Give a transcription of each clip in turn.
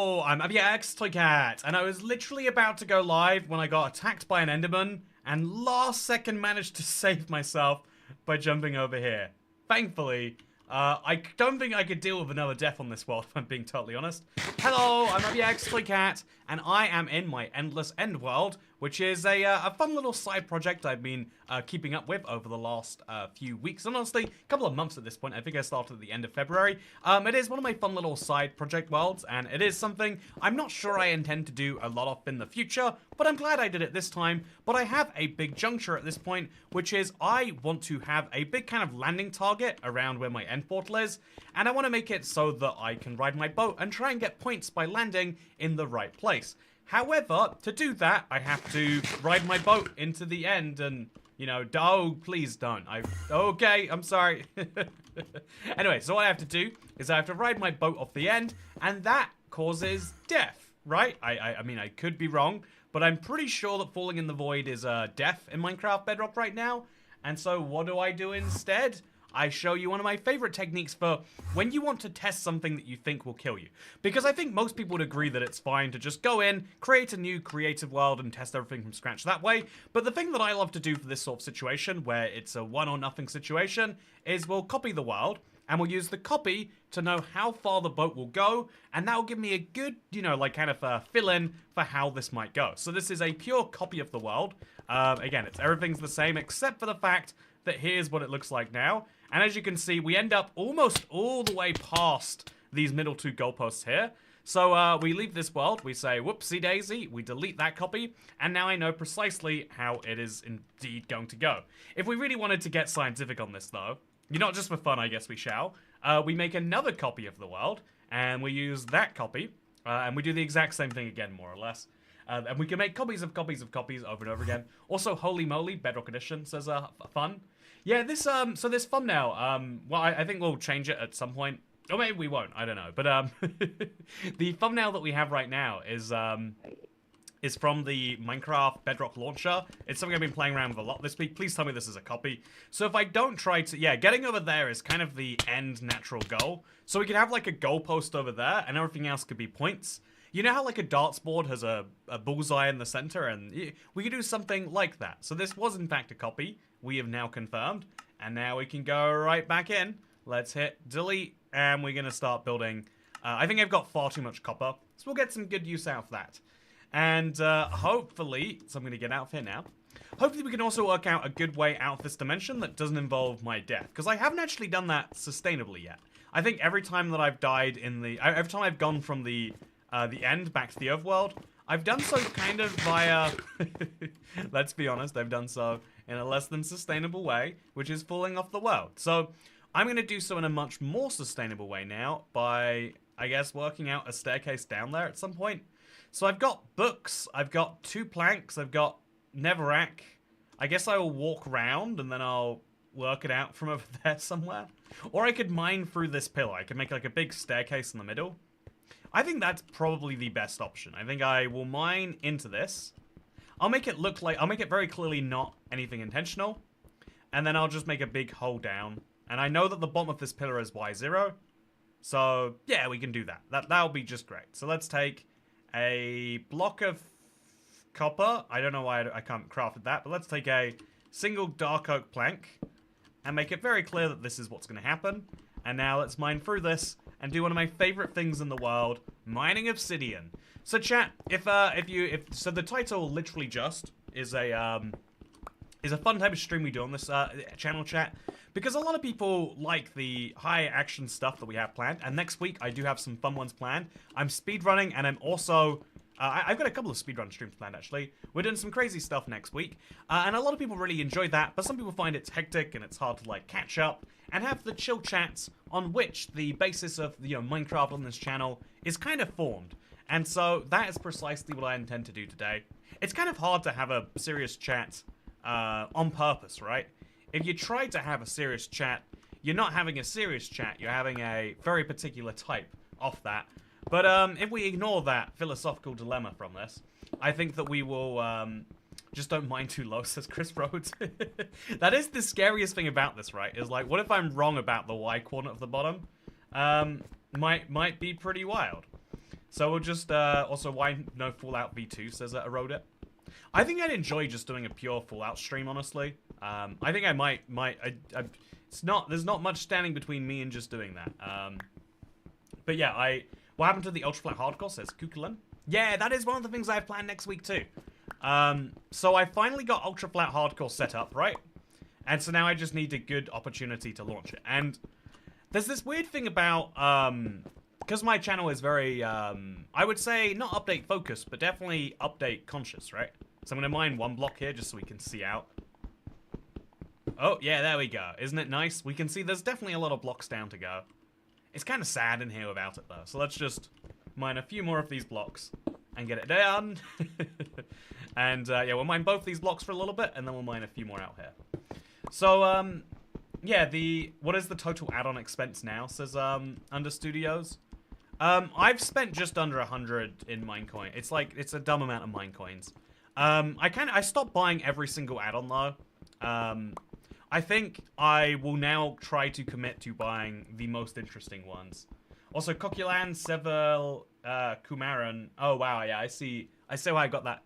Oh, I'm X Toy Cat, and I was literally about to go live when I got attacked by an Enderman, and last second managed to save myself by jumping over here. Thankfully, I don't think I could deal with another death on this world, if I'm being totally honest. Hello, I'm X Toy Cat, and I am in my Endless End world, which is a fun little side project I've been keeping up with over the last few weeks, and honestly, a couple of months at this point. I think I started at the end of February. It is one of my fun little side project worlds, and it is something I'm not sure I intend to do a lot of in the future, but I'm glad I did it this time. But I have a big juncture at this point, which is I want to have a big kind of landing target around where my end portal is, and I want to make it so that I can ride my boat and try and get points by landing in the right place. However, to do that, I have to ride my boat into the end and, you know, oh, please don't. Okay, I'm sorry. Anyway, so what I have to do is I have to ride my boat off the end, and that causes death, right? I mean, I could be wrong, but I'm pretty sure that falling in the void is death in Minecraft Bedrock right now. And so what do I do instead? I show you one of my favorite techniques for when you want to test something that you think will kill you. Because I think most people would agree that it's fine to just go in, create a new creative world, and test everything from scratch that way. But the thing that I love to do for this sort of situation, where it's a one or nothing situation, is we'll copy the world, and we'll use the copy to know how far the boat will go, and that will give me a good, you know, like kind of fill-in for how this might go. So this is a pure copy of the world. Again, everything's the same except for the fact that here's what it looks like now. And as you can see, we end up almost all the way past these middle two goalposts here. So we leave this world, we say whoopsie daisy, we delete that copy, and now I know precisely how it is indeed going to go. If we really wanted to get scientific on this though, not just for fun I guess we shall, we make another copy of the world, and we use that copy, and we do the exact same thing again more or less. And we can make copies of copies of copies over and over again. Also, holy moly, Bedrock Edition says fun. Yeah, this so this thumbnail, well, I think we'll change it at some point. Or maybe we won't, I don't know. But the thumbnail that we have right now is from the Minecraft Bedrock launcher. It's something I've been playing around with a lot this week. Please tell me this is a copy. So if I don't try to, yeah, getting over there is kind of the end natural goal. So we could have like a goalpost over there, and everything else could be points. You know how like a darts board has a bullseye in the center, and we could do something like that. So this was in fact a copy. We have now confirmed, and now we can go right back in. Let's hit delete, and we're gonna start building. I think I've got far too much copper, so we'll get some good use out of that. And hopefully, so I'm gonna get out of here now. Hopefully we can also work out a good way out of this dimension that doesn't involve my death, because I haven't actually done that sustainably yet. I think every time that I've died in the, every time I've gone from the end back to the overworld, I've done so kind of via, let's be honest, I've done so in a less than sustainable way, which is falling off the world. So I'm going to do so in a much more sustainable way now by, I guess, working out a staircase down there at some point. So I've got books, I've got 2 planks, I've got Neverac. I guess I will walk around and then I'll work it out from over there somewhere. Or I could mine through this pillar. I could make like a big staircase in the middle. I think that's probably the best option. I think I will mine into this. I'll make it look like, I'll make it very clearly not anything intentional. And then I'll just make a big hole down. And I know that the bottom of this pillar is Y0. So, yeah, we can do that. That'll be just great. So let's take a block of copper. I don't know why I can't craft that, but let's take a single dark oak plank and make it very clear that this is what's going to happen. And now let's mine through this and do one of my favorite things in the world, mining obsidian. So chat, so the title literally just is a fun type of stream we do on this channel, chat, because a lot of people like the high action stuff that we have planned, and next week I do have some fun ones planned. I'm speedrunning, and I'm also I've got a couple of speedrun streams planned, actually. We're doing some crazy stuff next week, and a lot of people really enjoy that, but some people find it's hectic and it's hard to like catch up and have the chill chats on which the basis of, you know, Minecraft on this channel is kind of formed. And so that is precisely what I intend to do today. It's kind of hard to have a serious chat on purpose, right? If you try to have a serious chat, you're not having a serious chat, you're having a very particular type of that. But if we ignore that philosophical dilemma from this, I think that we will just don't mind too low, says Chris Rhodes. That is the scariest thing about this, right? Is like, what if I'm wrong about the Y coordinate of the bottom? Might be pretty wild. So we'll just, also, why no Fallout V2 says that I wrote it. I think I'd enjoy just doing a pure Fallout stream, honestly. I think I might, there's not much standing between me and just doing that. But yeah, what happened to the Ultra Flat Hardcore, says Kukulin. Yeah, that is one of the things I have planned next week too. So I finally got Ultra Flat Hardcore set up, right? And so now I just need a good opportunity to launch it. And there's this weird thing about, because my channel is very, I would say not update focused, but definitely update conscious, right? So I'm going to mine one block here just so we can see out. Oh, yeah, there we go. Isn't it nice? We can see there's definitely a lot of blocks down to go. It's kind of sad in here without it, though. So let's just mine a few more of these blocks and get it done. And, yeah, we'll mine both these blocks for a little bit, and then we'll mine a few more out here. So, yeah, what is the total add-on expense now, says, Under Studios. I've spent just under 100 in Minecoin. It's a dumb amount of Minecoins. I stopped buying every single add-on, though. I think I will now try to commit to buying the most interesting ones. Also, Kokulan, Seville, Kumaran. Oh, wow, yeah, I see why I got that.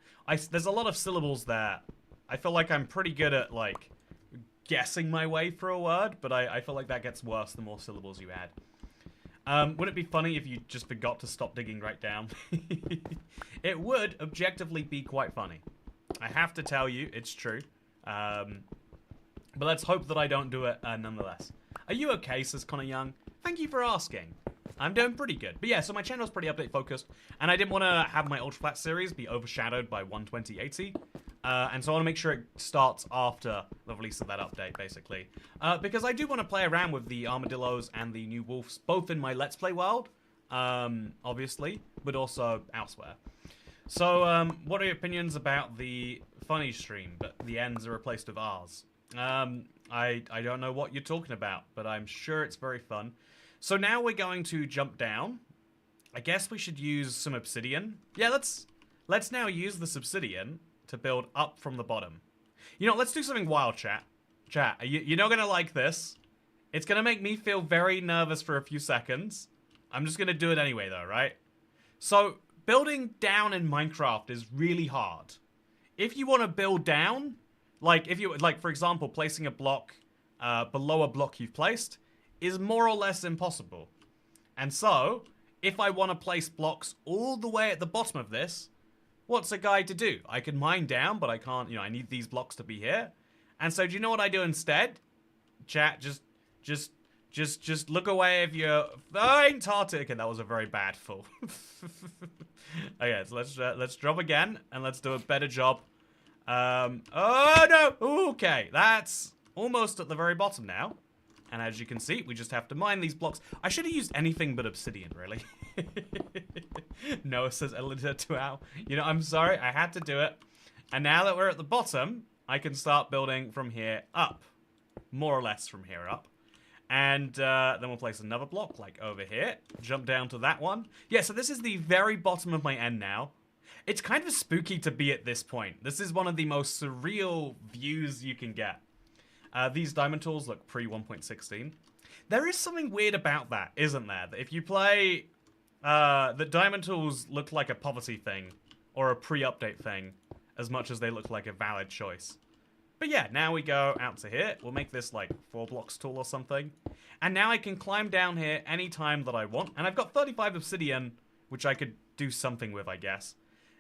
There's a lot of syllables there. I feel like I'm pretty good at, like, guessing my way through a word, but I feel like that gets worse the more syllables you add. Would it be funny if you just forgot to stop digging right down? It would objectively be quite funny. I have to tell you, it's true. But let's hope that I don't do it nonetheless. Are you okay, says Connor Young? Thank you for asking. I'm doing pretty good. But yeah, so my channel's pretty update focused, and I didn't want to have my Ultra Flat series be overshadowed by 12080. And so I want to make sure it starts after the release of that update, basically. Because I do want to play around with the armadillos and the new wolves, both in my Let's Play world, obviously, but also elsewhere. So, what are your opinions about the funny stream, but the ends are replaced with R's? I don't know what you're talking about, but I'm sure it's very fun. So now we're going to jump down. I guess we should use some obsidian. Yeah, let's now use this obsidian to build up from the bottom. You know, let's do something wild, chat. Chat, you're not gonna like this. It's gonna make me feel very nervous for a few seconds. I'm just gonna do it anyway, though, right? So, building down in Minecraft is really hard. If you want to build down, like, for example, placing a block below a block you've placed is more or less impossible. And so, if I want to place blocks all the way at the bottom of this, what's a guy to do? I can mine down, but I can't, I need these blocks to be here. And so, do you know what I do instead? Chat, just look away if you're faint-hearted. Okay, that was a very bad fall. Okay, so let's drop again, and let's do a better job. Oh no! Okay, that's almost at the very bottom now. And as you can see, we just have to mine these blocks. I should have used anything but obsidian, really. Noah says a little too out. I'm sorry, I had to do it. And now that we're at the bottom, I can start building from here up. More or less from here up. And then we'll place another block, like over here. Jump down to that one. Yeah, so this is the very bottom of my end now. It's kind of spooky to be at this point. This is one of the most surreal views you can get. These diamond tools look pre-1.16. There is something weird about that, isn't there? That if you play... the diamond tools look like a poverty thing, or a pre-update thing, as much as they look like a valid choice. But yeah, now we go out to here. We'll make this like 4 blocks tall or something. And now I can climb down here anytime that I want. And I've got 35 obsidian, which I could do something with, I guess.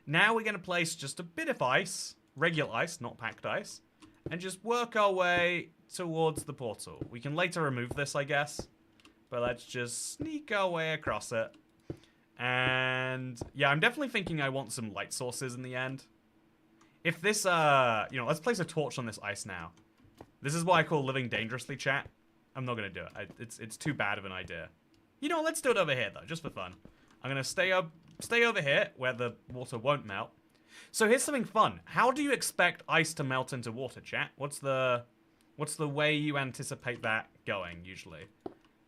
Now we're going to place just a bit of ice, regular ice, not packed ice, and just work our way towards the portal. We can later remove this, I guess, but let's just sneak our way across it. And yeah, I'm definitely thinking I want some light sources in the end. If this, let's place a torch on this ice now. This is what I call living dangerously, chat. I'm not going to do it. It's too bad of an idea. Let's do it over here, though, just for fun. I'm going to stay over here, where the water won't melt. So here's something fun. How do you expect ice to melt into water, chat? What's the way you anticipate that going, usually?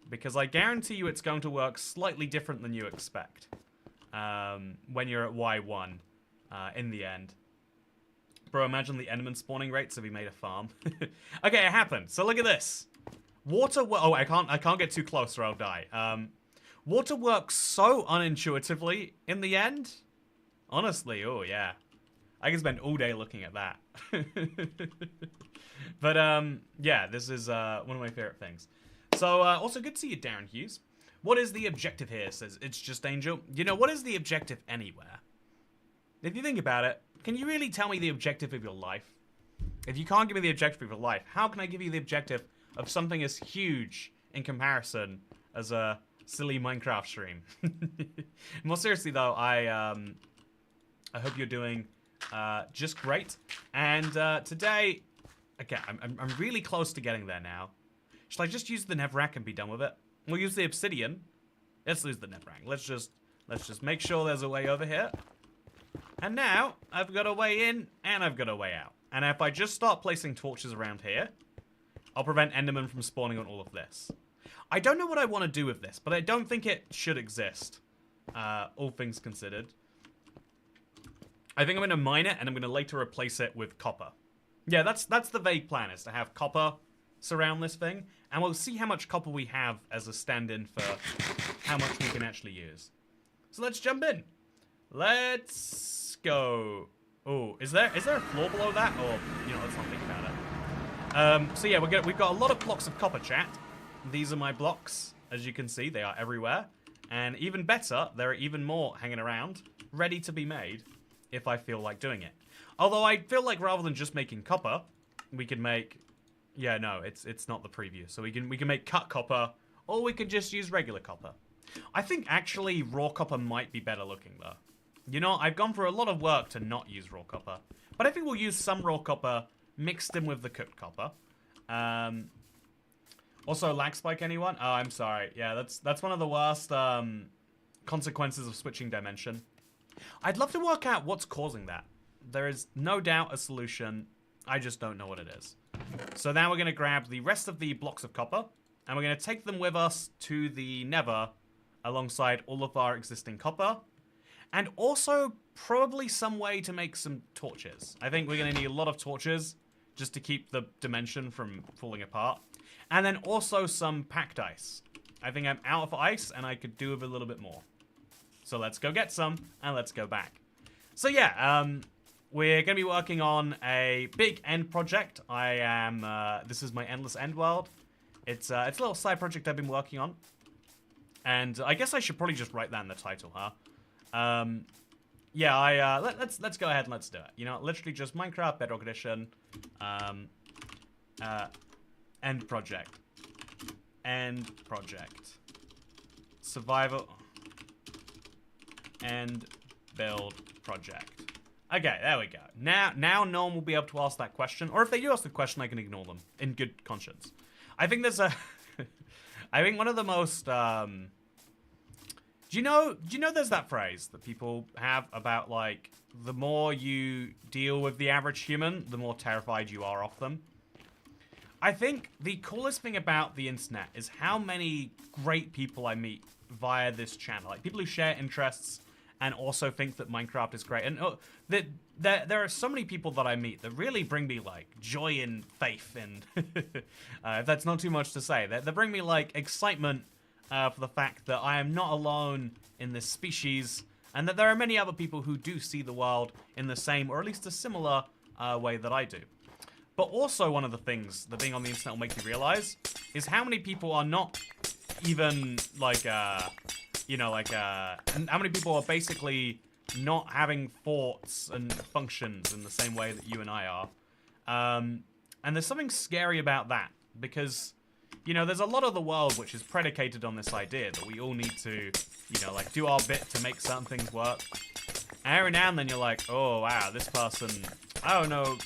Because I guarantee you it's going to work slightly different than you expect. When you're at Y1, in the end. Bro, imagine the Enderman spawning rates if he made a farm. Okay, it happened. So look at this. Water, oh, I can't get too close or I'll die. Water works so unintuitively in the end. Honestly, oh yeah. I can spend all day looking at that. But yeah, this is one of my favorite things. So also good to see you, Darren Hughes. What is the objective here? Says it's just Angel. You know, what is the objective anywhere? If you think about it, can you really tell me the objective of your life? If you can't give me the objective of your life, how can I give you the objective of something as huge in comparison as a silly Minecraft stream? More seriously though, I hope you're doing just great. And today, okay, I'm really close to getting there now. Should I just use the Netherrack and be done with it? We'll use the obsidian. Let's lose the Netherrack. Let's just make sure there's a way over here. And now I've got a way in and I've got a way out. And if I just start placing torches around here, I'll prevent Enderman from spawning on all of this. I don't know what I want to do with this, but I don't think it should exist. All things considered. I think I'm going to mine it and I'm going to later replace it with copper. Yeah, that's the vague plan, is to have copper surround this thing, and we'll see how much copper we have as a stand-in for how much we can actually use. So let's jump in. Let's go. Oh, is there a floor below that? Or, you know, let's not think about it. So yeah, we've got a lot of blocks of copper, chat. These are my blocks. As you can see, they are everywhere. And even better, there are even more hanging around, ready to be made if I feel like doing it. Although I feel like rather than just making copper, we could make... Yeah, no, it's not the preview. So we can make cut copper, or we could just use regular copper. I think actually raw copper might be better looking though. You know, I've gone through a lot of work to not use raw copper, but I think we'll use some raw copper mixed in with the cooked copper. Also, lag spike, anyone? Oh, I'm sorry. Yeah, that's one of the worst consequences of switching dimension. I'd love to work out what's causing that. There is no doubt a solution. I just don't know what it is. So now we're going to grab the rest of the blocks of copper, and we're going to take them with us to the Nether alongside all of our existing copper. And also probably some way to make some torches. I think we're going to need a lot of torches just to keep the dimension from falling apart. And then also some packed ice. I think I'm out of ice and I could do with a little bit more. So let's go get some and let's go back. So yeah, we're going to be working on a big end project. This is my Endless End World. It's a little side project I've been working on. And I guess I should probably just write that in the title, huh? Yeah, let's go ahead and let's do it. You know, literally just Minecraft Bedrock Edition, end project, survival, end build project. Okay, there we go. Now no one will be able to ask that question, or if they do ask the question, I can ignore them in good conscience. I think there's a, I think one of the most, Do you know there's that phrase that people have about, like, the more you deal with the average human, the more terrified you are of them? I think the coolest thing about the internet is how many great people I meet via this channel. Like, people who share interests and also think that Minecraft is great. And there are so many people that I meet that really bring me, like, joy and faith. And if that's not too much to say, they bring me, like, excitement for the fact that I am not alone in this species, and that there are many other people who do see the world in the same, or at least a similar, way that I do. But also one of the things that being on the internet will make you realize is how many people are not even, like, you know, like, and how many people are basically not having thoughts and functions in the same way that you and I are. And there's something scary about that, because, you know, there's a lot of the world which is predicated on this idea that we all need to, you know, like, do our bit to make certain things work. And every now and then you're like, oh, wow, this person, I don't know,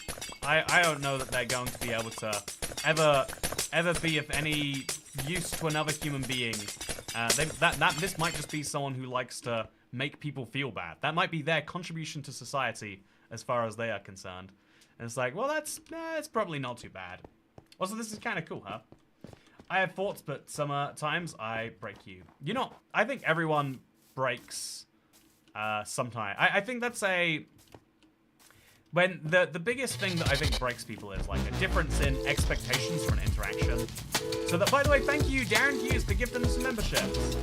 I don't know that they're going to be able to ever be of any use to another human being. This might just be someone who likes to make people feel bad. That might be their contribution to society as far as they are concerned. And it's like, well, it's probably not too bad. Also, this is kind of cool, huh? I have thoughts, but sometimes I break you. You know, I think everyone breaks sometime. I think that's when the biggest thing that I think breaks people is, like, a difference in expectations for an interaction. So that, by the way, thank you, Darren Hughes, for gifting us some memberships.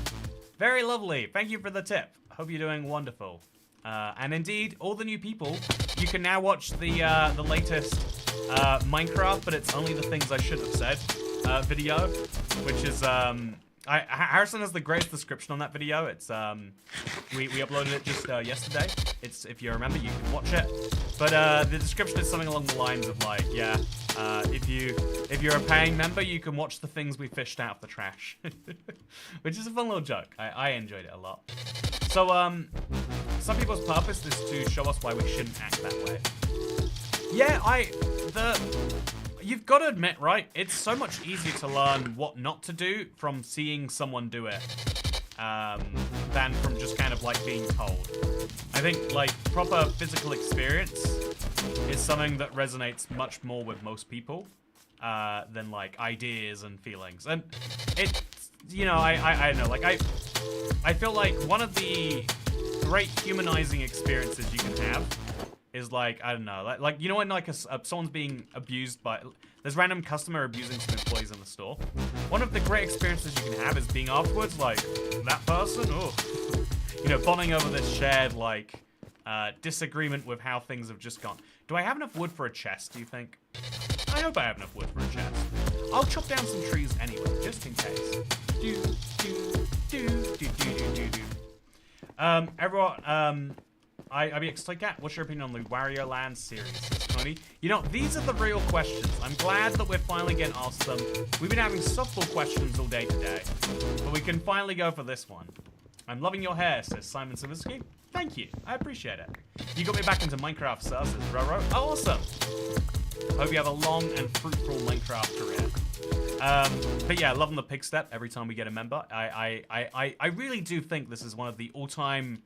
Very lovely. Thank you for the tip. Hope you're doing wonderful. And indeed, all the new people, you can now watch the latest Minecraft, but it's only the things I should have said video, which is Harrison has the greatest description on that video. It's we uploaded it just yesterday. It's, if you remember, you can watch it. But the description is something along the lines of like, yeah, if you're a paying member, you can watch the things we fished out of the trash, which is a fun little joke. I enjoyed it a lot. So some people's purpose is to show us why we shouldn't act that way. Yeah, you've got to admit, right? It's so much easier to learn what not to do from seeing someone do it than from just kind of like being told. I think like proper physical experience is something that resonates much more with most people than like ideas and feelings. And it, you know, I don't know, like I feel like one of the great humanizing experiences you can have is like, I don't know, like you know when like someone's being abused by, there's random customer abusing some employees in the store. One of the great experiences you can have is being afterwards like, that person, oh, you know, bonding over this shared like disagreement with how things have just gone. Do I have enough wood for a chest, do you think? I hope I have enough wood for a chest. I'll chop down some trees anyway, just in case. Everyone, IBX Toycat, what's your opinion on the Wario Land series? Tony? You know, these are the real questions. I'm glad that we're finally getting asked them. We've been having softball questions all day today, but we can finally go for this one. I'm loving your hair, says Simon Savinsky. Thank you, I appreciate it. You got me back into Minecraft, sir, says Roro. Oh, awesome. Hope you have a long and fruitful Minecraft career. But yeah, loving the pig step every time we get a member. I really do think this is one of the all-time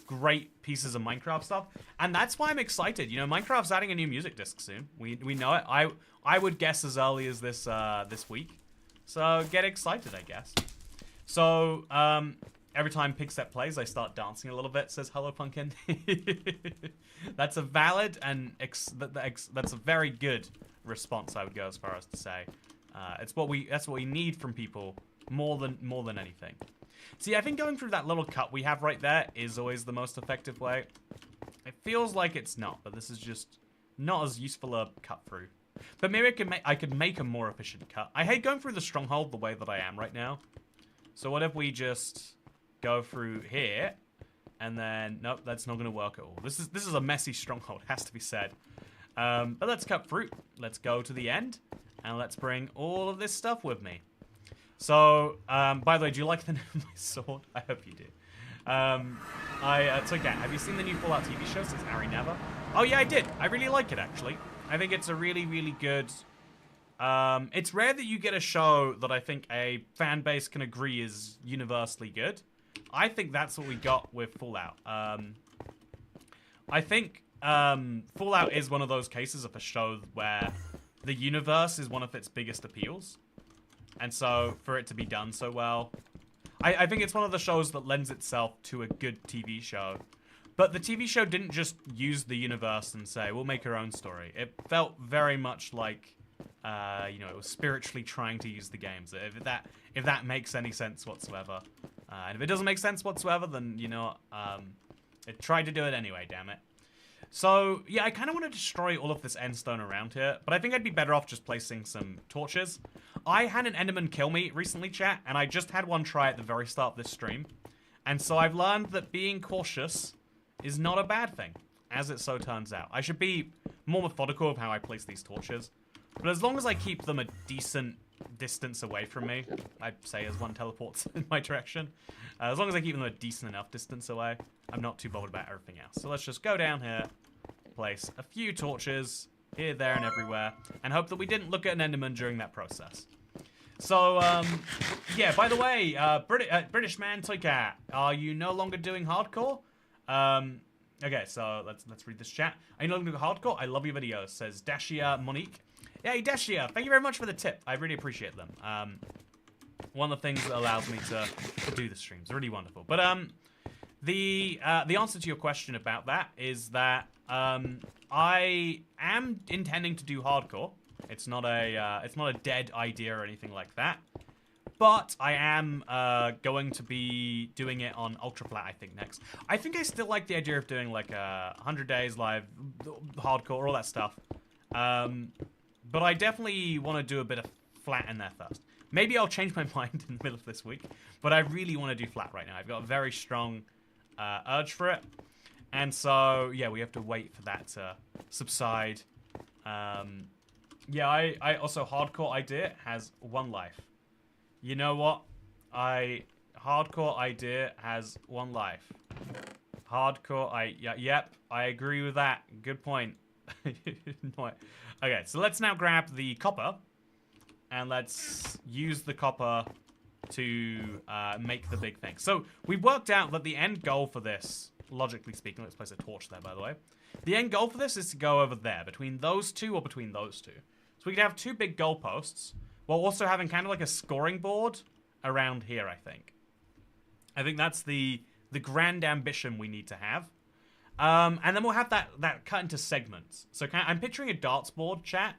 great pieces of Minecraft stuff, and that's why I'm excited. You know, Minecraft's adding a new music disc soon. We know it. I would guess as early as this week. So get excited, I guess. So every time Pigstep plays, I start dancing a little bit. Says hello, Pumpkin. That's a valid and that's a very good response. I would go as far as to say that's what we need from people more than anything. See, I think going through that little cut we have right there is always the most effective way. It feels like it's not, but this is just not as useful a cut through. But maybe I could make a more efficient cut. I hate going through the stronghold the way that I am right now. So what if we just go through here, and then nope, that's not going to work at all. This is a messy stronghold, has to be said. But let's cut through. Let's go to the end, and let's bring all of this stuff with me. So, by the way, do you like the name of my sword? I hope you do. It's okay. Have you seen the new Fallout TV show? Says Ari Never. Oh yeah, I did. I really like it, actually. I think it's a really, really good... it's rare that you get a show that I think a fan base can agree is universally good. I think that's what we got with Fallout. I think Fallout is one of those cases of a show where the universe is one of its biggest appeals. And so, for it to be done so well, I think it's one of the shows that lends itself to a good TV show. But the TV show didn't just use the universe and say, we'll make our own story. It felt very much like, you know, it was spiritually trying to use the games. If that makes any sense whatsoever. And if it doesn't make sense whatsoever, then, you know, it tried to do it anyway, damn it. So, yeah, I kind of want to destroy all of this end stone around here, but I think I'd be better off just placing some torches. I had an Enderman kill me recently, chat, and I just had one try at the very start of this stream. And so I've learned that being cautious is not a bad thing, as it so turns out. I should be more methodical of how I place these torches, but as long as I keep them a decent distance away from me, I'd say as one teleports in my direction, as long as I keep them a decent enough distance away, I'm not too bothered about everything else. So let's just go down here, place a few torches here, there, and everywhere, and hope that we didn't look at an Enderman during that process. So, yeah, by the way, British man Toycat, are you no longer doing hardcore? Okay, so let's read this chat. Are you no longer doing hardcore? I love your videos, says Dashia Monique. Hey, Dashia, thank you very much for the tip. I really appreciate them. One of the things that allows me to do the streams. Really wonderful. But, the answer to your question about that is that, I am intending to do hardcore. It's not a dead idea or anything like that. But I am going to be doing it on ultra flat, I think, next. I think I still like the idea of doing like 100 days live, hardcore, all that stuff. But I definitely want to do a bit of flat in there first. Maybe I'll change my mind in the middle of this week, but I really want to do flat right now. I've got a very strong urge for it. And so, yeah, we have to wait for that to subside. Yeah, I also, hardcore idea has 1 life. You know what? Hardcore idea has 1 life. Hardcore, yep, I agree with that. Good point. Okay, so let's now grab the copper. And let's use the copper to make the big thing. So we worked out that the end goal for this, logically speaking, let's place a torch there, by the way. The end goal for this is to go over there, between those two or between those two. So we could have 2 big goalposts, while also having kind of like a scoring board around here, I think. I think that's the grand ambition we need to have. And then we'll have that cut into segments. So I'm picturing a darts board, chat,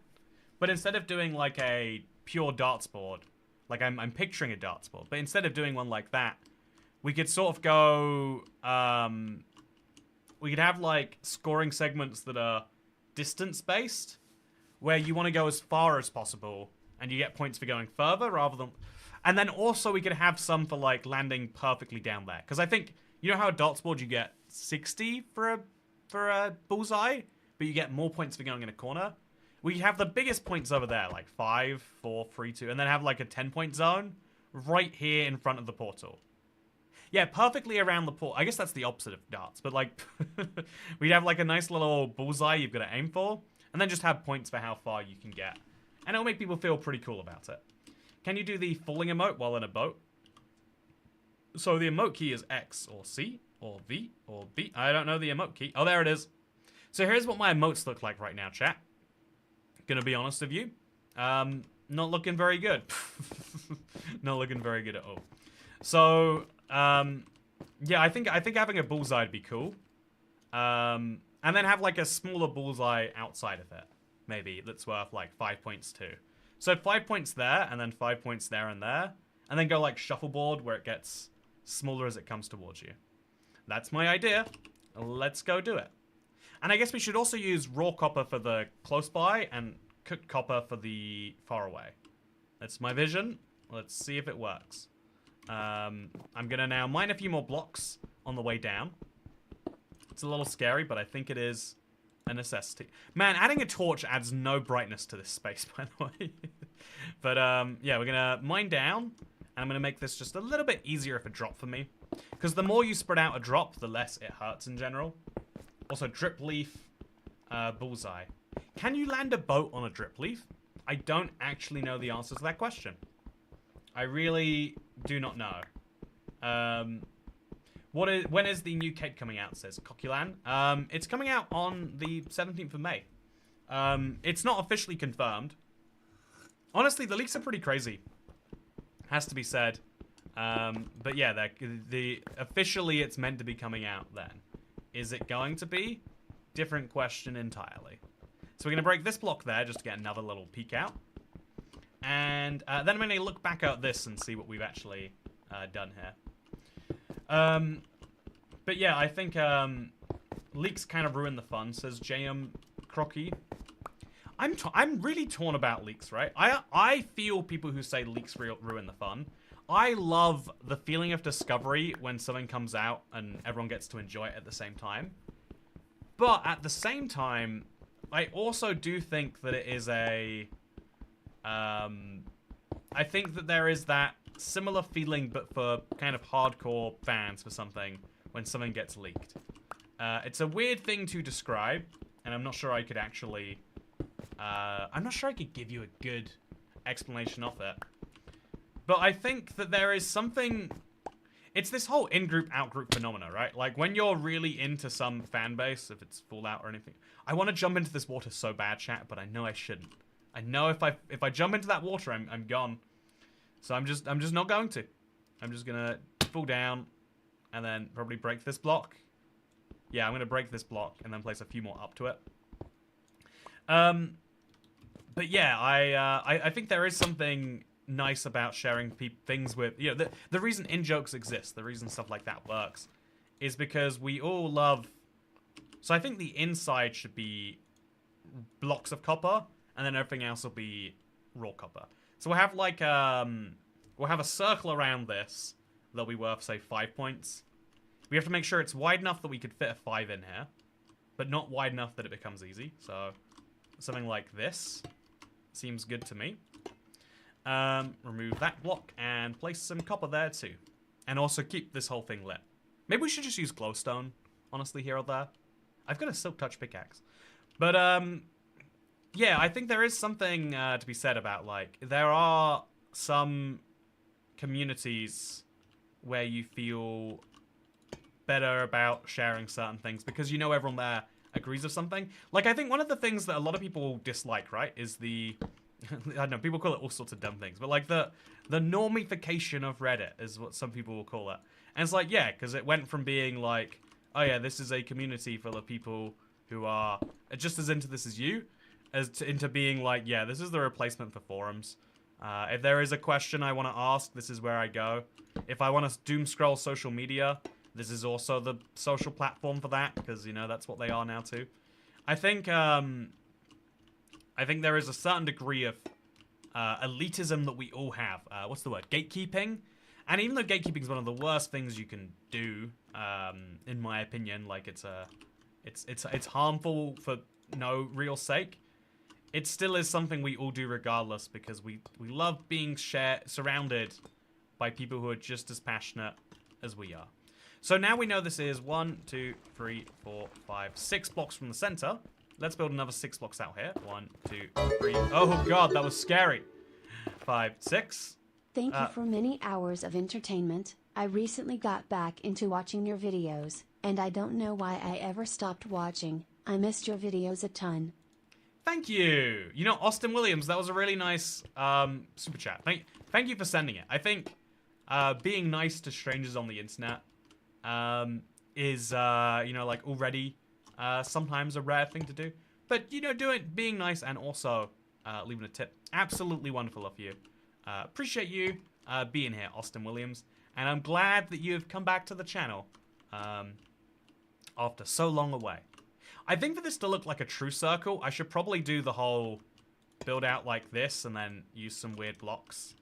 but instead of doing like a pure darts board, like I'm picturing a darts board, but instead of doing one like that, we could sort of go, we could have like scoring segments that are distance based, where you want to go as far as possible and you get points for going further rather than, and then also we could have some for like landing perfectly down there. Because I think, you know how a darts board you get 60 for a bullseye, but you get more points for going in a corner? We have the biggest points over there, like 5, 4, 3, 2, and then have like a 10-point zone right here in front of the portal. Yeah, perfectly around the portal. I guess that's the opposite of darts, but like, we'd have like a nice little bullseye you've got to aim for, and then just have points for how far you can get. And it'll make people feel pretty cool about it. Can you do the falling emote while in a boat? So the emote key is X or C or V or B. I don't know the emote key. Oh, there it is. So here's what my emotes look like right now, chat. Gonna be honest with you. Not looking very good. Not looking very good at all. So, yeah, I think having a bullseye would be cool. And then have like a smaller bullseye outside of it. Maybe that's worth like 5 points too. So 5 points there, and then 5 points there and there. And then go like shuffleboard where it gets smaller as it comes towards you. That's my idea. Let's go do it. And I guess we should also use raw copper for the close by and cooked copper for the far away. That's my vision. Let's see if it works. I'm going to now mine a few more blocks on the way down. It's a little scary, but I think it is a necessity. Man, adding a torch adds no brightness to this space, by the way. But, yeah, we're going to mine down. And I'm going to make this just a little bit easier of a drop for me. Because the more you spread out a drop, the less it hurts in general. Also, drip leaf, bullseye. Can you land a boat on a drip leaf? I don't actually know the answer to that question. I really do not know. When is the new cake coming out, says Coquelan. It's coming out on the 17th of May. It's not officially confirmed. Honestly, the leaks are pretty crazy. Has to be said. But yeah, officially it's meant to be coming out then. Is it going to be? Different question entirely. So we're going to break this block there just to get another little peek out. And then I'm going to look back at this and see what we've actually done here. But yeah, I think leaks kind of ruin the fun, says JM Crocky. I'm really torn about leaks, right? I feel people who say leaks ruin the fun. I love the feeling of discovery when something comes out and everyone gets to enjoy it at the same time. But at the same time, I also do think that it is a... I think that there is that similar feeling, but for kind of hardcore fans for something, when something gets leaked. It's a weird thing to describe, and I'm not sure I could actually... I'm not sure I could give you a good explanation of it. But I think that there is something... It's this whole in-group, out-group phenomena, right? Like, when you're really into some fan base, if it's Fallout or anything... I want to jump into this water so bad, chat, but I know I shouldn't. I know if I jump into that water, I'm gone. So I'm just not going to. I'm just gonna fall down, and then probably break this block. Yeah, I'm gonna break this block, and then place a few more up to it. But yeah, I think there is something nice about sharing things with, you know, the reason in-jokes exist, the reason stuff like that works, is because we all love... So I think the inside should be blocks of copper, and then everything else will be raw copper. So we'll have like, we'll have a circle around this that'll be worth, say, 5 points. We have to make sure it's wide enough that we could fit a 5 in here, but not wide enough that it becomes easy. So something like this seems good to me. Remove that block and place some copper there too. And also keep this whole thing lit. Maybe we should just use glowstone, honestly, here or there. I've got a silk touch pickaxe. But, yeah, I think there is something to be said about, like, there are some communities where you feel better about sharing certain things because you know everyone there agrees with something. Like, I think one of the things that a lot of people dislike, right, is the... I don't know, people call it all sorts of dumb things, but like the normification of Reddit is what some people will call it. And it's like, yeah, because it went from being like, oh yeah, this is a community full of people who are just as into this as you, into being like, yeah, this is the replacement for forums. If there is a question I want to ask, this is where I go. If I want to doom scroll social media, this is also the social platform for that, because, you know, that's what they are now too. I think there is a certain degree of elitism that we all have. What's the word? Gatekeeping. And even though gatekeeping is one of the worst things you can do, in my opinion, like it's harmful for no real sake. It still is something we all do regardless because we love being surrounded by people who are just as passionate as we are. So now we know this is 1, 2, 3, 4, 5, 6 blocks from the center. Let's build another 6 blocks out here. 1, 2, 3. Oh god, that was scary. 5, 6. Thank you for many hours of entertainment. I recently got back into watching your videos, and I don't know why I ever stopped watching. I missed your videos a ton. Thank you. You know, Austin Williams, that was a really nice super chat. Thank you for sending it. I think being nice to strangers on the internet is, you know, like already sometimes a rare thing to do. But, you know, being nice and also leaving a tip. Absolutely wonderful of you. Appreciate you being here, Austin Williams. And I'm glad that you have come back to the channel after so long away. I think for this to look like a true circle, I should probably do the whole build out like this and then use some weird blocks.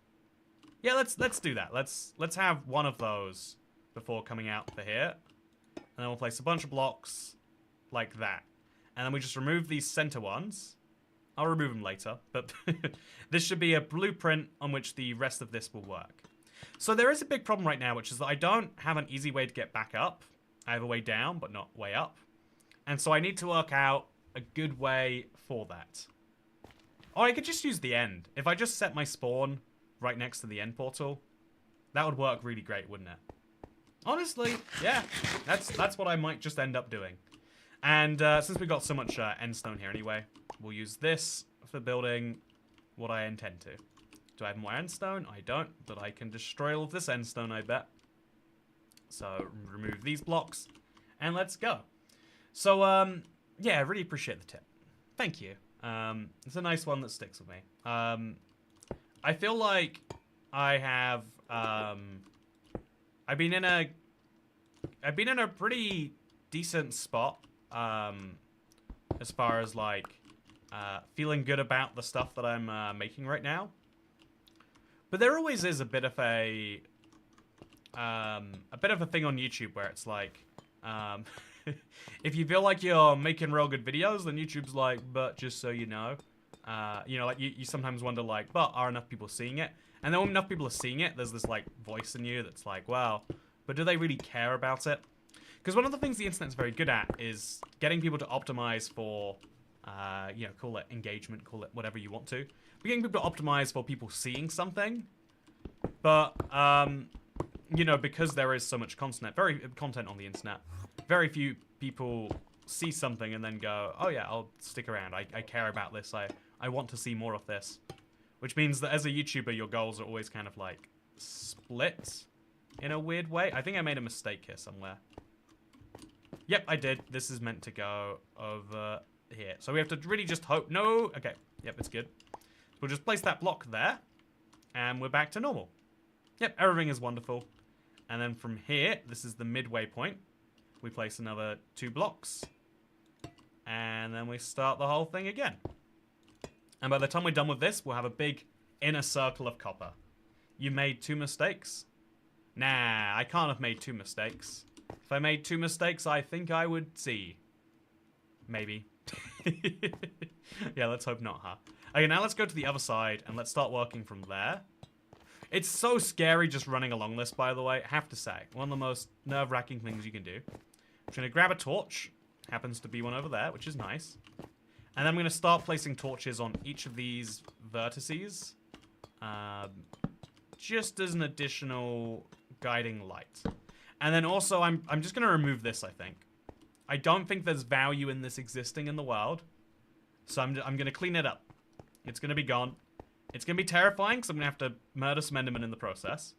Yeah, let's do that. Let's have one of those before coming out for here. And then we'll place a bunch of blocks like that. And then we just remove these center ones. I'll remove them later, but this should be a blueprint on which the rest of this will work. So there is a big problem right now, which is that I don't have an easy way to get back up. I have a way down, but not way up. And so I need to work out a good way for that. Or I could just use the end. If I just set my spawn right next to the end portal, that would work really great, wouldn't it? Honestly, yeah, that's what I might just end up doing. And since we've got so much end stone here anyway, we'll use this for building what I intend to. Do I have more end stone? I don't, but I can destroy all of this end stone, I bet. So remove these blocks, and let's go. So, yeah, I really appreciate the tip. Thank you. It's a nice one that sticks with me. I feel like I have, I've been in a pretty decent spot, as far as like, feeling good about the stuff that I'm making right now. But there always is a bit of a thing on YouTube where it's like, if you feel like you're making real good videos, then YouTube's like, but just so you know, like you sometimes wonder like, but are enough people seeing it? And then when enough people are seeing it, there's this like voice in you that's like, well, but do they really care about it? Because one of the things the internet's very good at is getting people to optimize for, call it engagement, call it whatever you want to. But getting people to optimize for people seeing something. But, because there is so much content on the internet, very few people see something and then go, oh yeah, I'll stick around. I care about this. I want to see more of this. Which means that as a YouTuber, your goals are always kind of like split in a weird way. I think I made a mistake here somewhere. Yep, I did. This is meant to go over here. So we have to really just hope. No. Okay. Yep, it's good. We'll just place that block there. And we're back to normal. Yep, everything is wonderful. And then from here, this is the midway point. We place another 2 blocks. And then we start the whole thing again. And by the time we're done with this, we'll have a big inner circle of copper. You made 2 mistakes? Nah, I can't have made 2 mistakes. If I made 2 mistakes, I think I would see. Maybe. Yeah, let's hope not, huh? Okay, now let's go to the other side and let's start working from there. It's so scary just running along this, by the way. I have to say, one of the most nerve-wracking things you can do. I'm going to grab a torch. Happens to be one over there, which is nice. And then I'm going to start placing torches on each of these vertices. Just as an additional guiding light. And then also, I'm just going to remove this, I think. I don't think there's value in this existing in the world. So I'm going to clean it up. It's going to be gone. It's going to be terrifying, because I'm going to have to murder some Endermen in the process.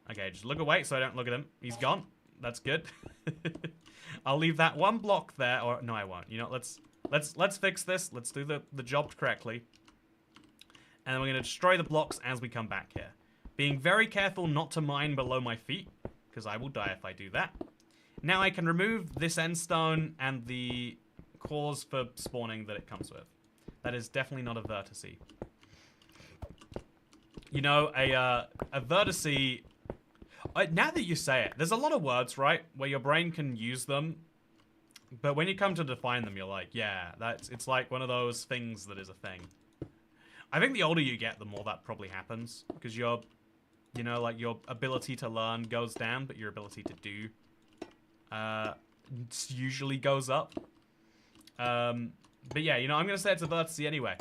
Okay, just look away so I don't look at him. He's gone. That's good. I'll leave that 1 block there. Or no, I won't. You know, let's fix this. Let's do the job correctly. And then we're going to destroy the blocks as we come back here. Being very careful not to mine below my feet, because I will die if I do that. Now I can remove this end stone and the cause for spawning that it comes with. That is definitely not a vertice. You know, a vertice... now that you say it, there's a lot of words, right, where your brain can use them, but when you come to define them, you're like, yeah, it's like one of those things that is a thing. I think the older you get, the more that probably happens, because your ability to learn goes down, but your ability to do usually goes up. But yeah, you know, I'm gonna say it's a vertice anyway.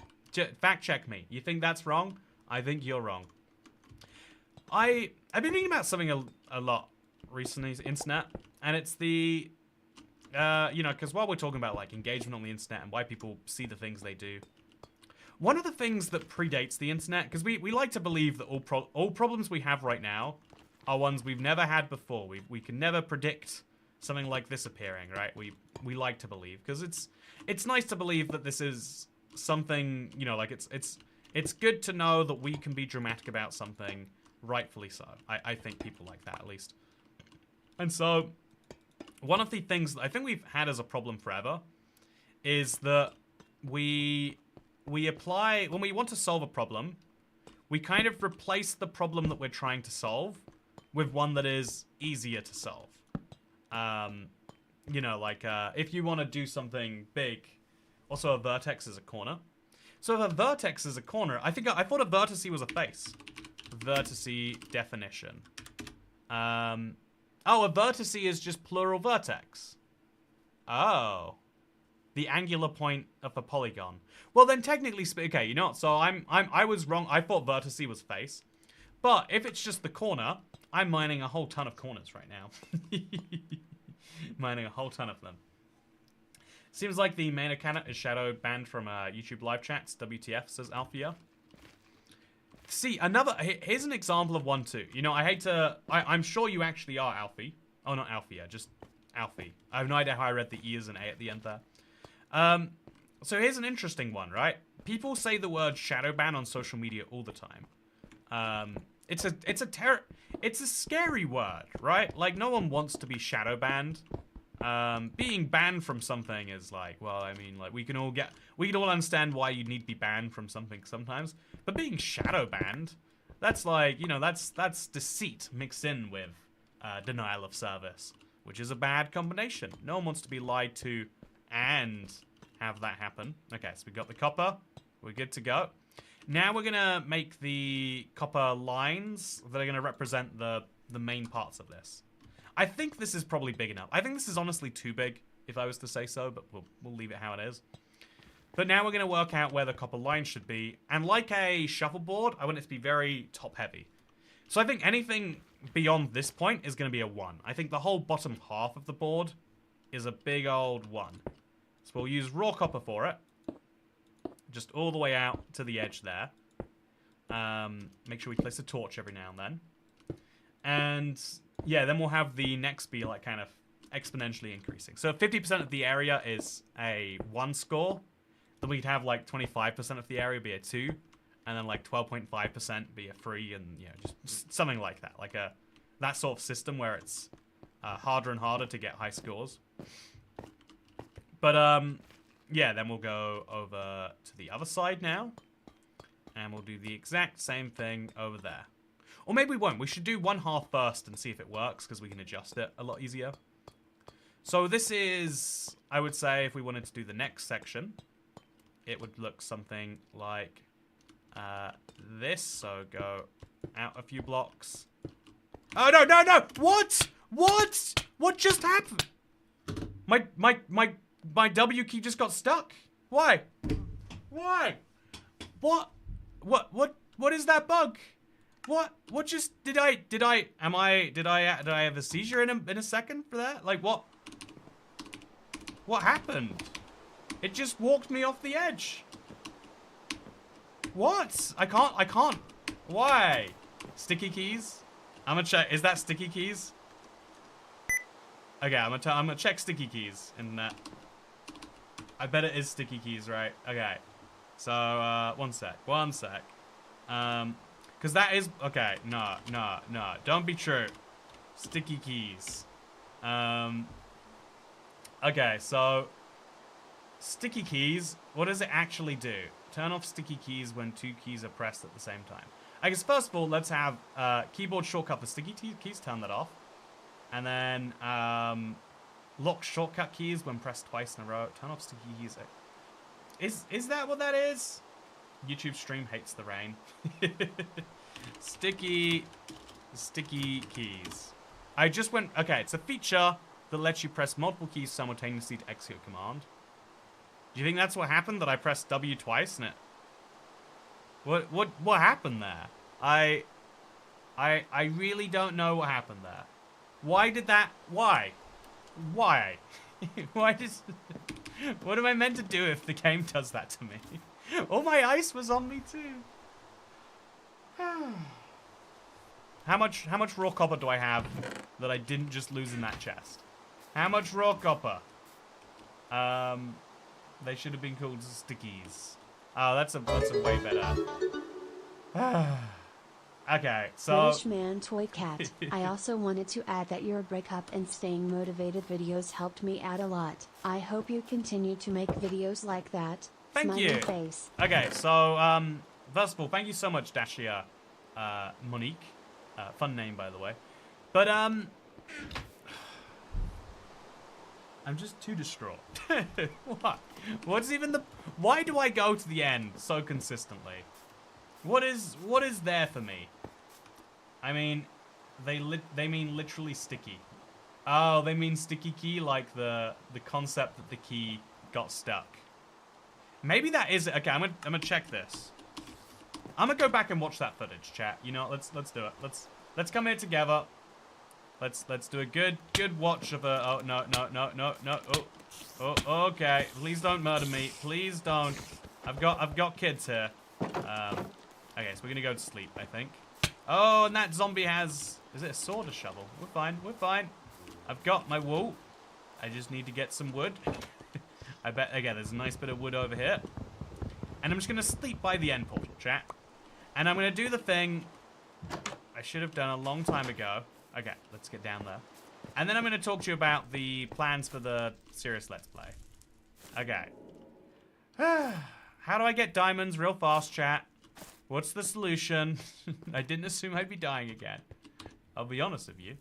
Fact check me. You think that's wrong? I think you're wrong. I've been thinking about something a lot recently, internet, and it's the, you know, because while we're talking about, like, engagement on the internet and why people see the things they do, one of the things that predates the internet, because we like to believe that all problems we have right now are ones we've never had before. We can never predict something like this appearing, right? We like to believe, because it's nice to believe that this is something, you know, like it's good to know that we can be dramatic about something, rightfully so. I think people like that, at least. And so, one of the things that I think we've had as a problem forever is that we apply, when we want to solve a problem, we kind of replace the problem that we're trying to solve with one that is easier to solve. You know, like, if you want to do something big, also a vertex is a corner. So if a vertex is a corner, I thought a vertice was a face. Vertice definition. Oh, a vertice is just plural vertex. Oh. The angular point of a polygon. Well, then technically, okay, you know what? So I was wrong. I thought vertice was face. But if it's just the corner, I'm mining a whole ton of corners right now. Mining a whole ton of them. Seems like the main account is shadow banned from YouTube live chats. WTF, says Alfia. See, here's an example of one too. You know, I'm sure you actually are Alfie. Oh, not Alfia, just Alfie. I have no idea how I read the E as an A at the end there. So here's an interesting one, right? People say the word shadow ban on social media all the time. It's a scary word, right? Like, no one wants to be shadow banned. Being banned from something is like, well, I mean, like, we can all understand why you need to be banned from something sometimes. But being shadow banned, that's like, you know, that's deceit mixed in with denial of service, which is a bad combination. No one wants to be lied to and have that happen. Okay, so we got the copper. We're good to go. Now we're gonna make the copper lines that are gonna represent the main parts of this. I think this is probably big enough. I think this is honestly too big, if I was to say so, but we'll leave it how it is. But now we're gonna work out where the copper line should be, and like a shuffleboard, I want it to be very top-heavy. So I think anything beyond this point is gonna be a 1. I think the whole bottom half of the board is a big old 1. So we'll use raw copper for it. Just all the way out to the edge there. Make sure we place a torch every now and then. And yeah, then we'll have the next be like kind of exponentially increasing. So 50% of the area is a 1 score. Then we'd have like 25% of the area be a 2. and then like 12.5% be a free, and just something like that, like that sort of system where it's harder and harder to get high scores. But yeah, then we'll go over to the other side now, and we'll do the exact same thing over there. Or maybe we won't. We should do one half first and see if it works, because we can adjust it a lot easier. So this is, I would say, if we wanted to do the next section, it would look something like this. So go out a few blocks. Oh, no, no, no! What? What? What just happened? My W key just got stuck. Why? Why? What is that bug? What just did I have a seizure in a second for that? Like what happened? It just walked me off the edge. What? I can't. Why? Sticky keys? I'm gonna check. Is that sticky keys? Okay, I'm gonna check sticky keys in that. I bet it is sticky keys, right? Okay. So, one sec. Because that is... Okay, no. Don't be true. Sticky keys. Okay, so... Sticky keys, what does it actually do? Turn off sticky keys when two keys are pressed at the same time. I guess, first of all, let's have keyboard shortcut for sticky keys. Turn that off. And then, lock shortcut keys when pressed twice in a row. Turn off sticky keys. Is that what that is? YouTube stream hates the rain. Sticky keys. I just went... Okay, it's a feature that lets you press multiple keys simultaneously to execute a command. Do you think that's what happened? That I pressed W twice and it... What happened there? I really don't know what happened there. Why did that... Why? Why? Why does... What am I meant to do if the game does that to me? Oh, my ice was on me too. How much raw copper do I have that I didn't just lose in that chest? How much raw copper? They should have been called stickies. Oh, that's a way better. Okay, so... British man toy cat. I also wanted to add that your breakup and staying motivated videos helped me out a lot. I hope you continue to make videos like that. Thank Smiley you. Face. Okay, so, first of all, thank you so much, Dashia Monique. Fun name, by the way. But, I'm just too distraught. What? What's even the... Why do I go to the end so consistently? What is there for me? I mean, they mean literally sticky. Oh, they mean sticky key, like the concept that the key got stuck. Maybe that is it. Okay, I'm gonna check this. I'm gonna go back and watch that footage, chat. You know, let's do it. Let's come here together. Let's do a good watch of a... Oh, no. Oh, okay. Please don't murder me. Please don't. I've got kids here. Okay, so we're gonna go to sleep, I think. Oh, and that zombie has... Is it a sword or shovel? We're fine. I've got my wool. I just need to get some wood. I bet, again, there's a nice bit of wood over here. And I'm just gonna sleep by the end portal, chat. And I'm gonna do the thing I should have done a long time ago. Okay, let's get down there. And then I'm gonna talk to you about the plans for the serious Let's Play. Okay. How do I get diamonds real fast, chat? What's the solution? I didn't assume I'd be dying again. I'll be honest with you.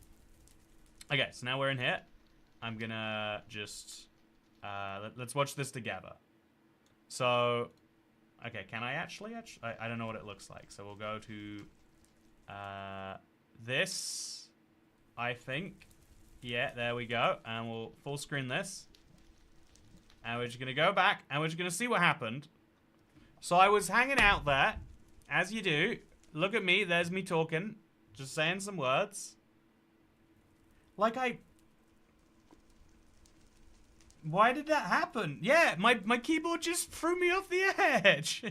Okay, so now we're in here. I'm gonna just... let's watch this together. So... Okay, can I actually... I don't know what it looks like. So we'll go to... this... I think. Yeah, there we go. And we'll full screen this. And we're just gonna go back. And we're just gonna see what happened. So I was hanging out there. As you do. Look at me. There's me talking. Just saying some words. Like Why did that happen? Yeah, my keyboard just threw me off the edge.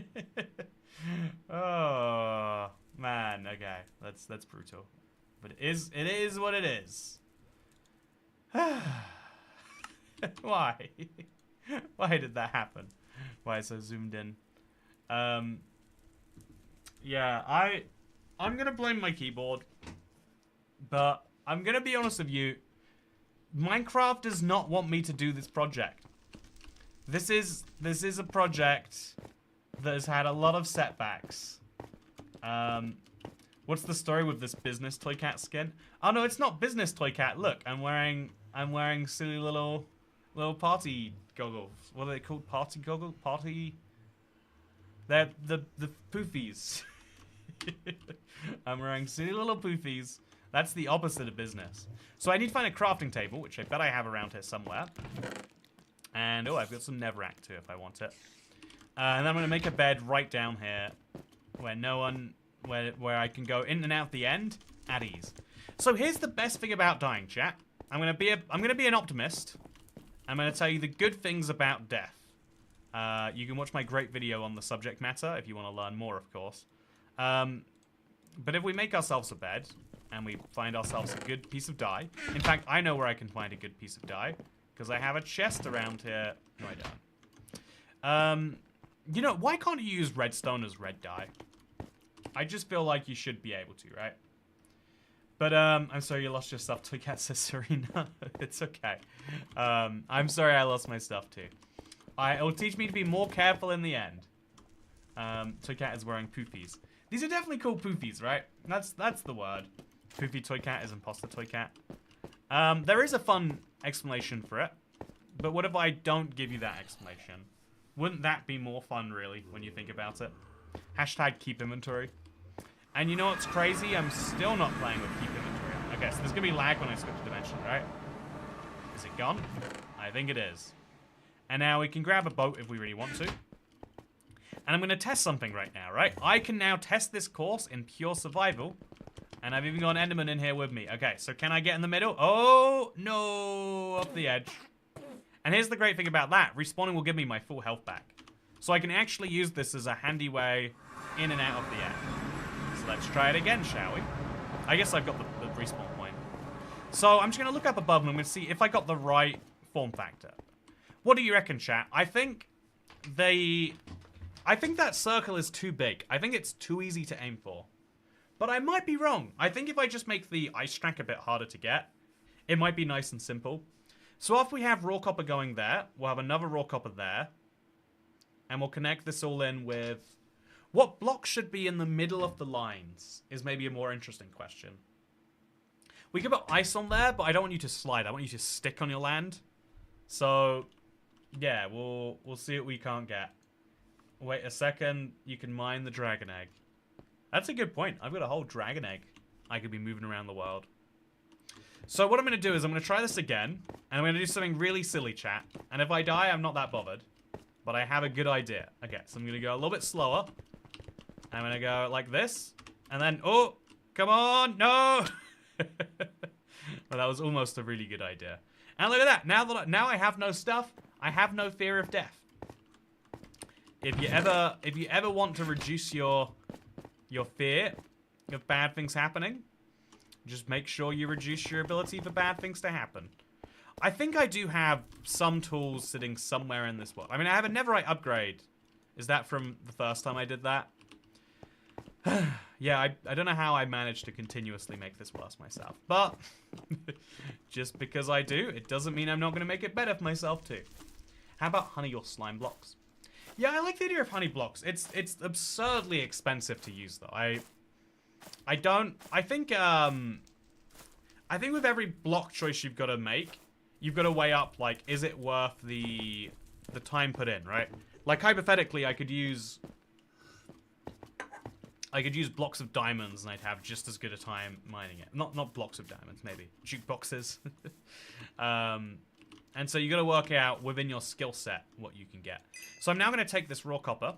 Oh, man. Okay. That's brutal. But it is what it is. Why? Why did that happen? Why is so zoomed in? Yeah, I'm gonna blame my keyboard, but I'm gonna be honest with you. Minecraft does not want me to do this project. This is a project that has had a lot of setbacks. What's the story with this business toy cat skin? Oh no, it's not business toy cat. Look, I'm wearing silly little party goggles. What are they called? Party goggles? Party. They're the poofies. I'm wearing silly little poofies. That's the opposite of business. So I need to find a crafting table, which I bet I have around here somewhere. And, oh, I've got some netherrack too if I want it. And then I'm going to make a bed right down here where no one, where I can go in and out the end at ease. So here's the best thing about dying, chat. I'm going to be an optimist. I'm going to tell you the good things about death. You can watch my great video on the subject matter if you want to learn more, of course. But if we make ourselves a bed and we find ourselves a good piece of dye. In fact, I know where I can find a good piece of dye because I have a chest around here. No, I don't. You know, why can't you use redstone as red dye? I just feel like you should be able to, right? But, I'm sorry you lost your stuff. Toycat says Serena. It's okay. I'm sorry I lost my stuff too. It'll teach me to be more careful in the end. Toycat is wearing poofies. These are definitely called poofies, right? That's the word. Poofy toy cat is imposter toy cat. There is a fun explanation for it. But what if I don't give you that explanation? Wouldn't that be more fun, really, when you think about it? Hashtag keep inventory. And you know what's crazy? I'm still not playing with keep inventory. Okay, so there's gonna be lag when I switch dimension, right? Is it gone? I think it is. And now we can grab a boat if we really want to. And I'm going to test something right now, right? I can now test this course in pure survival. And I've even got an Enderman in here with me. Okay, so can I get in the middle? Oh, no. Off the edge. And here's the great thing about that. Respawning will give me my full health back. So I can actually use this as a handy way in and out of the end. So let's try it again, shall we? I guess I've got the respawn point. So I'm just going to look up above and I'm going to see if I got the right form factor. What do you reckon, chat? I think that circle is too big. I think it's too easy to aim for. But I might be wrong. I think if I just make the ice track a bit harder to get, it might be nice and simple. So if we have raw copper going there, we'll have another raw copper there. And we'll connect this all in with... What block should be in the middle of the lines is maybe a more interesting question. We can put ice on there, but I don't want you to slide. I want you to stick on your land. So, yeah, we'll see what we can't get. Wait a second, you can mine the dragon egg. That's a good point. I've got a whole dragon egg I could be moving around the world. So what I'm going to do is I'm going to try this again. And I'm going to do something really silly, chat. And if I die, I'm not that bothered. But I have a good idea. Okay, so I'm going to go a little bit slower. I'm going to go like this. And then, oh, come on, no. Well, that was almost a really good idea. And look at that. Now I have no stuff. I have no fear of death. If you ever want to reduce your fear of bad things happening, just make sure you reduce your ability for bad things to happen. I think I do have some tools sitting somewhere in this world. I mean, I have a netherite upgrade. Is that from the first time I did that? Yeah, I don't know how I managed to continuously make this worse myself. But just because I do, it doesn't mean I'm not going to make it better for myself too. How about honey or slime blocks? Yeah, I like the idea of honey blocks. It's absurdly expensive to use though. I think with every block choice you've got to make, you've got to weigh up like, is it worth the time put in, right? Like hypothetically, I could use blocks of diamonds and I'd have just as good a time mining it. Not blocks of diamonds, maybe jukeboxes. And so you got to work out within your skill set what you can get. So I'm now going to take this raw copper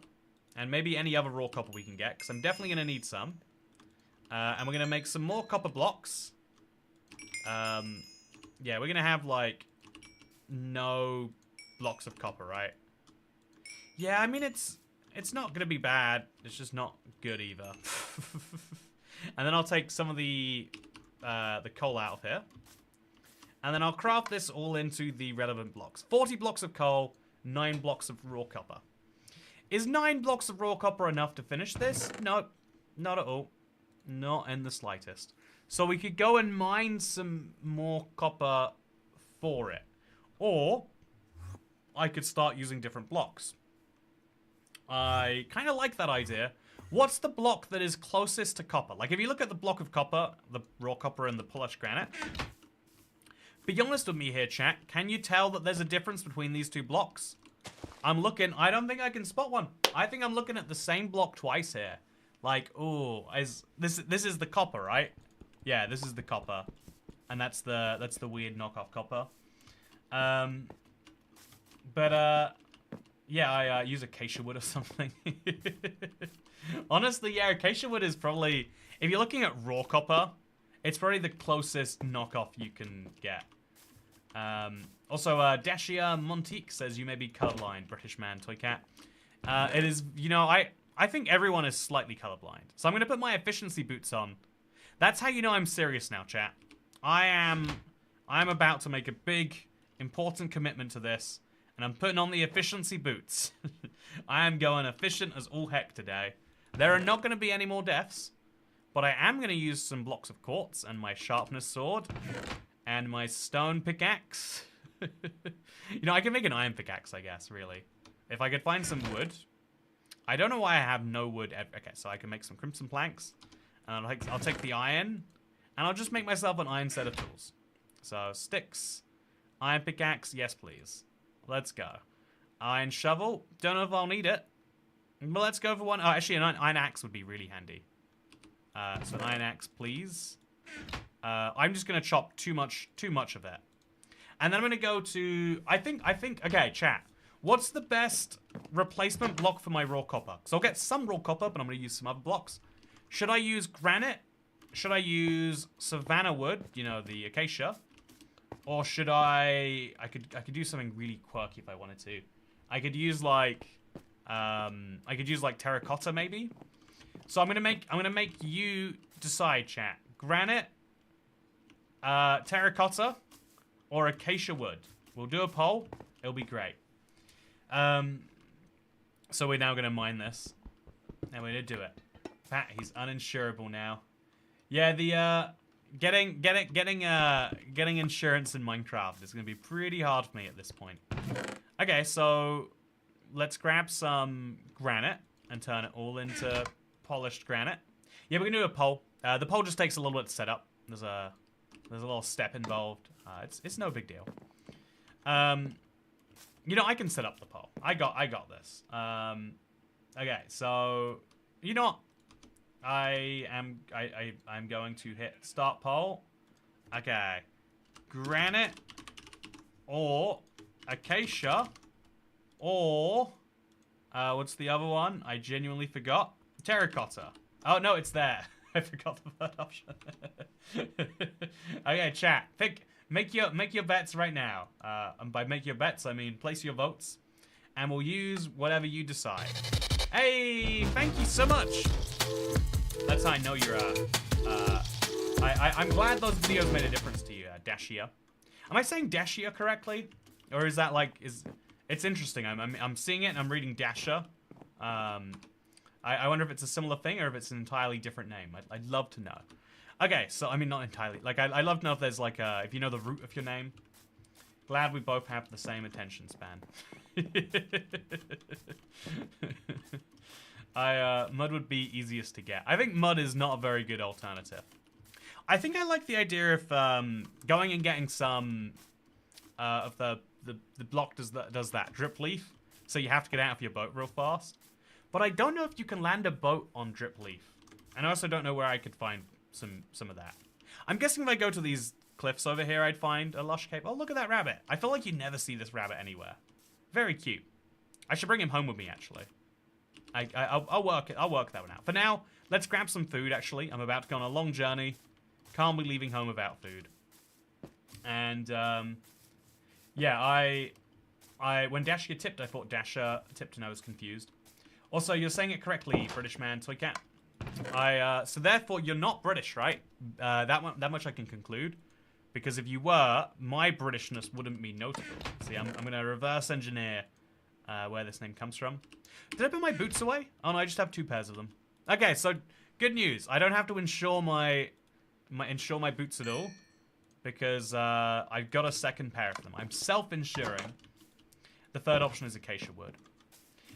and maybe any other raw copper we can get because I'm definitely going to need some. And we're going to make some more copper blocks. Yeah, we're going to have like no blocks of copper, right? Yeah, I mean it's not going to be bad. It's just not good either. And then I'll take some of the coal out of here. And then I'll craft this all into the relevant blocks. 40 blocks of coal, 9 blocks of raw copper. Is 9 blocks of raw copper enough to finish this? No. Not at all. Not in the slightest. So we could go and mine some more copper for it. Or I could start using different blocks. I kind of like that idea. What's the block that is closest to copper? Like, if you look at the block of copper, the raw copper and the polished granite, be honest with me here, chat. Can you tell that there's a difference between these two blocks? I'm looking. I don't think I can spot one. I think I'm looking at the same block twice here. Like, ooh, this is the copper, right? Yeah, this is the copper, and that's the weird knockoff copper. Yeah, I use acacia wood or something. Honestly, yeah, acacia wood is probably, if you're looking at raw copper, it's probably the closest knockoff you can get. Also, Dashia Montique says you may be colorblind, British man, toy cat. It is, you know, I think everyone is slightly colorblind. So I'm going to put my efficiency boots on. That's how you know I'm serious now, chat. I'm about to make a big, important commitment to this. And I'm putting on the efficiency boots. I am going efficient as all heck today. There are not going to be any more deaths. But I am going to use some blocks of quartz and my sharpness sword. And my stone pickaxe. You know, I can make an iron pickaxe, I guess, really. If I could find some wood. I don't know why I have no wood. Okay, so I can make some crimson planks. And I'll take the iron. And I'll just make myself an iron set of tools. So, sticks. Iron pickaxe, yes please. Let's go. Iron shovel. Don't know if I'll need it. But let's go for one. Oh, actually, an iron axe would be really handy. So an iron axe, please. I'm just going to chop too much of it. And then I'm going to go to... I think... Okay, chat. What's the best replacement block for my raw copper? So I'll get some raw copper, but I'm going to use some other blocks. Should I use granite? Should I use savannah wood? You know, the acacia. Or should I could do something really quirky if I wanted to. I could use like terracotta maybe. So I'm gonna make you decide, chat. Granite, terracotta, or acacia wood. We'll do a poll. It'll be great. So we're now gonna mine this. And we're gonna do it. Pat, he's uninsurable now. Yeah, the Getting insurance in Minecraft is going to be pretty hard for me at this point. Okay, so let's grab some granite and turn it all into polished granite. Yeah, we're going to do a poll. The poll just takes a little bit to set up. There's a little step involved. It's no big deal. You know, I can set up the poll. I got this. Okay, so you know what? I'm going to hit start poll. Okay. Granite or acacia or what's the other one? I genuinely forgot. Terracotta. Oh no, it's there. I forgot the third option. Okay, chat. Make your bets right now. And by make your bets, I mean place your votes. And we'll use whatever you decide. Hey, thank you so much. That's how I know you're, I'm glad those videos made a difference to you, Dashia. Am I saying Dashia correctly? Or is that like, it's interesting. I'm seeing it and I'm reading Dasha. I wonder if it's a similar thing or if it's an entirely different name. I'd love to know. Okay, so, I mean, not entirely. Like, I'd love to know if there's like if you know the root of your name. Glad we both have the same attention span. Mud would be easiest to get. I think mud is not a very good alternative. I think I like the idea of going and getting some of the block does that drip leaf, so you have to get out of your boat real fast. But I don't know if you can land a boat on drip leaf, and I also don't know where I could find some of that. I'm guessing if I go to these cliffs over here, I'd find a lush cave. Oh, look at that rabbit! I feel like you never see this rabbit anywhere. Very cute. I should bring him home with me actually. I'll work that one out. For now, let's grab some food, actually. I'm about to go on a long journey. Can't be leaving home without food. And, yeah, when Dashia tipped, I thought Dasha tipped and I was confused. Also, you're saying it correctly, British man, toy cat. So therefore, you're not British, right? That much I can conclude. Because if you were, my Britishness wouldn't be notable. See, I'm going to reverse engineer where this name comes from. Did I put my boots away? Oh no, I just have 2 pairs of them. Okay, so Good news. I don't have to insure my boots at all. Because I've got a second pair of them. I'm self-insuring. The third option is acacia wood.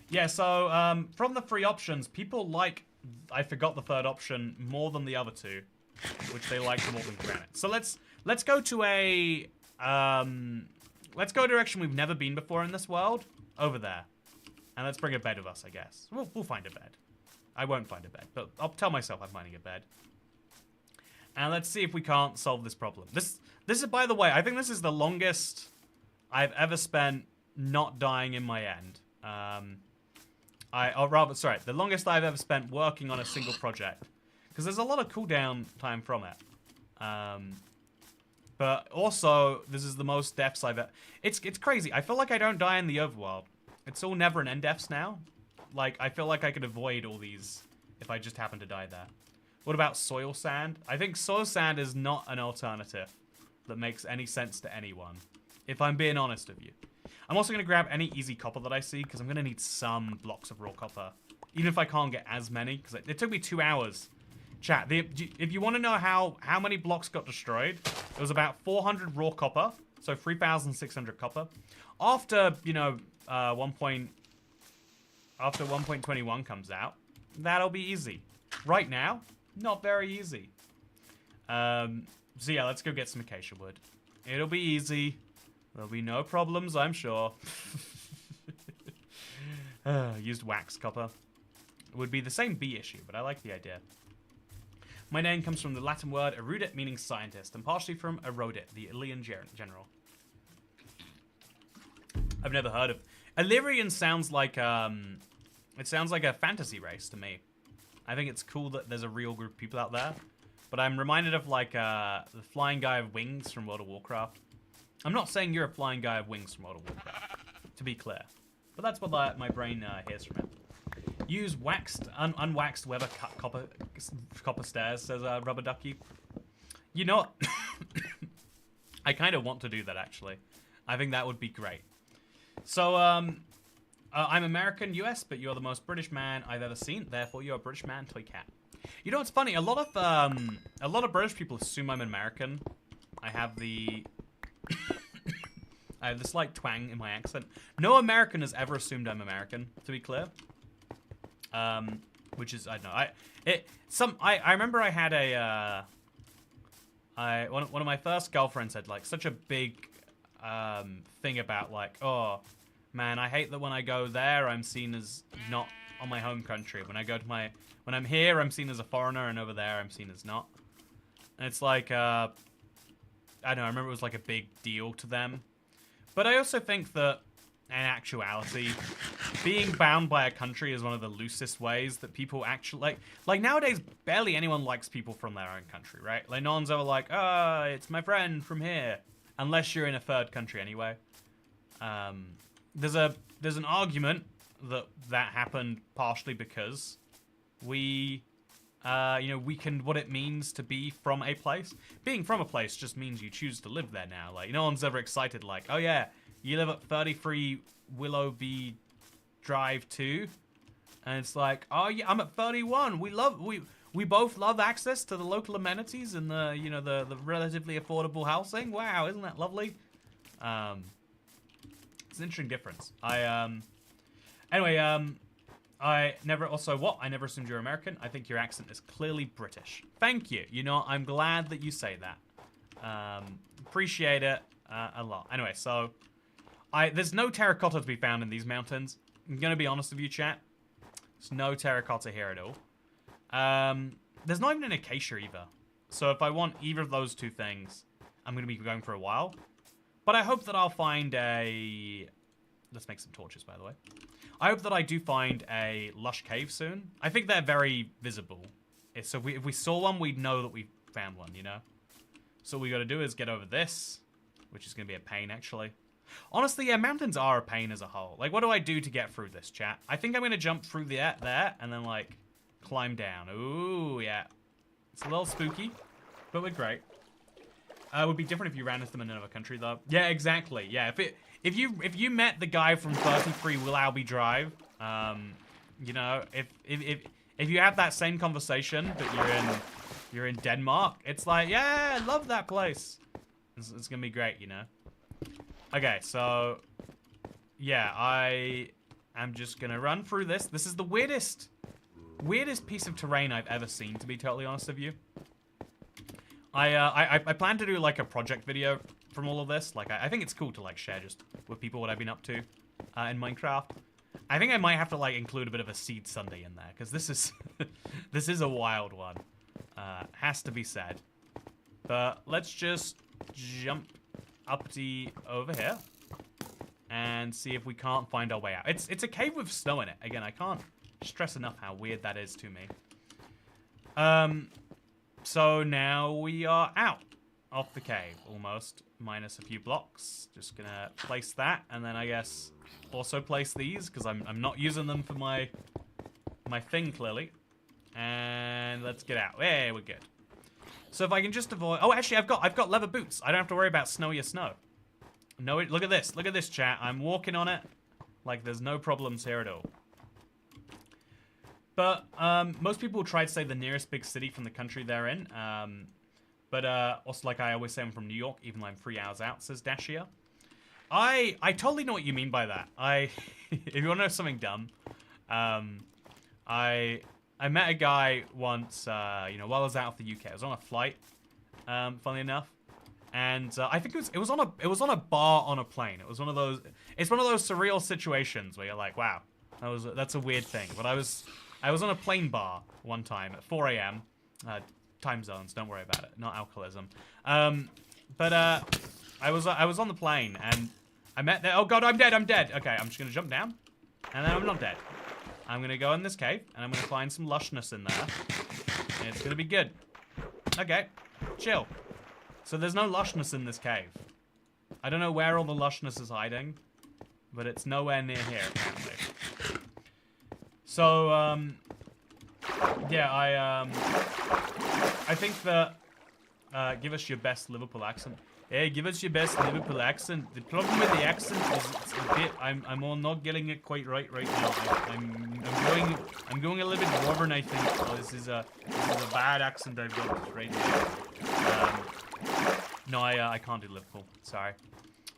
Yeah, so from the three options, people like, I forgot the third option, more than the other two. Which they like more than granite. So let's go to a, let's go a direction we've never been before in this world. Over there. And let's bring a bed with us, I guess. We'll find a bed. I won't find a bed, but I'll tell myself I'm finding a bed. And let's see if we can't solve this problem. This is, by the way, I think this is the longest I've ever spent not dying in my end. The longest I've ever spent working on a single project. Because there's a lot of cooldown time from it. But also, this is the most deaths I've ever... It's crazy. I feel like I don't die in the overworld. It's all never and end deaths now. Like, I feel like I could avoid all these if I just happen to die there. What about soil sand? I think soil sand is not an alternative that makes any sense to anyone, if I'm being honest with you. I'm also going to grab any easy copper that I see, because I'm going to need some blocks of raw copper. Even if I can't get as many, because it took me 2 hours. Chat, if you want to know how many blocks got destroyed, it was about 400 raw copper, so 3,600 copper. After, you know, after 1.21 comes out, that'll be easy. Right now, not very easy. So yeah, let's go get some acacia wood. It'll be easy. There'll be no problems, I'm sure. Used wax copper. It would be the same B issue, but I like the idea. My name comes from the Latin word erudit, meaning scientist, and partially from erodit, the Illyrian general. I've never heard of... Illyrian sounds like, it sounds like a fantasy race to me. I think it's cool that there's a real group of people out there. But I'm reminded of, like, the flying guy of wings from World of Warcraft. I'm not saying you're a flying guy of wings from World of Warcraft, to be clear. But that's what my brain hears from it. Use waxed, unwaxed Weber cut copper stairs, says Rubber Ducky. You know what? I kind of want to do that, actually. I think that would be great. So, I'm American, US, but you're the most British man I've ever seen. Therefore, you're a British man, toy cat. You know what's funny? A lot of British people assume I'm American. I have the... I have the slight twang in my accent. No American has ever assumed I'm American, to be clear. Which is, I don't know. I remember I had a, one of my first girlfriends had, like, such a big, thing about, like, oh, man, I hate that when I go there, I'm seen as not on my home country. When I'm here, I'm seen as a foreigner, and over there, I'm seen as not. And it's like, I don't know, I remember it was, like, a big deal to them. But I also think that, in actuality, being bound by a country is one of the loosest ways that people actually... Like nowadays, barely anyone likes people from their own country, right? Like, no one's ever like, oh, it's my friend from here. Unless you're in a third country anyway. There's an argument that happened partially because we... you know, weakened what it means to be from a place. Being from a place just means you choose to live there now. Like, no one's ever excited like, oh yeah, you live at 33 Willoughby Drive 2. And it's like, oh yeah, I'm at 31. We both love access to the local amenities and the, you know, the relatively affordable housing. Wow, isn't that lovely? It's an interesting difference. Anyway, I never assumed you're American. I think your accent is clearly British. Thank you. You know, I'm glad that you say that. Appreciate it a lot. Anyway, so there's no terracotta to be found in these mountains. I'm gonna be honest with you, chat. There's no terracotta here at all. There's not even an acacia either. So if I want either of those two things, I'm gonna be going for a while. But I hope that I'll find a... Let's make some torches, by the way. I hope that I do find a lush cave soon. I think they're very visible. So if we saw one, we'd know that we found one, you know? So all we gotta do is get over this, which is gonna be a pain, actually. Honestly, yeah, mountains are a pain as a whole. Like, what do I do to get through this, chat? I think I'm gonna jump through there, and then, like, climb down. Ooh, yeah. It's a little spooky, but we're great. It would be different if you ran into them in another country, though. Yeah, exactly. Yeah, if you met the guy from 33 Willoughby Drive, you know, if you have that same conversation, but you're in Denmark, it's like, yeah, I love that place. It's gonna be great, you know. Okay, so yeah, I am just gonna run through this. This is the weirdest piece of terrain I've ever seen, to be totally honest with you. I plan to do like a project video from all of this. Like, I think it's cool to like share just with people what I've been up to in Minecraft. I think I might have to like include a bit of a Seed Sunday in there, because this is this is a wild one. Has to be said. But let's just jump up over here and see if we can't find our way out. It's a cave with snow in it. Again, I can't stress enough how weird that is to me. So now we are out of the cave, almost, minus a few blocks. Just gonna place that, and then I guess also place these, because I'm not using them for my thing, clearly. And let's get out. Hey, we're good. So if I can just avoid... Oh, actually, I've got leather boots. I don't have to worry about snowy snow. No, look at this. Look at this, chat. I'm walking on it like there's no problems here at all. But most people try to say the nearest big city from the country they're in. But also, like I always say, I'm from New York, even though I'm 3 hours out, says Dashia. I totally know what you mean by that. If you want to know something dumb, I met a guy once, you know, while I was out of the UK. I was on a flight, funnily enough, and I think it was on a bar on a plane. It was one of those. It's one of those surreal situations where you're like, wow, that's a weird thing. But I was on a plane bar one time at 4 a.m. Time zones. Don't worry about it. Not alcoholism. But I was on the plane and I met there. Oh god, I'm dead. I'm dead. Okay, I'm just gonna jump down, and then I'm not dead. I'm gonna go in this cave, and I'm gonna find some lushness in there. And it's gonna be good. Okay, chill. So there's no lushness in this cave. I don't know where all the lushness is hiding, but it's nowhere near here, apparently. So, yeah, I think that, give us your best Liverpool accent. Hey, give us your best Liverpool accent. The problem with the accent is it's a bit. I'm all not getting it quite right now. I'm going a little bit northern, I think. Oh, this is a bad accent I've got right here. No, I can't do Liverpool. Sorry.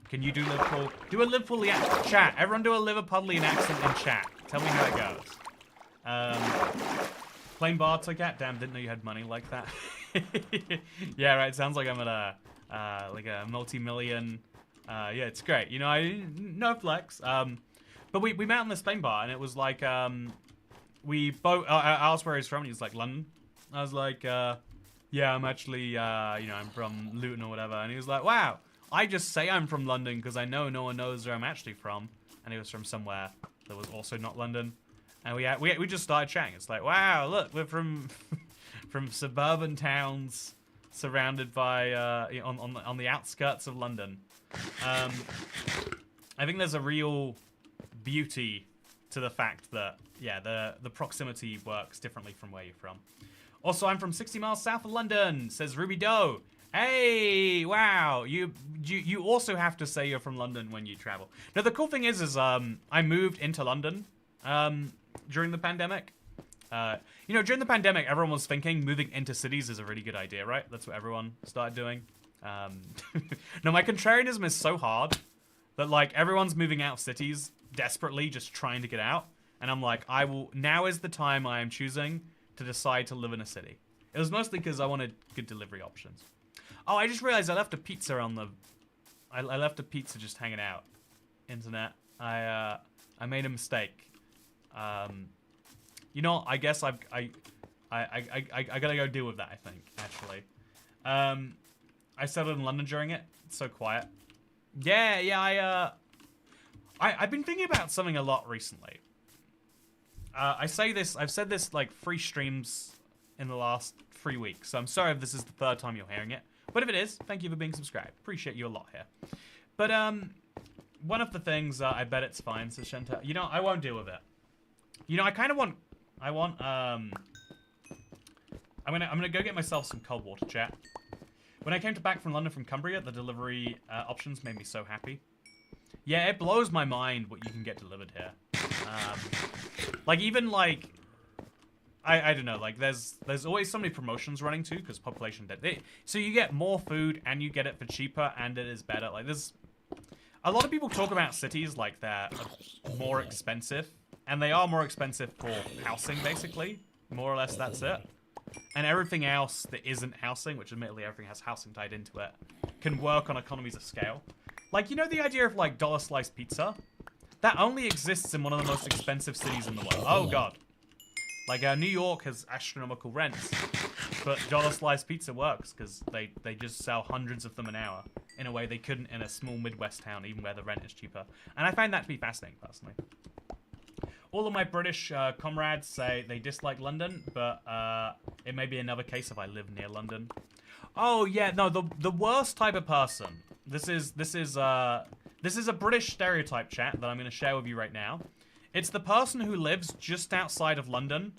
Can you do Liverpool? Do a Liverpool chat. Everyone do a Liverpudlian accent in chat. Tell me how it goes. Plain bar ticket. Damn, didn't know you had money like that. Yeah, right. Sounds like I'm at a multi-million. Yeah, it's great. You know, no flex. But we met in the Spain bar, and it was like we both. I asked where he's from, and he was like London. I was like, yeah, I'm actually, you know, I'm from Luton or whatever. And he was like, wow, I just say I'm from London because I know no one knows where I'm actually from. And he was from somewhere that was also not London. And we just started chatting. It's like, wow, look, we're from from suburban towns surrounded by on the outskirts of London. I think there's a real beauty to the fact that, yeah, the proximity works differently from where you're from. Also, I'm from 60 miles south of London, says Ruby Doe. Hey, wow, you also have to say you're from London when you travel. Now, the cool thing is I moved into London during the pandemic. You know, during the pandemic, everyone was thinking moving into cities is a really good idea, right? That's what everyone started doing. No, my contrarianism is so hard that, like, everyone's moving out of cities desperately, just trying to get out. And I'm like, now is the time I am choosing to decide to live in a city. It was mostly because I wanted good delivery options. Oh, I just realized I left a pizza on the... I left a pizza just hanging out. Internet. I made a mistake. You know, I guess I gotta go deal with that, I think, actually. I settled in London during it. It's so quiet. Yeah, I've been thinking about something a lot recently. I've said this like 3 streams in the last 3 weeks, so I'm sorry if this is the 3rd time you're hearing it. But if it is, thank you for being subscribed. Appreciate you a lot here. But one of the things, I bet it's fine, says Shanta. You know, I won't deal with it. You know, I kind of want, I'm gonna go get myself some cold water, chat. When I came back from London from Cumbria, the delivery options made me so happy. Yeah, it blows my mind what you can get delivered here. Like, even, like, I don't know, like there's always so many promotions running too because population dead. So you get more food and you get it for cheaper and it is better. Like there's a lot of people talk about cities like they're more expensive, and they are more expensive for housing basically. More or less that's it. And everything else that isn't housing, which admittedly everything has housing tied into it, can work on economies of scale. Like, you know the idea of like dollar slice pizza? That only exists in one of the most expensive cities in the world. Oh god. Like, New York has astronomical rents, but dollar slice pizza works because they just sell hundreds of them an hour in a way they couldn't in a small Midwest town, even where the rent is cheaper. And I find that to be fascinating, personally. All of my British comrades say they dislike London, but it may be another case if I live near London. Oh yeah, no, the worst type of person. This is a British stereotype, chat, that I'm going to share with you right now. It's the person who lives just outside of London,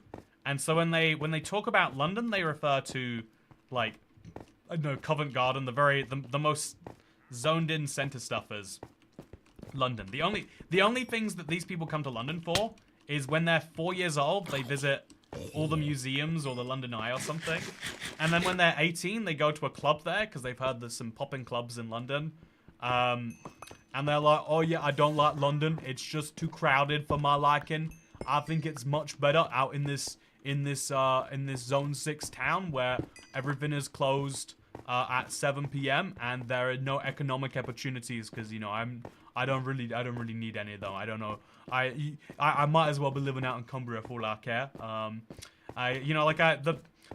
and so when they talk about London, they refer to, like, I don't know, Covent Garden, the most zoned in centre stuff as London. The only things that these people come to London for is when they're 4 years old, they visit all the museums or the London Eye or something, and then when they're 18, they go to a club there because they've heard there's some popping clubs in London. And they're like, oh yeah, I don't like London. It's just too crowded for my liking. I think it's much better out in this Zone 6 town where everything is closed at 7 p.m. and there are no economic opportunities because, you know, I don't really need any of them. I don't know. I might as well be living out in Cumbria for all I care.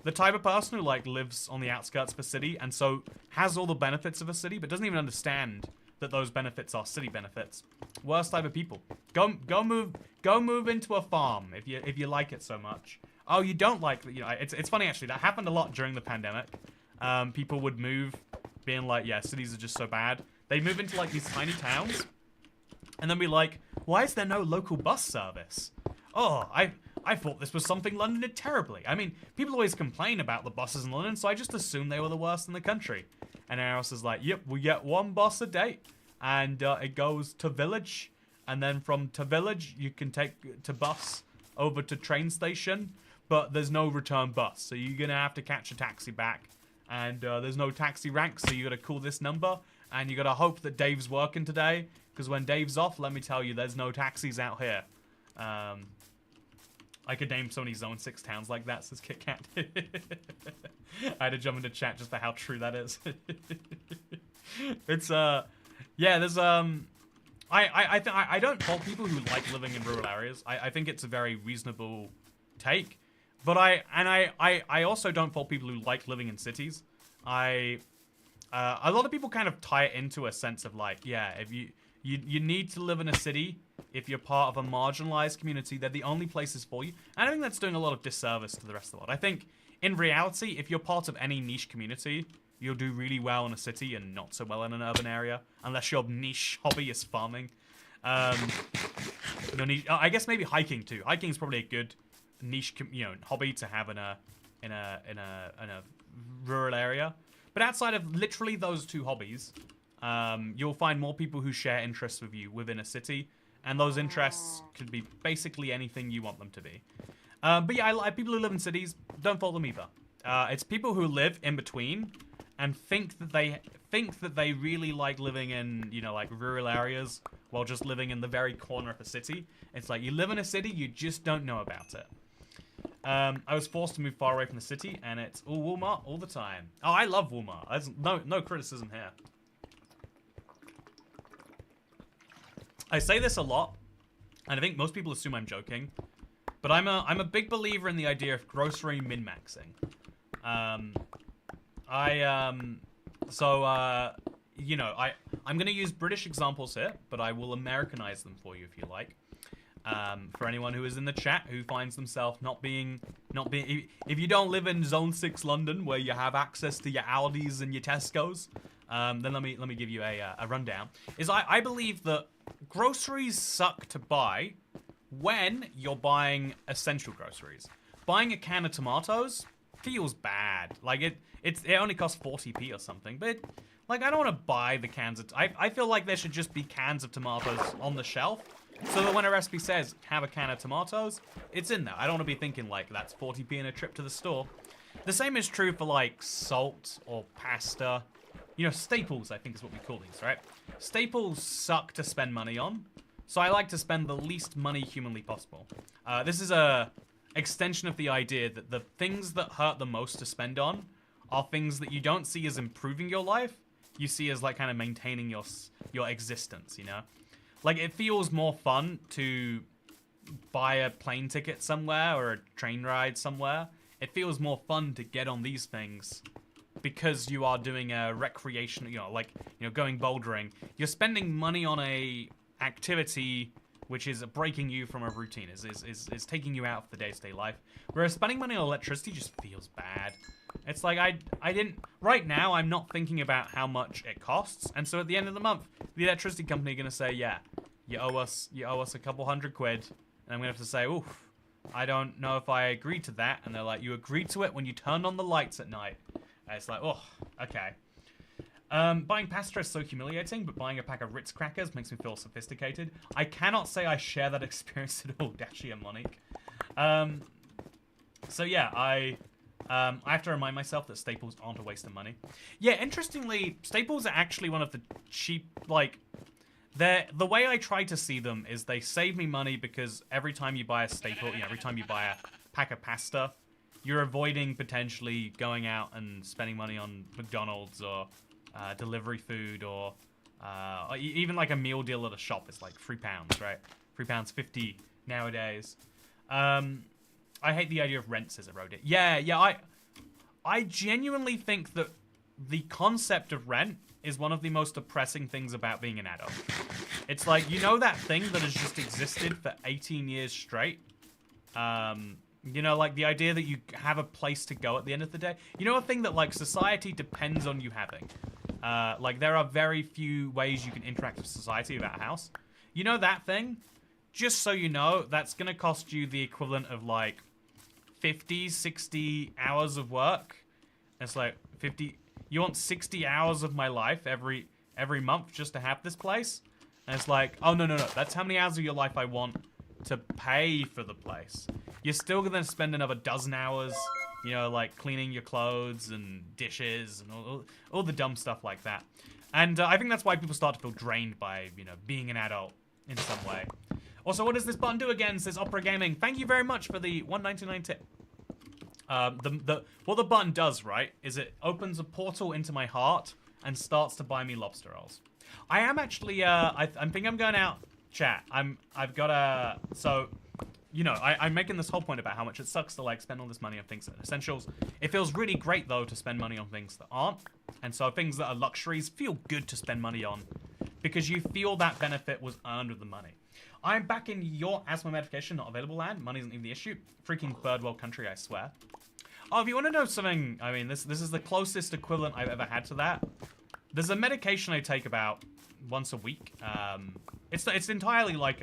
The type of person who like lives on the outskirts of a city and so has all the benefits of a city but doesn't even understand that those benefits are city benefits. Worst type of people. Go move into a farm if you like it so much. Oh, you don't like, you know, it's funny actually, that happened a lot during the pandemic. People would move being like, yeah, cities are just so bad. They move into like these tiny towns and then be like, why is there no local bus service? Oh, I thought this was something London did terribly. I mean, people always complain about the buses in London, so I just assumed they were the worst in the country. And everyone else is like, yep, we get one bus a day. And it goes to village. And then from to village, you can take to bus over to train station. But there's no return bus. So you're going to have to catch a taxi back. And there's no taxi rank, so you got to call this number. And you got to hope that Dave's working today. Because when Dave's off, let me tell you, there's no taxis out here. I could name so many Zone 6 towns like that, says Kit Kat. I had to jump into chat just for how true that is. It's, yeah, there's, I don't fault people who like living in rural areas. I think it's a very reasonable take. But I also don't fault people who like living in cities. A lot of people kind of tie it into a sense of like, yeah, if you need to live in a city. If you're part of a marginalized community, they're the only places for you. And I think that's doing a lot of disservice to the rest of the world. I think, in reality, if you're part of any niche community, you'll do really well in a city and not so well in an urban area. Unless your niche hobby is farming. You'll need, I guess maybe hiking too. Hiking is probably a good niche, hobby to have in a rural area. But outside of literally those two hobbies, you'll find more people who share interests with you within a city. And those interests could be basically anything you want them to be. But yeah, I like people who live in cities. Don't fault them either. It's people who live in between and think that they really like living in, like rural areas while just living in the very corner of a city. It's like you live in a city, you just don't know about it. I was forced to move far away from the city, and it's all Walmart all the time. Oh, I love Walmart. There's no criticism here. I say this a lot, and I think most people assume I'm joking, but I'm a big believer in the idea of grocery min-maxing. I'm gonna use British examples here, but I will Americanize them for you if you like. For anyone who is in the chat who finds themselves not being, if you don't live in Zone 6 London where you have access to your Aldis and your Tesco's, then let me give you a rundown. I believe that groceries suck to buy when you're buying essential groceries. Buying a can of tomatoes feels bad. Like it only costs 40p or something, but like I don't want to buy the cans of. I feel like there should just be cans of tomatoes on the shelf, So that when a recipe says, have a can of tomatoes, it's in there. I don't want to be thinking like, that's 40p in a trip to the store. The same is true for like salt or pasta. You know, staples, I think is what we call these, right? Staples suck to spend money on. So I like to spend the least money humanly possible. This is a extension of the idea that the things that hurt the most to spend on are things that you don't see as improving your life. You see as like kind of maintaining your existence, you know? Like it feels more fun to buy a plane ticket somewhere or a train ride somewhere. It feels more fun to get on these things because you are doing a recreation, you know, like, you know, going bouldering. You're spending money on a activity which is breaking you from a routine, is taking you out of the day-to-day life. Whereas spending money on electricity just feels bad. It's like I didn't, right now I'm not thinking about how much it costs, and so at the end of the month, the electricity company are gonna say, yeah, you owe us a couple $100, and I'm gonna have to say, oof, I don't know if I agreed to that, and they're like, you agreed to it when you turned on the lights at night. And it's like, oh, okay. Buying pasta is so humiliating, but buying a pack of Ritz crackers makes me feel sophisticated. I cannot say I share that experience at all, Dashi and Monique. So yeah, I have to remind myself that staples aren't a waste of money. Yeah, interestingly, staples are actually one of the cheap, like, the way I try to see them is they save me money because every time you buy a staple, you know, every time you buy a pack of pasta, you're avoiding potentially going out and spending money on McDonald's or delivery food or even like a meal deal at a shop is like £3, right? £3.50 nowadays. I hate the idea of rent, says Erodit. Yeah, I genuinely think that the concept of rent is one of the most depressing things about being an adult. It's like, you know, that thing that has just existed for 18 years straight? You know, like the idea that you have a place to go at the end of the day. You know, a thing that like society depends on you having. Like there are very few ways you can interact with society without a house. You know that thing? Just so you know, that's gonna cost you the equivalent of like 50, 60 hours of work. It's like 50, you want 60 hours of my life every month just to have this place? And it's like, oh no, that's how many hours of your life I want to pay for the place. You're still gonna spend another dozen hours, you know, like cleaning your clothes and dishes and all the dumb stuff like that. And I think that's why people start to feel drained by, you know, being an adult in some way. Also, what does this button do again, says Opera Gaming. Thank you very much for the $1.99 tip. What the button does, right, is it opens a portal into my heart and starts to buy me lobster rolls. I am actually, I think I'm going out, chat. I've got a, so, you know, I'm making this whole point about how much it sucks to, like, spend all this money on things that are essentials. It feels really great, though, to spend money on things that aren't. And so things that are luxuries feel good to spend money on because you feel that benefit was earned with the money. I'm back in your asthma medication not available land. Money isn't even the issue. Freaking third world country, I swear. Oh, if you want to know something, I mean, this is the closest equivalent I've ever had to that. There's a medication I take about once a week. It's entirely like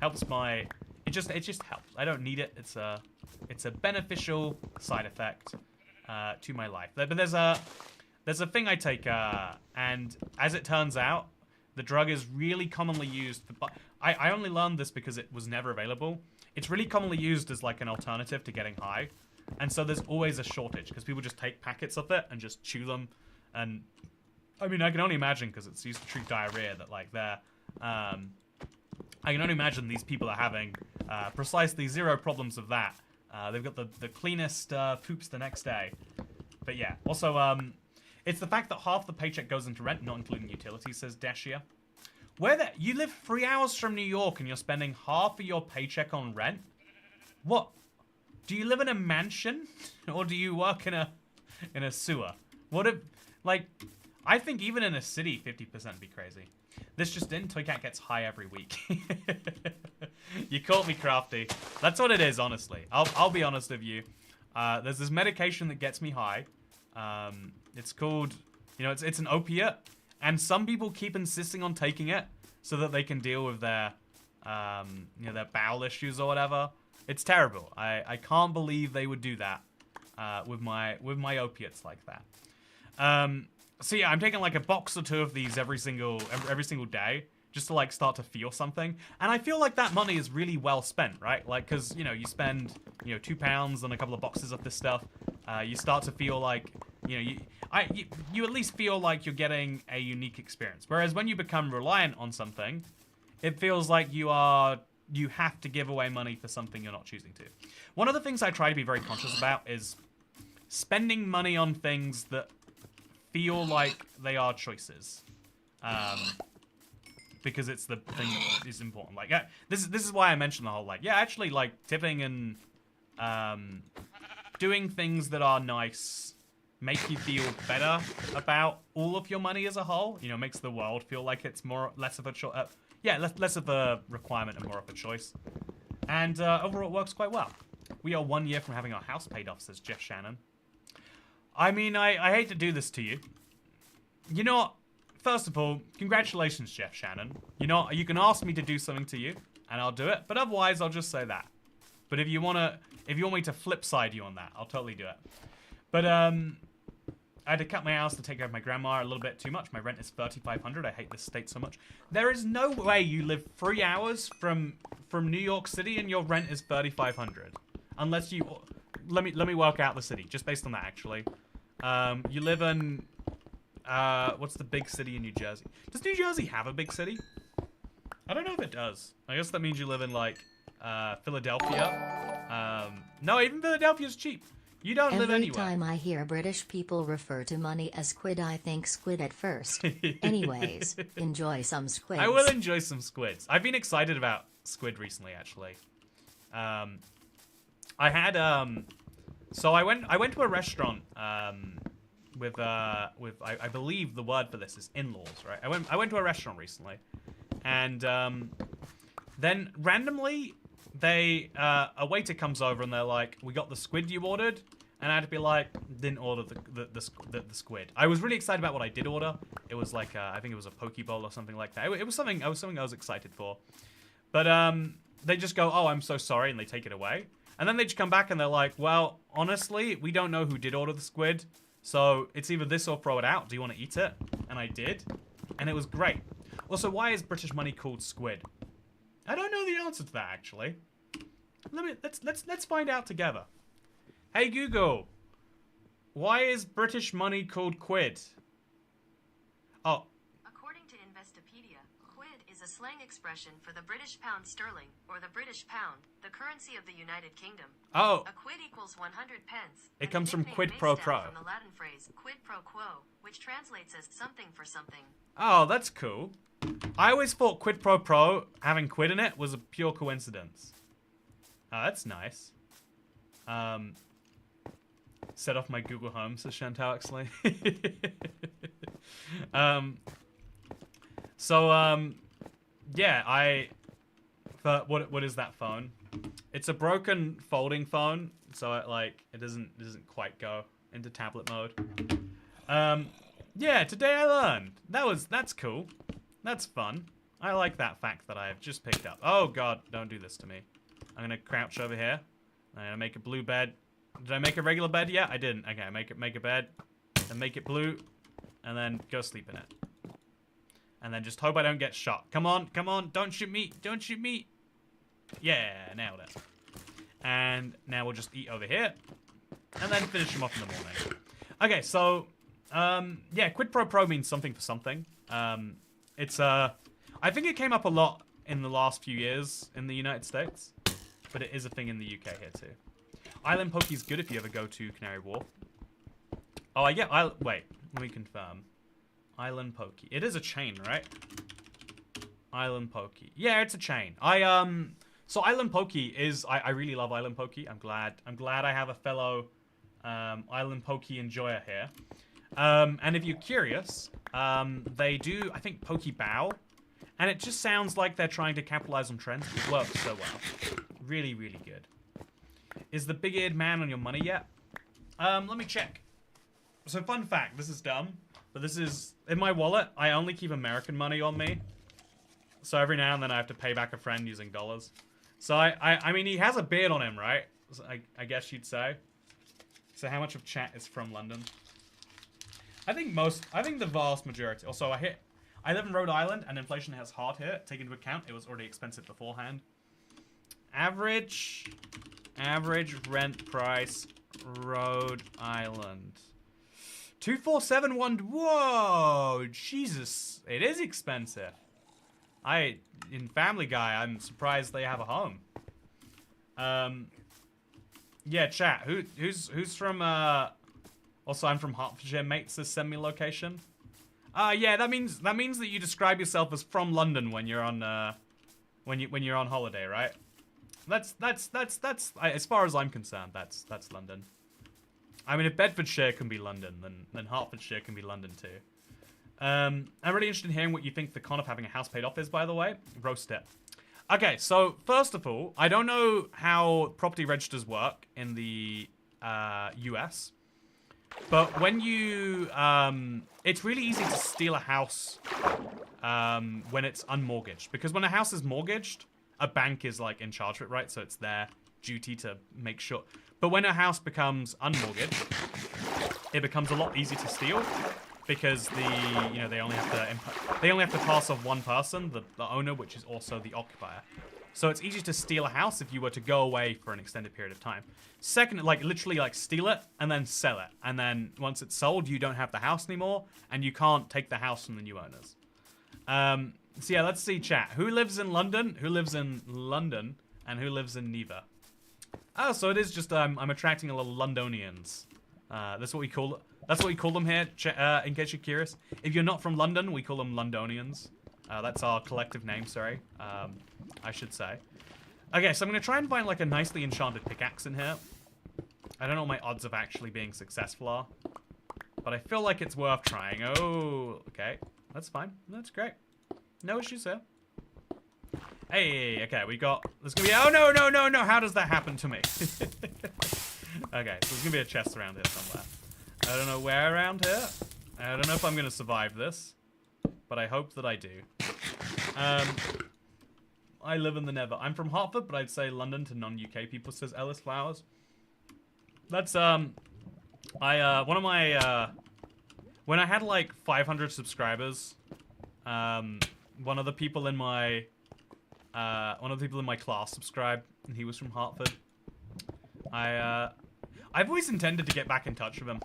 helps my. It just helps. I don't need it. It's a beneficial side effect to my life. But there's a thing I take, and as it turns out, the drug is really commonly used for. I only learned this because it was never available. It's really commonly used as like an alternative to getting high. And so there's always a shortage because people just take packets of it and just chew them. And I mean, I can only imagine because it's used to treat diarrhea that like they're, I can only imagine these people are having precisely zero problems of that. They've got the cleanest poops the next day. But yeah, also, it's the fact that half the paycheck goes into rent, not including utilities, says Dashia. You live 3 hours from New York and you're spending half of your paycheck on rent? What? Do you live in a mansion? Or do you work in a sewer? What if, like, I think even in a city, 50% would be crazy. This just in, Toycat gets high every week. You caught me, Crafty. That's what it is, honestly. I'll be honest with you. There's this medication that gets me high. It's called, you know, it's an opiate. And some people keep insisting on taking it so that they can deal with their, you know, their bowel issues or whatever. It's terrible. I can't believe they would do that with my opiates like that. So yeah, I'm taking like a box or two of these every single day, just to like start to feel something. And I feel like that money is really well spent, right? Like, because, you know, you spend, you know, £2 on a couple of boxes of this stuff. You start to feel like, you know, you at least feel like you're getting a unique experience. Whereas when you become reliant on something, it feels like you have to give away money for something you're not choosing to. One of the things I try to be very conscious about is spending money on things that feel like they are choices. Because it's the thing that is important. Like, this is why I mentioned the whole, like, yeah, actually, like, tipping and doing things that are nice make you feel better about all of your money as a whole. You know, makes the world feel like it's less of a choice. Less of a requirement and more of a choice. And overall, it works quite well. We are 1 year from having our house paid off, says Jeff Shannon. I mean, I hate to do this to you. You know what? First of all, congratulations, Jeff Shannon. You know, you can ask me to do something to you, and I'll do it. But otherwise, I'll just say that. But if you want me to flip side you on that, I'll totally do it. But I had to cut my hours to take care of my grandma a little bit too much. My rent is $3,500. I hate this state so much. There is no way you live 3 hours from New York City and your rent is $3,500, unless you. Let me work out the city just based on that. Actually, you live in. What's the big city in New Jersey? Does New Jersey have a big city? I don't know if it does. I guess that means you live in, like, Philadelphia. No, even Philadelphia's cheap. You don't live anywhere. Every time I hear British people refer to money as squid, I think squid at first. Anyways, enjoy some squids. I will enjoy some squids. I've been excited about squid recently, actually. I had, so I went to a restaurant, with I believe the word for this is in-laws, right? I went to a restaurant recently, and then randomly a waiter comes over and they're like, "We got the squid you ordered," and I had to be like, "Didn't order the squid." I was really excited about what I did order. It was like I think it was a poke bowl or something like that. It was something I was excited for, but they just go, "Oh, I'm so sorry," and they take it away, and then they just come back and they're like, "Well, honestly, we don't know who did order the squid. So it's either this or throw it out. Do you want to eat it?" And I did. And it was great. Also, why is British money called squid? I don't know the answer to that, actually. Let's find out together. Hey Google, why is British money called quid? Oh. According to Investopedia, quid is a slang expression for the British pound sterling, or the British pound, the currency of the United Kingdom. Oh. A quid equals 100 pence. It comes from quid pro quo. From the Latin phrase quid pro quo, which translates as something for something. Oh, that's cool. I always thought quid pro quo, having quid in it, was a pure coincidence. Oh, that's nice. Set off my Google Home, says Chantal Exley. Yeah, what is that phone? It's a broken folding phone, so it doesn't quite go into tablet mode. Yeah, today I learned. That's cool. That's fun. I like that fact that I have just picked up. Oh god, don't do this to me. I'm gonna crouch over here. I'm gonna make a blue bed. Did I make a regular bed yet? I didn't. Okay, make a bed, and make it blue, and then go sleep in it. And then just hope I don't get shot. Come on, don't shoot me, don't shoot me. Yeah, nailed it. And now we'll just eat over here, and then finish him off in the morning. Okay, so, yeah, quid pro quo means something for something. I think it came up a lot in the last few years in the United States, but it is a thing in the UK here too. Island Pokey is good if you ever go to Canary Wharf. Oh, wait, let me confirm. Island Pokey. It is a chain, right? Island Pokey. Yeah, it's a chain. So Island Pokey is, I really love Island Pokey. I'm glad I have a fellow, Island Pokey enjoyer here. And if you're curious, they do, I think, Pokey Bow. And it just sounds like they're trying to capitalize on trends. It works so well. Really, really good. Is the big-eared man on your money yet? Let me check. So fun fact, this is dumb, but this is, in my wallet, I only keep American money on me. So every now and then I have to pay back a friend using dollars. So I mean, he has a beard on him, right? So I guess you'd say. So how much of chat is from London? I think the vast majority. Also, I live in Rhode Island, and inflation has hard here. Take into account, it was already expensive beforehand. Average rent price, Rhode Island. 2471. Whoa, Jesus, it is expensive. In Family Guy, I'm surprised they have a home. Yeah, chat. Who's from? Also, I'm from Hertfordshire. Mate says send me location. Yeah, that means that you describe yourself as from London when you're on when you're on holiday, right? That's as far as I'm concerned, that's London. I mean, if Bedfordshire can be London, then Hertfordshire can be London too. I'm really interested in hearing what you think the con of having a house paid off is, by the way. Roast it. Okay, so first of all, I don't know how property registers work in the US, but when you, it's really easy to steal a house when it's unmortgaged, because when a house is mortgaged, a bank is like in charge of it, right? So it's their duty to make sure. But when a house becomes unmortgaged, it becomes a lot easier to steal because they only have to pass off one person, the owner, which is also the occupier. So it's easy to steal a house if you were to go away for an extended period of time. Second, literally steal it and then sell it. And then once it's sold, you don't have the house anymore and you can't take the house from the new owners. So yeah, let's see chat. Who lives in London? Who lives in London? And who lives in Neva? Oh, so it is just I'm attracting a lot of Londonians. That's what we call them here. In case you're curious, if you're not from London, we call them Londonians. That's our collective name. Sorry, I should say. Okay, so I'm gonna try and find a nicely enchanted pickaxe in here. I don't know what my odds of actually being successful are, but I feel like it's worth trying. Oh, okay, that's fine. That's great. No issues here. Hey, okay, we got... There's gonna be... Oh, no. How does that happen to me? Okay, so there's gonna be a chest around here somewhere. I don't know where around here. I don't know if I'm gonna survive this, but I hope that I do. I live in the Nether. I'm from Hartford, but I'd say London to non-UK people, says Ellis Flowers. That's, one of my, when I had 500 subscribers, one of the people in my class subscribed, and he was from Hartford. I've always intended to get back in touch with him.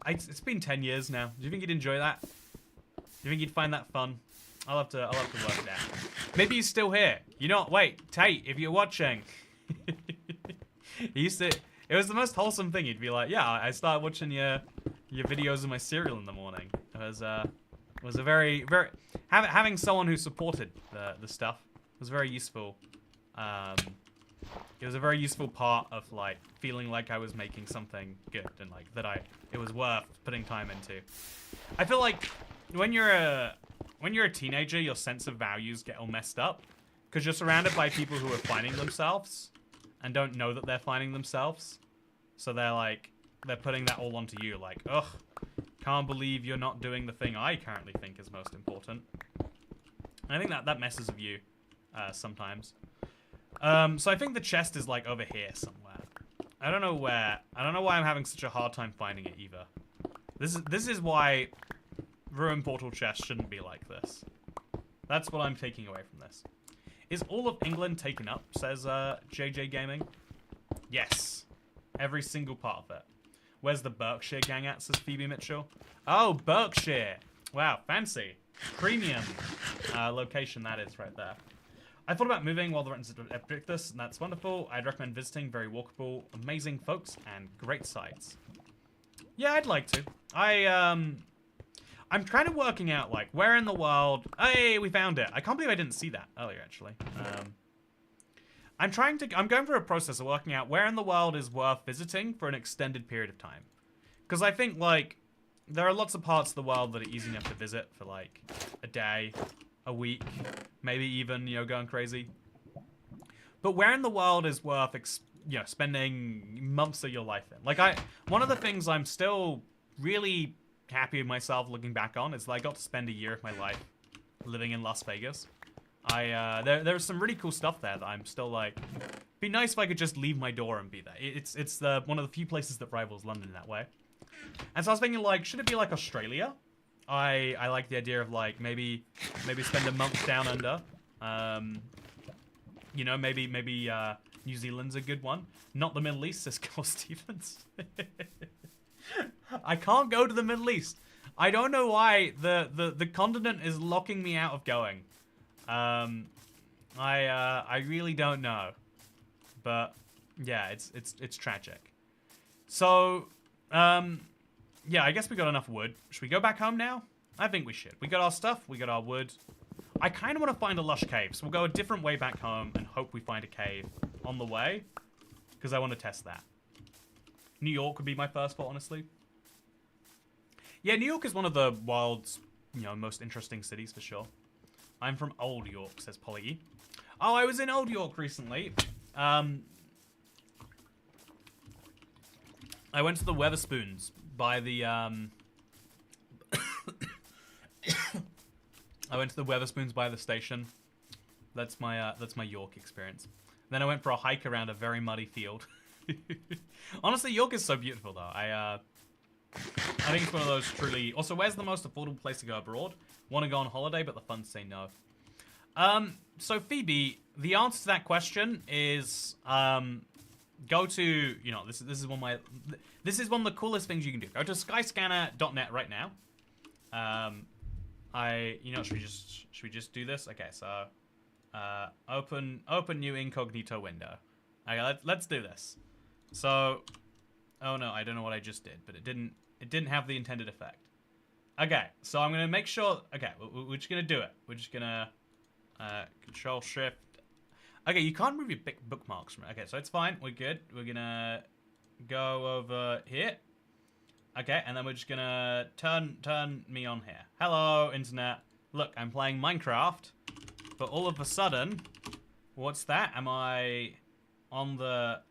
It's been 10 years now. Do you think he'd enjoy that? Do you think he'd find that fun? I'll have to work it out. Maybe he's still here. You know, wait, Tate, if you're watching. It was the most wholesome thing. He'd be like, yeah, I started watching your videos of my cereal in the morning. It was a very, very... Having someone who supported the stuff was very useful. It was a very useful part of feeling like I was making something good and it was worth putting time into. I feel like when you're a teenager, your sense of values get all messed up because you're surrounded by people who are finding themselves and don't know that they're finding themselves. So they're putting that all onto you. Ugh, can't believe you're not doing the thing I currently think is most important. And I think that messes with you sometimes. So I think the chest is over here somewhere. I don't know where. I don't know why I'm having such a hard time finding it either. This is why Ruin Portal chests shouldn't be like this. That's what I'm taking away from this. Is all of England taken up, says JJ Gaming? Yes. Every single part of it. Where's the Berkshire gang at, says Phoebe Mitchell? Oh, Berkshire. Wow, fancy. Premium location that is right there. I thought about moving while the rent is epic this, and that's wonderful. I'd recommend visiting. Very walkable, amazing folks, and great sites. Yeah, I'd like to. I'm kind of working out, where in the world... Hey, we found it. I can't believe I didn't see that earlier, actually. I'm going through a process of working out where in the world is worth visiting for an extended period of time. Because I think, there are lots of parts of the world that are easy enough to visit for, a day, a week, maybe even, going crazy. But where in the world is worth, spending months of your life in? One of the things I'm still really happy with myself looking back on is that I got to spend a year of my life living in Las Vegas. There's some really cool stuff there that I'm still be nice if I could just leave my door and be there. It's one of the few places that rivals London in that way. And so I was thinking should it be Australia? I like the idea of like maybe spend a month down under. You know, maybe New Zealand's a good one. Not the Middle East, says Cole Stevens. I can't go to the Middle East. I don't know why the continent is locking me out of going. I really don't know. But yeah, it's tragic. So, yeah, I guess we got enough wood. Should we go back home now? I think we should. We got our stuff, we got our wood. I kind of want to find a lush cave, so we'll go a different way back home and hope we find a cave on the way, because I want to test that. New York would be my first thought, honestly. Yeah, New York is one of the world's, you know, most interesting cities for sure. I'm from Old York, says Polly. Oh, I was in Old York recently. I went to the Weatherspoons by the, I went to the Weatherspoons by the station. That's my York experience. Then I went for a hike around a very muddy field. Honestly, York is so beautiful, though. I think it's one of those truly... Also, where's the most affordable place to go abroad? Want to go on holiday, but the funds say no. So Phoebe, the answer to that question is go to, you know, this is one of the coolest things you can do. Go to skyscanner.net right now. Should we just do this? Okay, so open new incognito window. Okay, let's do this. So, oh no, I don't know what I just did, but it didn't have the intended effect. Okay, so I'm gonna make sure. Okay, we're just gonna do it. We're just gonna Control Shift. Okay, you can't move your bookmarks from it. Okay, so it's fine. We're good. We're gonna go over here. Okay, and then we're just gonna turn me on here. Hello, internet. Look, I'm playing Minecraft, but all of a sudden, what's that? Am I on the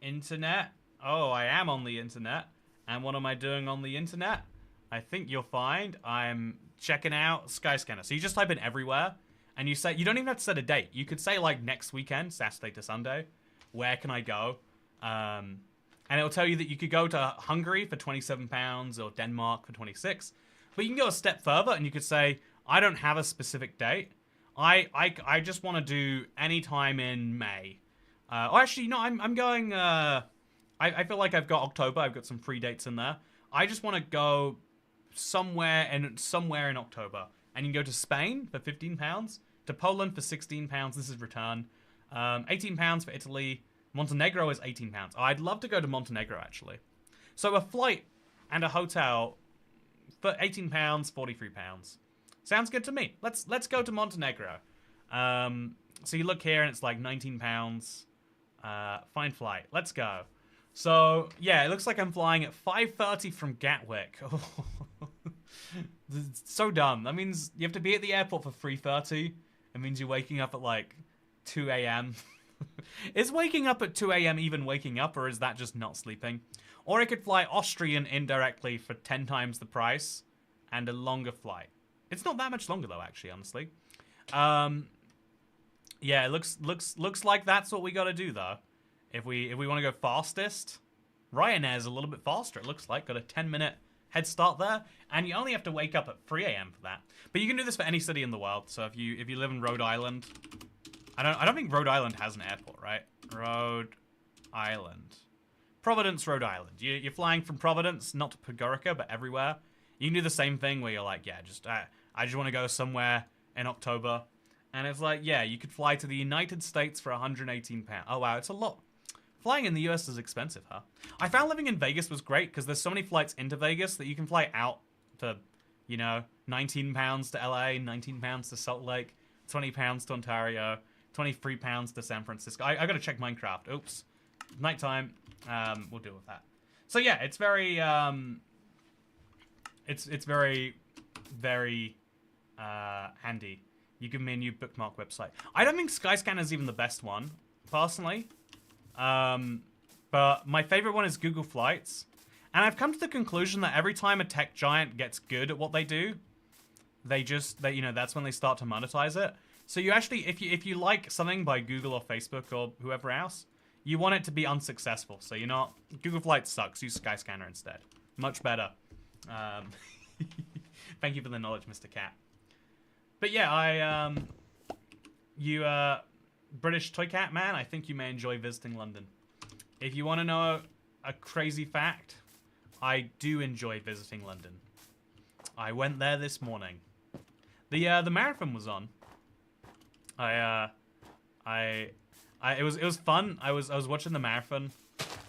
internet? Oh, I am on the internet. And what am I doing on the internet? I think you'll find I'm checking out Skyscanner. So you just type in everywhere, and you say, you don't even have to set a date. You could say like next weekend, Saturday to Sunday. Where can I go? And it'll tell you that you could go to Hungary for £27 or Denmark for 26. But you can go a step further and you could say, I don't have a specific date. I just want to do any time in May. Oh, actually, no, I'm going... I feel like I've got October. I've got some free dates in there. I just want to go somewhere in October. And you can go to Spain for £15, to Poland for £16. This is return. £18 for Italy. Montenegro is £18. Oh, I'd love to go to Montenegro, actually. So a flight and a hotel for £18, £43. Sounds good to me. Let's go to Montenegro. So you look here and it's like £19. Find flight. Let's go. So, yeah, it looks like I'm flying at 5:30 from Gatwick. So dumb. That means you have to be at the airport for 3:30. It means you're waking up at like 2 a.m. Is waking up at 2 a.m. even waking up, or is that just not sleeping? Or I could fly Austrian indirectly for 10 times the price and a longer flight. It's not that much longer though, actually, honestly. Yeah, it looks like that's what we got to do though. If we want to go fastest, Ryanair's a little bit faster. It looks like got a 10-minute head start there, and you only have to wake up at 3 a.m. for that. But you can do this for any city in the world. So if you live in Rhode Island, I don't think Rhode Island has an airport, right? Rhode Island, Providence, Rhode Island. You're flying from Providence, not to Podgorica, but everywhere. You can do the same thing where you're like, yeah, I just want to go somewhere in October, and it's like, yeah, you could fly to the United States for £118. Oh wow, it's a lot. Flying in the US is expensive, huh? I found living in Vegas was great because there's so many flights into Vegas that you can fly out for, you know, £19 to LA, £19 to Salt Lake, £20 to Ontario, £23 to San Francisco. I gotta check Minecraft. Oops. Nighttime. We'll deal with that. So yeah, it's very, it's very, very, handy. You give me a new bookmark website. I don't think Skyscanner is even the best one, personally. But my favorite one is Google Flights. And I've come to the conclusion that every time a tech giant gets good at what they do, you know, that's when they start to monetize it. So you actually, if you like something by Google or Facebook or whoever else, you want it to be unsuccessful. So you're not, Google Flights sucks, use Skyscanner instead. Much better. Thank you for the knowledge, Mr. Cat. But yeah, British Toy Cat man, I think you may enjoy visiting London. If you want to know a crazy fact, I do enjoy visiting London. I went there this morning. The marathon was on. It was fun. I was watching the marathon,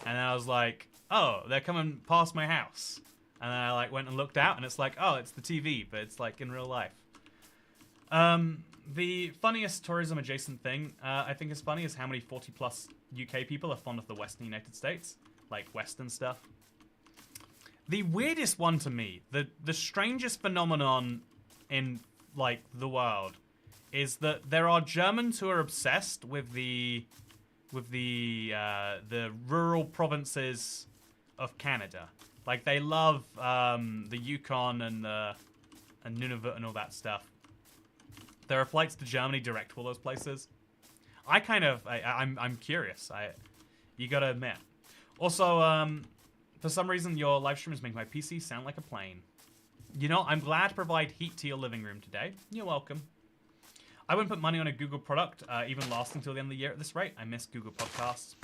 and I was like, oh, they're coming past my house. And then I like went and looked out, and it's like, oh, it's the TV, but it's like in real life. The funniest tourism adjacent thing I think is funny is how many 40+ UK people are fond of the Western United States, like Western stuff. The weirdest one to me, the strangest phenomenon in like the world, is that there are Germans who are obsessed with the rural provinces of Canada. Like they love the Yukon and Nunavut and all that stuff. There are flights to Germany direct to all those places. I'm curious. You gotta admit. Also, for some reason, your live stream is making my PC sound like a plane. You know, I'm glad to provide heat to your living room today. You're welcome. I wouldn't put money on a Google product, even lasting till the end of the year at this rate. I miss Google Podcasts.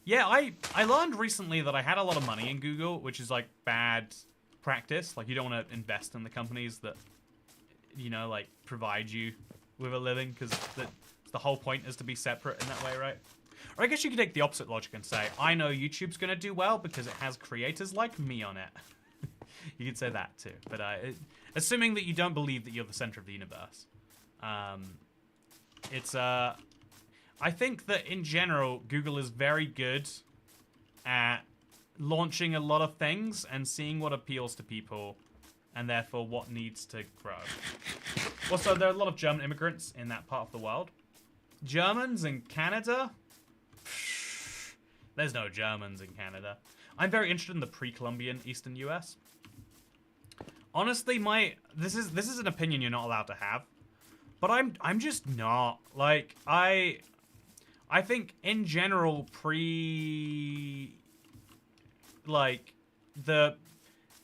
Yeah, I learned recently that I had a lot of money in Google, which is like bad practice. Like you don't want to invest in the companies that, you know, like provide you with a living, because the whole point is to be separate in that way, right? Or I guess you could take the opposite logic and say, I know YouTube's going to do well because it has creators like me on it. You could say that too. But assuming that you don't believe that you're the center of the universe. I think that in general, Google is very good at launching a lot of things and seeing what appeals to people and therefore what needs to grow. Also, there are a lot of German immigrants in that part of the world. Germans in Canada? There's no Germans in Canada. I'm very interested in the pre-Columbian Eastern US. Honestly, this is an opinion you're not allowed to have. But I'm just not. Like, I think in general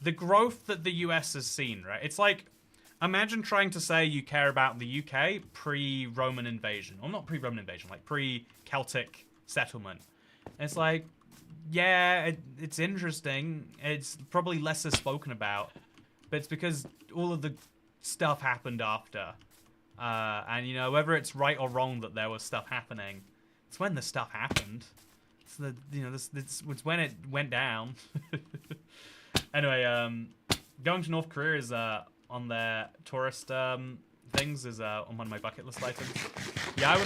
the growth that the US has seen, right? It's like, imagine trying to say you care about the UK pre-Roman invasion. Or not pre-Roman invasion, like pre-Celtic settlement. It's like, yeah, it's interesting. It's probably lesser spoken about. But it's because all of the stuff happened after. And, you know, whether it's right or wrong that there was stuff happening, it's when the stuff happened. It's when it went down. Anyway, going to North Korea is on their tourist things is on one of my bucket list items. Yeah, I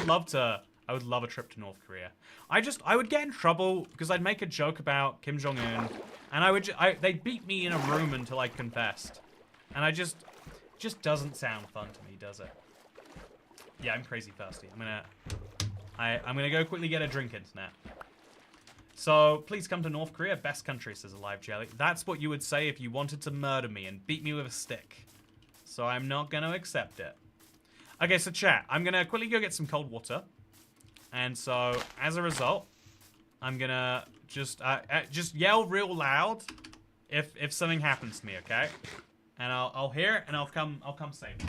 would love a trip to North Korea. I would get in trouble because I'd make a joke about Kim Jong-un, and they'd beat me in a room until I confessed. And just doesn't sound fun to me, does it? Yeah, I'm crazy thirsty. I'm gonna go quickly get a drink, internet. So, please come to North Korea, best country, says Alive Jelly. That's what you would say if you wanted to murder me and beat me with a stick. So I'm not gonna accept it. Okay, so chat, I'm gonna quickly go get some cold water. And so, as a result, I'm gonna just yell real loud if something happens to me, okay? And I'll hear it and I'll come save you.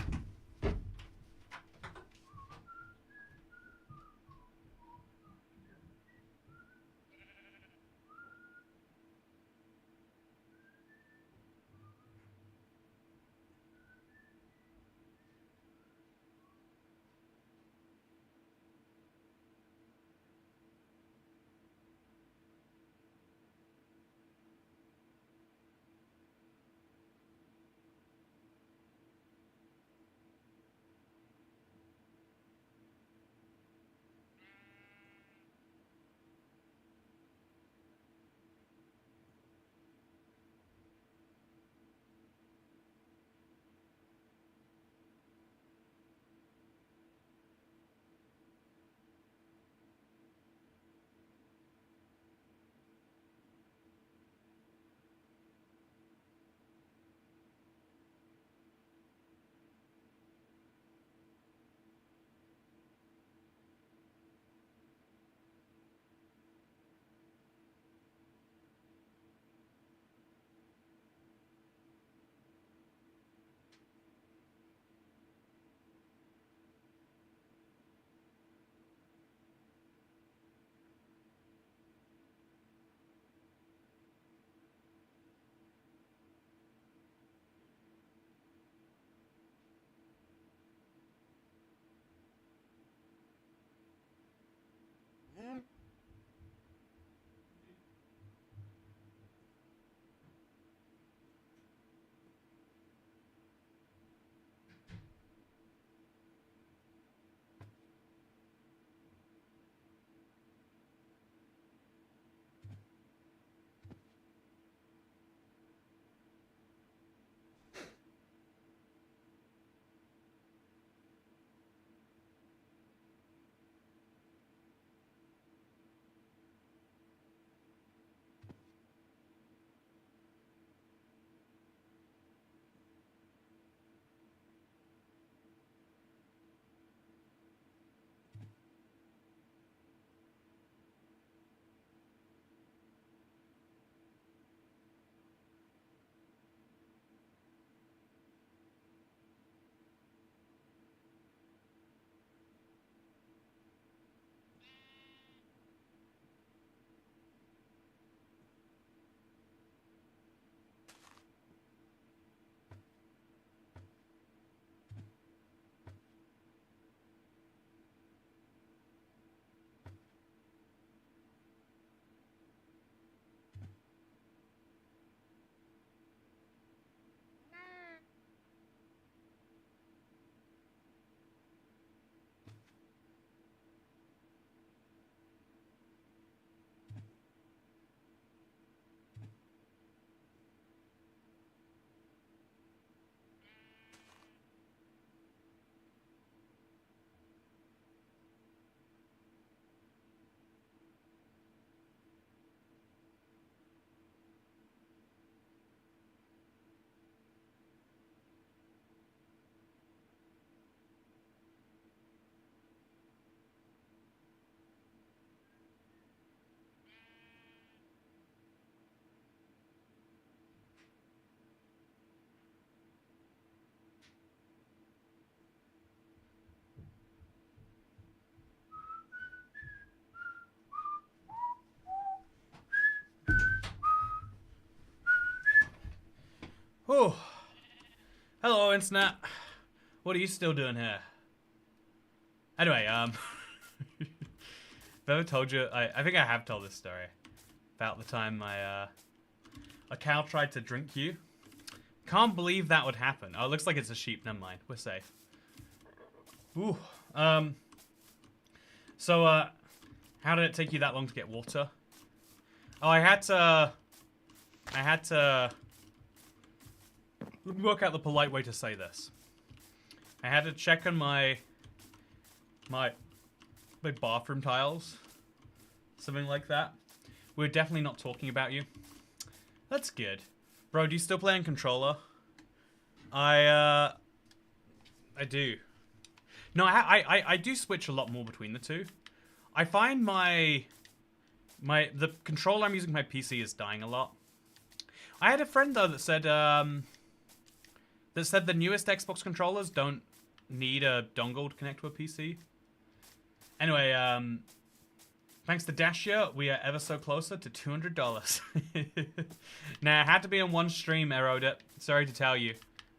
Oh, hello, internet. What are you still doing here? Anyway, I've ever told you, I think I have told this story about the time a cow tried to drink you. Can't believe that would happen. Oh, it looks like it's a sheep. Never mind. We're safe. Ooh. So, how did it take you that long to get water? Oh, I had to work out the polite way to say this. I had to check on my bathroom tiles. Something like that. We're definitely not talking about you. That's good. Bro, do you still play on controller? I do. No, I do switch a lot more between the two. I find the controller I'm using my PC is dying a lot. I had a friend though that said the newest Xbox controllers don't need a dongle to connect to a PC. Anyway, thanks to Dashia, we are ever so closer to $200. Nah, it had to be on one stream, I wrote it. Sorry to tell you.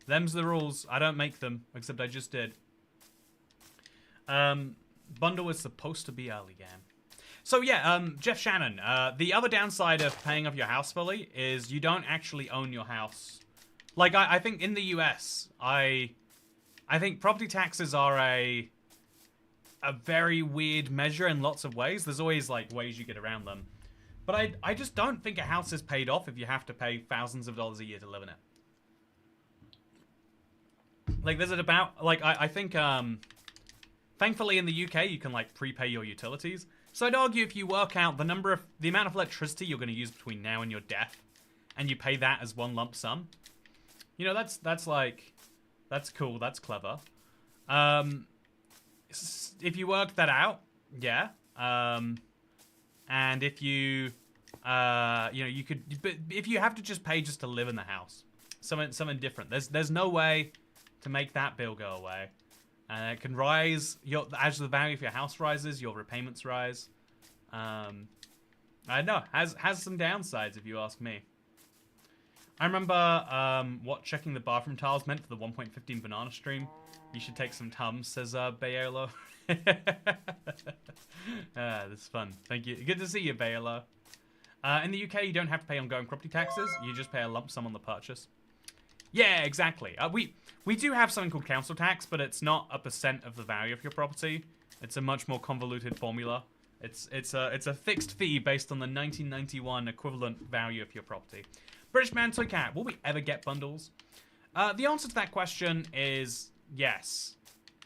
Them's the rules. I don't make them, except I just did. Bundle is supposed to be early game. So yeah, Jeff Shannon, the other downside of paying off your house fully is you don't actually own your house. Like, I think in the US, I think property taxes are a very weird measure in lots of ways. There's always, like, ways you get around them. But I just don't think a house is paid off if you have to pay thousands of dollars a year to live in it. Like, there's about, like, I think, thankfully in the UK, you can, like, prepay your utilities. So I'd argue if you work out the amount of electricity you're going to use between now and your death, and you pay that as one lump sum, you know, that's cool, that's clever. If you work that out, yeah. And if you, you know, you could, but if you have to just pay just to live in the house, something different. There's no way to make that bill go away. It can rise, as the value of your house rises, your repayments rise. I don't know, has some downsides if you ask me. I remember what checking the bathroom tiles meant for the 1.15 banana stream. You should take some Tums, says Bayolo. This is fun. Thank you. Good to see you, Bayolo. In the UK, you don't have to pay ongoing property taxes. You just pay a lump sum on the purchase. Yeah, exactly. We do have something called council tax, but it's not a % of the value of your property. It's a much more convoluted formula. It's a fixed fee based on the 1991 equivalent value of your property. British Man Toy Cat, will we ever get bundles? The answer to that question is yes.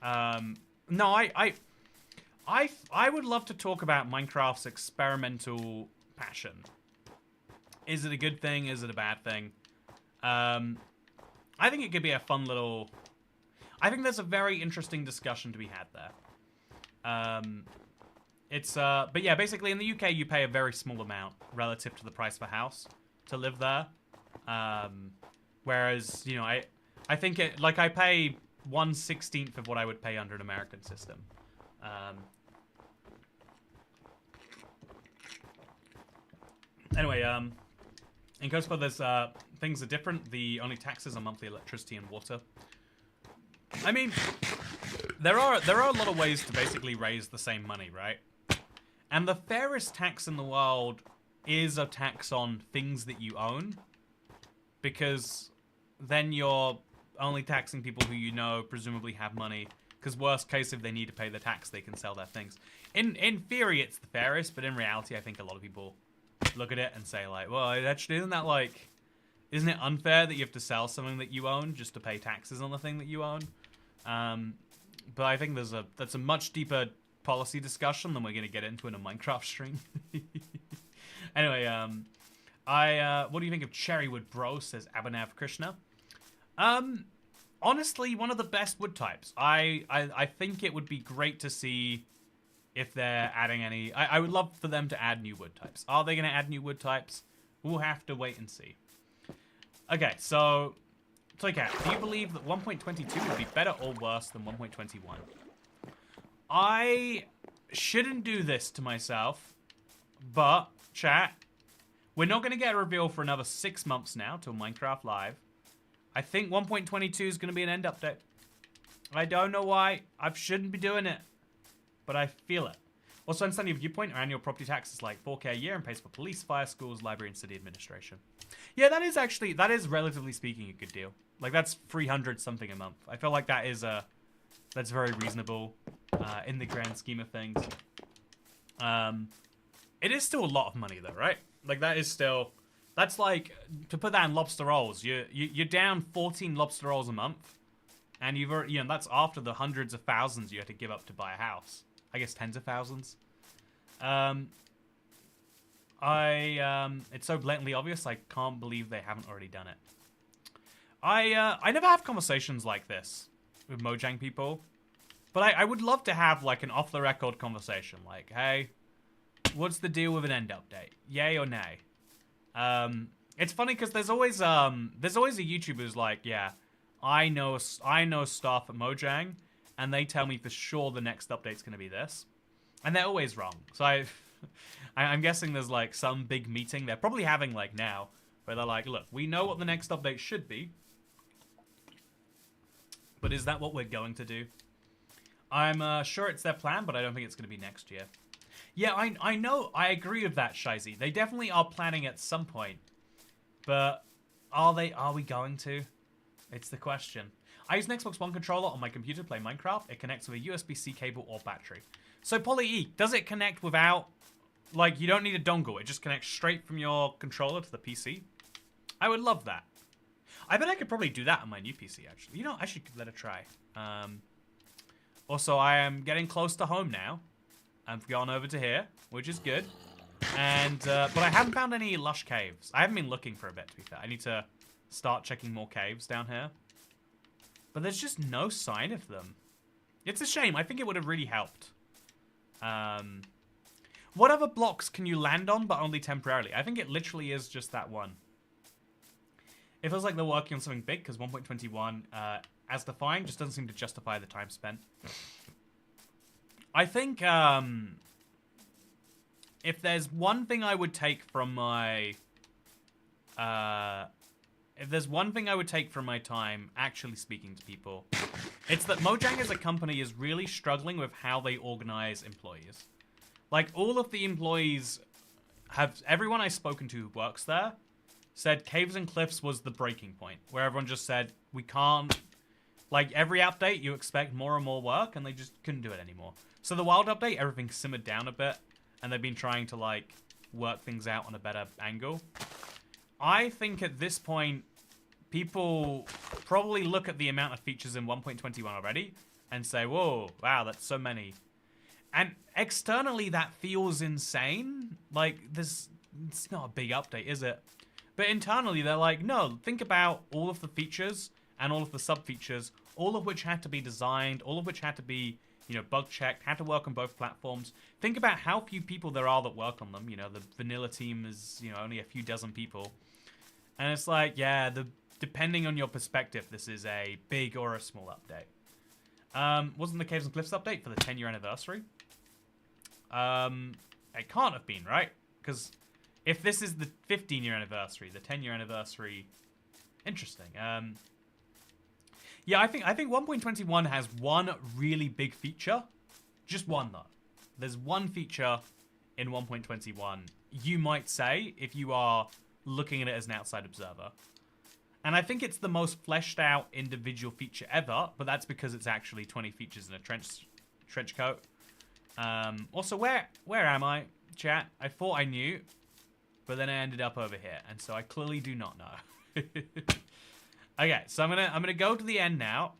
No, I would love to talk about Minecraft's experimental passion. Is it a good thing? Is it a bad thing? I think it could be a fun little... I think there's a very interesting discussion to be had there. But yeah, basically in the UK you pay a very small amount relative to the price of a house to live there. Whereas, you know, I think I pay 1/16 of what I would pay under an American system. Anyway, in Ghost there's things are different. The only taxes are monthly electricity and water. I mean, there are a lot of ways to basically raise the same money, right? And the fairest tax in the world is a tax on things that you own, because then you're only taxing people who you know presumably have money, because worst case, if they need to pay the tax, they can sell their things. In theory, it's the fairest, but in reality, I think a lot of people look at it and say, like, well, actually, isn't it unfair that you have to sell something that you own just to pay taxes on the thing that you own? But I think that's a much deeper policy discussion than we're going to get into in a Minecraft stream. Anyway, what do you think of Cherrywood Bro, says Abhinav Krishna. Honestly, one of the best wood types. I think it would be great to see if they're adding any... I would love for them to add new wood types. Are they going to add new wood types? We'll have to wait and see. Okay, so... Toycat, do you believe that 1.22 would be better or worse than 1.21? I shouldn't do this to myself, but, chat, we're not going to get a reveal for another 6 months now till Minecraft Live. I think 1.22 is going to be an end update. I don't know why. I shouldn't be doing it. But I feel it. Also, understand your viewpoint, our annual property tax is like 4K a year and pays for police, fire, schools, library, and city administration. Yeah, that is relatively speaking a good deal. Like, that's 300 something a month. I feel like that's very reasonable in the grand scheme of things. It is still a lot of money though, right? Like, that's like, to put that in lobster rolls, you're down 14 lobster rolls a month. And that's after the hundreds of thousands you had to give up to buy a house. I guess tens of thousands. It's so blatantly obvious, I can't believe they haven't already done it. I never have conversations like this with Mojang people. But I would love to have, like, an off-the-record conversation. Like, hey, what's the deal with an end update? Yay or nay? It's funny because there's always a YouTuber who's like, yeah, I know staff at Mojang, and they tell me for sure the next update's going to be this. And they're always wrong. So I'm guessing there's, like, some big meeting they're probably having, like, now, where they're like, look, we know what the next update should be, but is that what we're going to do? I'm sure it's their plan, but I don't think it's going to be next year. Yeah, I know, I agree with that, Shizy. They definitely are planning at some point, but are we going to? It's the question. I use an Xbox One controller on my computer to play Minecraft. It connects with a USB-C cable or battery. So, Polly E, does it connect without, like, you don't need a dongle. It just connects straight from your controller to the PC? I would love that. I bet I could probably do that on my new PC, actually. You know, I should let it try. Also, I am getting close to home now. I've gone over to here, which is good. And, but I haven't found any lush caves. I haven't been looking for a bit, to be fair. I need to start checking more caves down here. But there's just no sign of them. It's a shame. I think it would have really helped. What other blocks can you land on, but only temporarily? I think it literally is just that one. It feels like they're working on something big, because 1.21, as defined, just doesn't seem to justify the time spent. I think, if there's one thing I would take from my, time actually speaking to people, it's that Mojang as a company is really struggling with how they organize employees. Like, all of the employees everyone I've spoken to who works there said Caves and Cliffs was the breaking point, where everyone just said, we can't, like, every update you expect more and more work, and they just couldn't do it anymore. So the Wild update, everything simmered down a bit, and they've been trying to, like, work things out on a better angle. I think at this point, people probably look at the amount of features in 1.21 already and say, whoa, wow, that's so many. And externally, that feels insane. Like, it's not a big update, is it? But internally, they're like, no, think about all of the features and all of the sub-features, all of which had to be designed, all of which had to be, you know, bug-checked, had to work on both platforms. Think about how few people there are that work on them. You know, the vanilla team is, you know, only a few dozen people. And it's like, yeah, depending on your perspective, this is a big or a small update. Wasn't the Caves and Cliffs update for the 10-year anniversary? It can't have been, right? Because if this is the 15-year anniversary, the 10-year anniversary, interesting. Yeah, I think 1.21 has one really big feature. Just one, though. There's one feature in 1.21, you might say, if you are looking at it as an outside observer. And I think it's the most fleshed out individual feature ever, but that's because it's actually 20 features in a trench coat. Also, where am I, chat? I thought I knew, but then I ended up over here, and so I clearly do not know. Okay, so I'm gonna go to the end now,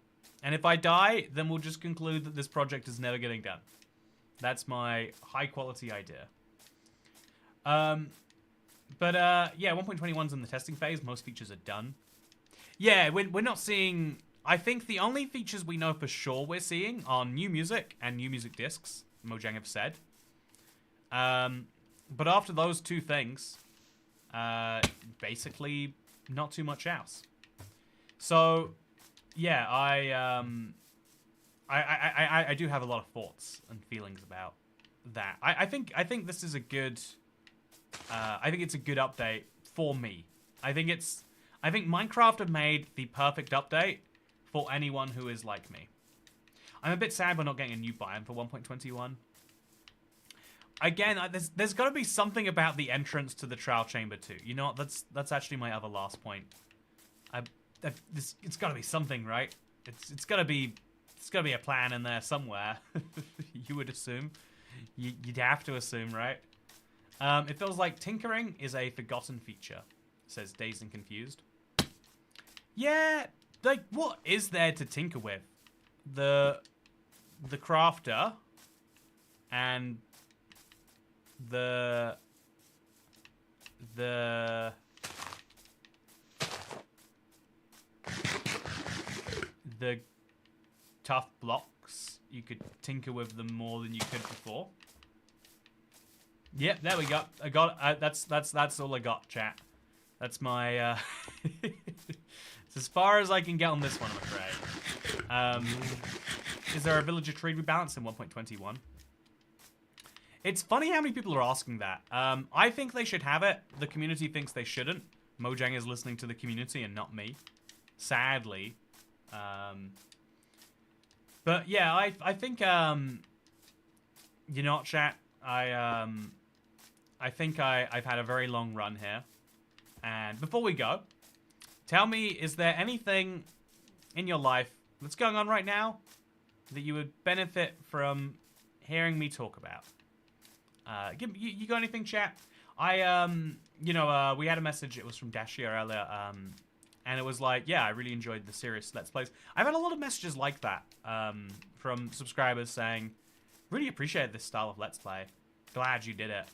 and if I die, then we'll just conclude that this project is never getting done. That's my high quality idea. Yeah, 1.21's in the testing phase. Most features are done. Yeah, we're not seeing... I think the only features we know for sure we're seeing are new music and new music discs, Mojang have said. But after those two things, basically not too much else. So, yeah, I do have a lot of thoughts and feelings about that. I think this is a good... I think it's a good update for me. I think I think Minecraft have made the perfect update for anyone who is like me. I'm a bit sad we're not getting a new biome for 1.21. Again, there's got to be something about the entrance to the trial chamber too. You know what? That's actually my other last point. It's got to be something, right? It's got to be a plan in there somewhere. You would assume. You'd have to assume, right? It feels like tinkering is a forgotten feature, says Dazed and Confused. Yeah, like what is there to tinker with? The crafter and the tough blocks. You could tinker with them more than you could before. Yep, there we go. I got that's all I got, chat. That's my it's as far as I can get on this one, I'm afraid. Is there a villager trade rebalance in 1.21? It's funny how many people are asking that. I think they should have it. The community thinks they shouldn't. Mojang is listening to the community and not me. Sadly. But yeah, I think you know what, chat? I think I've had a very long run here. And before we go, tell me, is there anything in your life that's going on right now that you would benefit from hearing me talk about? You got anything, chat? You know, we had a message. It was from Dashia earlier, and it was like, yeah, I really enjoyed the series Let's Plays. I've had a lot of messages like that from subscribers saying, really appreciate this style of Let's Play. Glad you did it.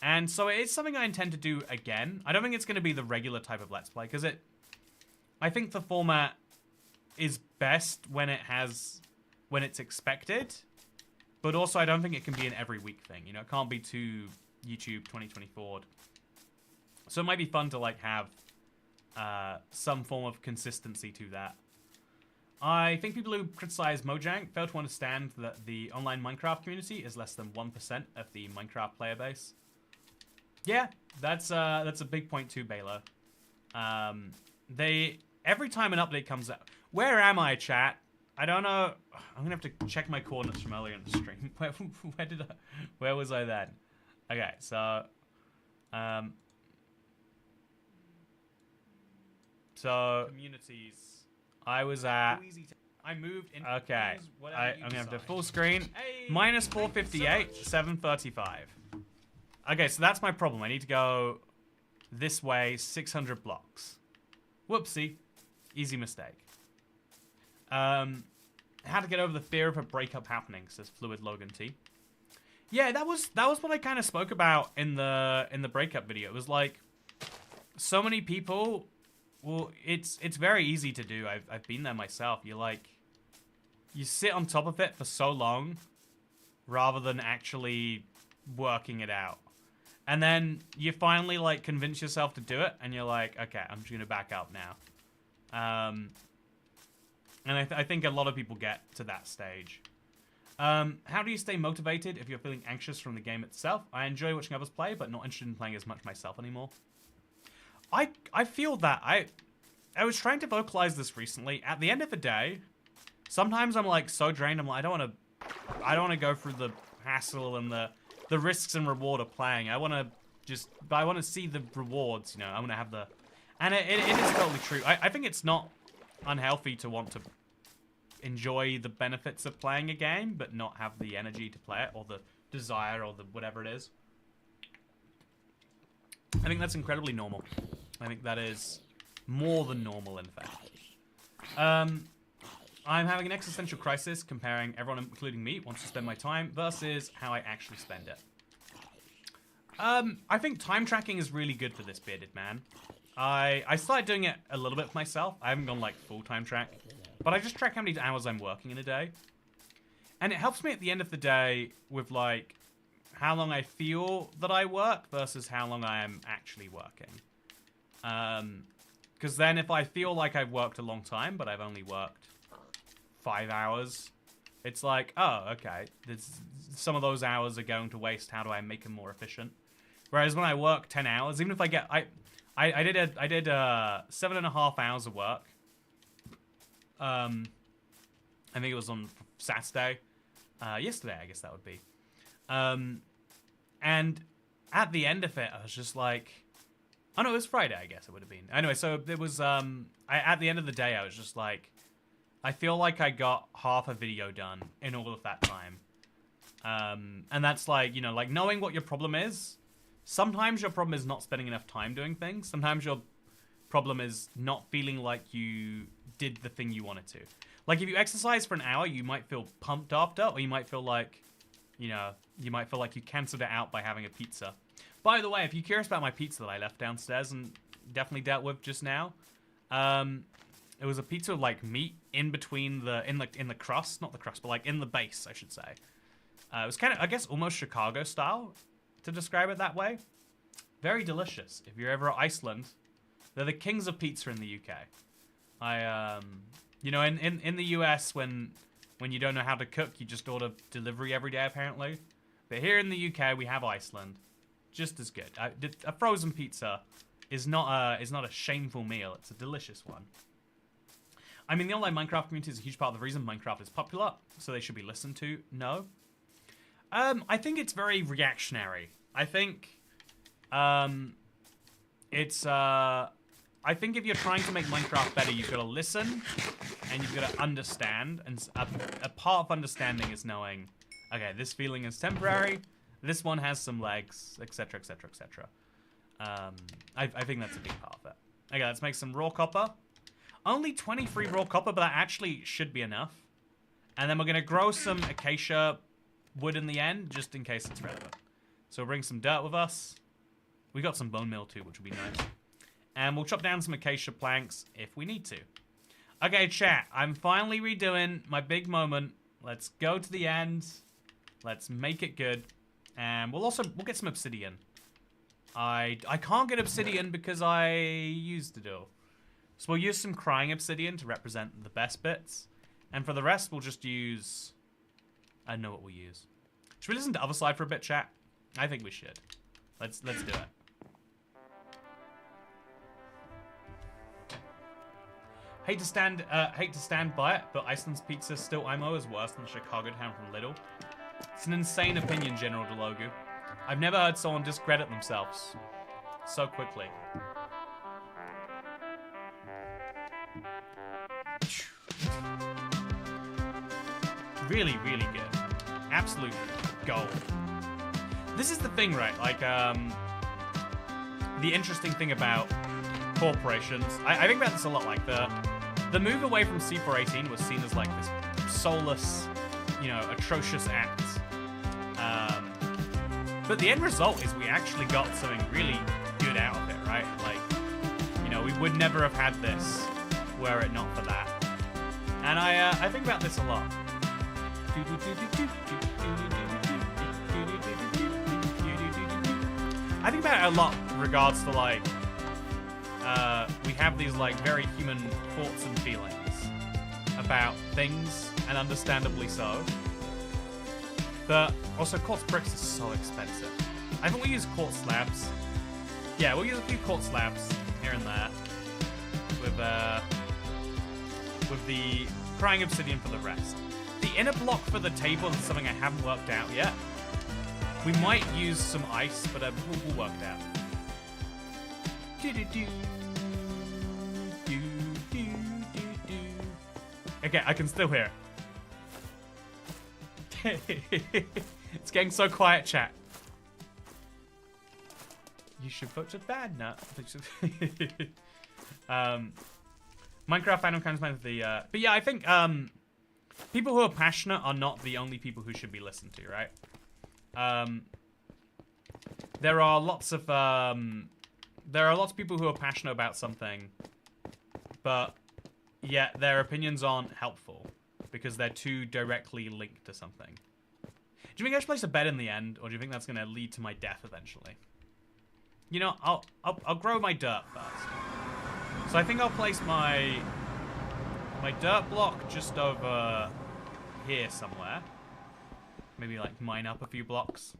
And so it is something I intend to do again. I don't think it's going to be the regular type of Let's Play, because I think the format is best when it's expected. But also, I don't think it can be an every week thing. You know, it can't be too YouTube 2024. So it might be fun to like have some form of consistency to that. I think people who criticize Mojang fail to understand that the online Minecraft community is less than 1% of the Minecraft player base. Yeah, that's a big point too, Baylor. Every time an update comes out, where am I, chat? I don't know. I'm gonna have to check my coordinates from earlier in the stream. Where was I then? Okay, so communities. I was at. I moved in. Okay, I'm gonna have to full screen. Hey, minus 458, 735. Okay, so that's my problem. I need to go this way, 600 blocks. Whoopsie, easy mistake. How to get over the fear of a breakup happening, says Fluid Logan T. Yeah, that was what I kind of spoke about in the breakup video. It was like so many people. Well, it's very easy to do. I've been there myself. You sit on top of it for so long, rather than actually working it out, and then you finally like convince yourself to do it, and you're like, okay, I'm just gonna back up now. And I think a lot of people get to that stage. How do you stay motivated if you're feeling anxious from the game itself? I enjoy watching others play, but not interested in playing as much myself anymore. I feel that. I was trying to vocalize this recently. At the end of the day, sometimes I'm like so drained. I'm like, I don't want to go through the hassle and the risks and reward of playing. I want to see the rewards. You know, I want to have the, and it is totally true. I think it's not unhealthy to want to enjoy the benefits of playing a game, but not have the energy to play it, or the desire, or the whatever it is. I think that's incredibly normal. I think that is more than normal, in fact. I'm having an existential crisis comparing everyone, including me, wants to spend my time versus how I actually spend it. I think time tracking is really good for this, bearded man. I started doing it a little bit for myself. I haven't gone like full time track, but I just track how many hours I'm working in a day. And it helps me at the end of the day with like how long I feel that I work versus how long I am actually working. Because then if I feel like I've worked a long time, but I've only worked 5 hours, it's like, oh, okay, some of those hours are going to waste. How do I make them more efficient? Whereas when I work 10 hours, even if I get, I did 7.5 hours of work. I think it was on Saturday. Yesterday, I guess that would be. And at the end of it, I was just like, oh no, it was Friday, I guess it would have been. Anyway, so it was, at the end of the day, I was just like, I feel like I got half a video done in all of that time. And that's like, you know, like knowing what your problem is. Sometimes your problem is not spending enough time doing things. Sometimes your problem is not feeling like you did the thing you wanted to. Like if you exercise for an hour, you might feel pumped after, or you might feel like, you know, you might feel like you cancelled it out by having a pizza. By the way, if you're curious about my pizza that I left downstairs and definitely dealt with just now, it was a pizza with like meat in between in the crust, not the crust, but like in the base, I should say. It was kind of, I guess, almost Chicago style, to describe it that way. Very delicious. If you're ever at Iceland, they're the kings of pizza in the UK. You know, in the US, when you don't know how to cook, you just order delivery every day, apparently. But here in the UK, we have Iceland. Just as good. A frozen pizza is not a shameful meal. It's a delicious one. I mean, the online Minecraft community is a huge part of the reason Minecraft is popular, so they should be listened to. No. I think it's very reactionary. I think, I think if you're trying to make Minecraft better, you've got to listen and you've got to understand. And a part of understanding is knowing, okay, this feeling is temporary. This one has some legs, etc., etc., etc. I think that's a big part of it. Okay, let's make some raw copper. Only 23 raw copper, but that actually should be enough. And then we're going to grow some acacia wood in the end, just in case it's relevant. So we'll bring some dirt with us. We got some bone meal too, which will be nice. And we'll chop down some acacia planks if we need to. Okay, chat. I'm finally redoing my big moment. Let's go to the end. Let's make it good. And we'll get some obsidian. I can't get obsidian because I used to do. So we'll use some crying obsidian to represent the best bits. And for the rest, we'll just use... I know what we'll use. Should we listen to Other Side for a bit, chat? I think we should. Let's do it. Hate to stand by it, but Iceland's pizza still IMO is worse than Chicago Town from Lidl. It's an insane opinion, General DeLogu. I've never heard someone discredit themselves so quickly. Really, really good. Absolute gold. This is the thing, right? Like, the interesting thing about corporations, I think about this a lot, like the move away from C418 was seen as like this soulless, you know, atrocious act. But the end result is we actually got something really good out of it, right? Like, you know, we would never have had this were it not for that. And I think about this a lot. I think about it a lot in regards to like, we have these like very human thoughts and feelings about things, and understandably so. But also quartz bricks are so expensive. I think we'll use quartz slabs. Yeah, we'll use a few quartz slabs here and there. With the crying obsidian for the rest. The inner block for the table is something I haven't worked out yet. We might use some ice, but we'll work it out. Okay, I can still hear it. It's getting so quiet, chat. You should vote to bad nut. Minecraft Final Countdown of the but yeah, I think people who are passionate are not the only people who should be listened to, right? There are lots of people who are passionate about something, but yet their opinions aren't helpful because they're too directly linked to something. Do you think I should place a bed in the end, or do you think that's going to lead to my death eventually? You know, I'll grow my dirt first. So I think I'll place my dirt block just over here somewhere. Maybe like mine up a few blocks.